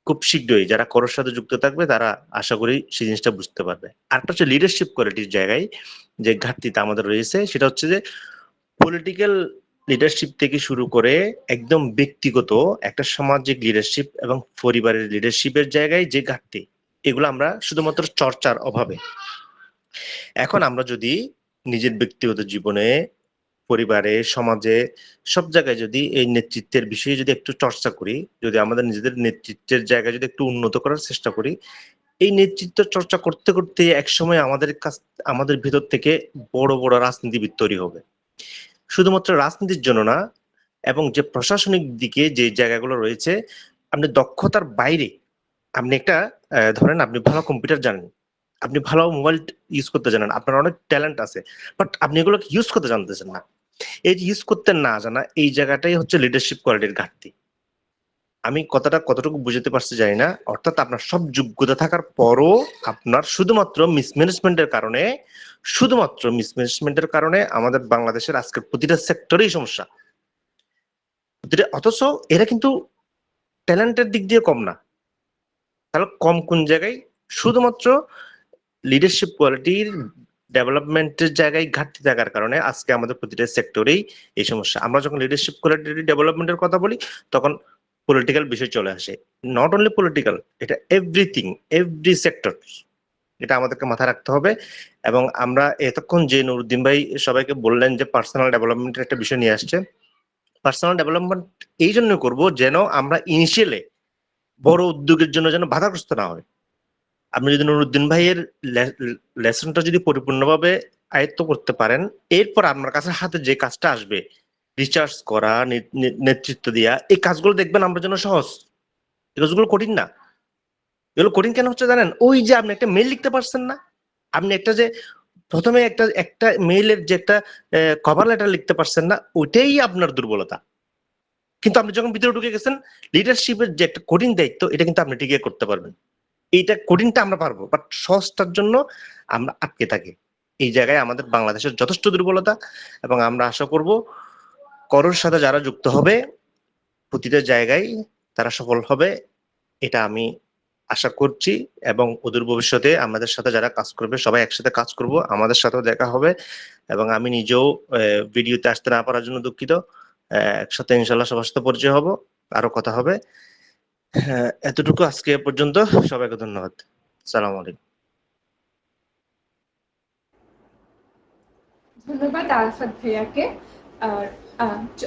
খুব শীঘ্রই যারা করোর সাথে যুক্ত থাকবে তারা আশা করি সেই জিনিসটা বুঝতে পারবে। আরেকটা হচ্ছে লিডারশিপ কোয়ালিটির জায়গায় যে ঘাটতিটা আমাদের রয়েছে, সেটা হচ্ছে যে পলিটিক্যাল লিডারশিপ থেকে শুরু করে একদম ব্যক্তিগত একটা সামাজিক লিডারশিপ এবং পরিবারের লিডারশিপের জায়গায় যে ঘাটতি, এগুলো আমরা শুধুমাত্র চর্চার অভাবে। এখন আমরা যদি নিজের ব্যক্তিগত জীবনে, পরিবারে, সমাজে, সব জায়গায় যদি এই নেতৃত্বের বিষয়ে যদি একটু চর্চা করি, যদি আমাদের নিজেদের নেতৃত্বের জায়গায় যদি একটু উন্নত করার চেষ্টা করি, এই নেতৃত্ব চর্চা করতে করতে একসময় আমাদের ভিতর থেকে বড় বড় রাজনীতিবিদ তৈরি হবে। শুধুমাত্র রাজনীতির জন্য না, এবং যে প্রশাসনিক দিকে যে জায়গাগুলো রয়েছে, আপনি দক্ষতার বাইরে আপনি একটা ধরেন আপনি ভালো কম্পিউটার জানেন, আপনি ভালো মোবাইল ইউজ করতে জানেন, আপনার অনেক ট্যালেন্ট আছে, বাট আপনি এগুলোকে ইউজ করতে জানতেছেন না। এই যে ইউজ করতে না জানা, এই জায়গাটাই হচ্ছে লিডারশিপ কোয়ালিটির ঘাটতি। আমি কথাটা কতটুকু বুঝতে পারছি জানি না। অর্থাৎ আপনার সব যোগ্যতা থাকার পরও আপনার শুধুমাত্র মিসম্যানেজমেন্টের কারণে আমাদের বাংলাদেশের আজকের প্রতিটা সেক্টরেই সমস্যা। অথচ এরা কিন্তু ট্যালেন্টের দিক দিয়ে কম না, তাহলে কম কোন জায়গায়? শুধুমাত্র লিডারশিপ কোয়ালিটির ডেভেলপমেন্টের জায়গায় ঘাটতি থাকার কারণে আজকে আমাদের প্রতিটা সেক্টরেই এই সমস্যা। আমরা যখন লিডারশিপ কোয়ালিটির ডেভেলপমেন্টের কথা বলি তখন পলিটিক্যাল বিষয় চলে আসে। নট অনলি পলিটিক্যাল, এটা এভরিথিং, এভরি সেক্টর, এটা আমাদেরকে মাথায় রাখতে হবে। এবং আমরা এতক্ষণ যে নুরুদ্দিন ভাই সবাইকে বললেন যে পার্সোনাল ডেভেলপমেন্টের একটা বিষয় নিয়ে আসছে, পার্সোনাল ডেভেলপমেন্ট এই জন্য করবো যেন আমরা ইনিশিয়ালে বড় উদ্যোগের জন্য যেন বাধাগ্রস্ত না হয়। আপনি যদি নুরুদ্দিন ভাইয়ের লেসনটা যদি পরিপূর্ণভাবে আয়ত্ত করতে পারেন, এরপর আপনার কাছে হাতে যে কাজটা আসবে রিসার্চ করা, নেতৃত্ব দেওয়া, এই কাজগুলো দেখবেন আমরা যেন সহজ। এই কাজগুলো কঠিন না। এগুলো কঠিন কেন হচ্ছে জানেন? ওই যে আপনি একটা মেইল লিখতে পারছেন না, আপনি একটা যে প্রথমে একটা মেইলের যে একটা কভার লেটার লিখতে পারছেন না, ওইটাই আপনার দুর্বলতা। কিন্তু আপনি যখন ভিতরে ঢুকে গেছেন, লিডারশিপের যে একটা কঠিন দায়িত্ব, এটা কিন্তু আপনি টিকে করতে পারবেন। এইটা কঠিনটা আমরা পারবো, বাট সহজটার জন্য আমরা আটকে থাকি। এই জায়গায় আমাদের বাংলাদেশের যথেষ্ট দুর্বলতা, এবং আমরা আশা করব করোর সাথে যারা যুক্ত হবে প্রতিটা জায়গায় তারা সফল হবে, এটা আমি আশা করছি। এবং অদূর ভবিষ্যতে আমাদের সাথে যারা কাজ করবে সবাই একসাথে কাজ করব, আমাদের সাথেও দেখা হবে। এবং আমি নিজেও ভিডিওতে আসতে না পারার জন্য দুঃখিত। একসাথে ইনশাল্লাহ সবার সাথে পরিচয় হব, আরো কথা হবে। এতটুকু আজকে পর্যন্ত, সবাইকে ধন্যবাদ। সালাম আলাইকুম। ধন্যবাদ আরাফাত ভাইয়াকে। আর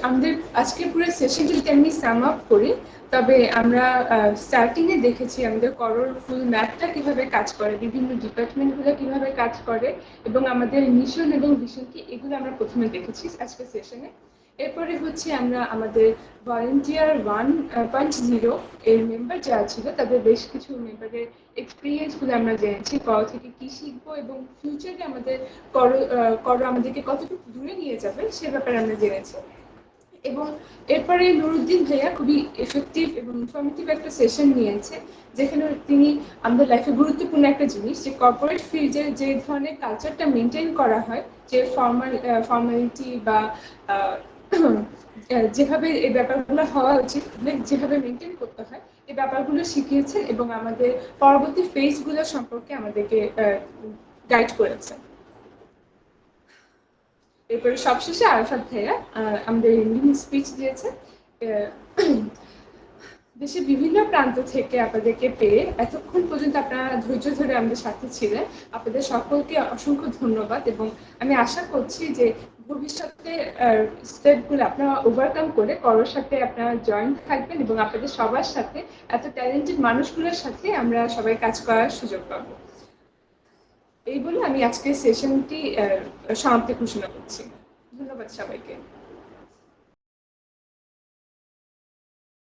আমাদের আজকের পুরো সেশন যদি আমি সাম আপ করি, তবে আমরা স্টার্টিং এ দেখেছি আমাদের করোর ফুল ম্যাপটা কিভাবে কাজ করে, বিভিন্ন ডিপার্টমেন্টগুলো কিভাবে কাজ করে, এবং আমাদের মিশন এবং ভিশন কি, এগুলো আমরা প্রথমে দেখেছি আজকের সেশনে। এরপরে হচ্ছে আমরা আমাদের ভলেন্টিয়ার 1.0 এর মেম্বার যারা ছিল তাদের বেশ কিছু মেম্বারের এক্সপিরিয়েন্সগুলো আমরা জেনেছি, করো থেকে কি শিখবো এবং ফিউচারে আমাদের করো আমাদেরকে কতটুকু দূরে নিয়ে যাবে সে ব্যাপারে আমরা জেনেছি। এবং এরপরে নুরুদ্দিন ভাইয়া খুবই এফেক্টিভ এবং ইনফরমেটিভ একটা সেশন নিয়েছে, যেখানে তিনি আমাদের লাইফে গুরুত্বপূর্ণ একটা জিনিস, যে কর্পোরেট ফিল্ডে যে ধরনের কালচারটা মেনটেন করা হয়, যে ফর্মালিটি বা যেভাবে এই ব্যাপারগুলো হওয়া উচিত, যেভাবে মেনটেন করতে হয়, এই ব্যাপারগুলো শিখিয়েছেন এবং আমাদের পরবর্তী ফেজগুলো সম্পর্কে আমাদেরকে গাইড করেছেন। এরপরে সবশেষে আরাফাত ভাইয়া আমাদের ইন্ডিয়ান স্পিচ দিয়েছে। দেশের বিভিন্ন প্রান্ত থেকে আপনাদেরকে পেয়ে এতক্ষণ পর্যন্ত আপনারা ধৈর্য ধরে আমাদের সাথে ছিলেন, আপনাদের সকলকে অসংখ্য ধন্যবাদ। এবং আমি আশা করছি যে ভবিষ্যতে স্টেপগুলো আপনারা ওভারকাম করে করোর সাথে আপনারা জয়েন্ট থাকবেন এবং আপনাদের সবার সাথে, এত ট্যালেন্টেড মানুষগুলোর সাথে আমরা সবাই কাজ করার সুযোগ পাবো। এই বলে আমি আজকের সেশনটি সমাপ্তি ঘোষণা করছি। ধন্যবাদ সবাইকে।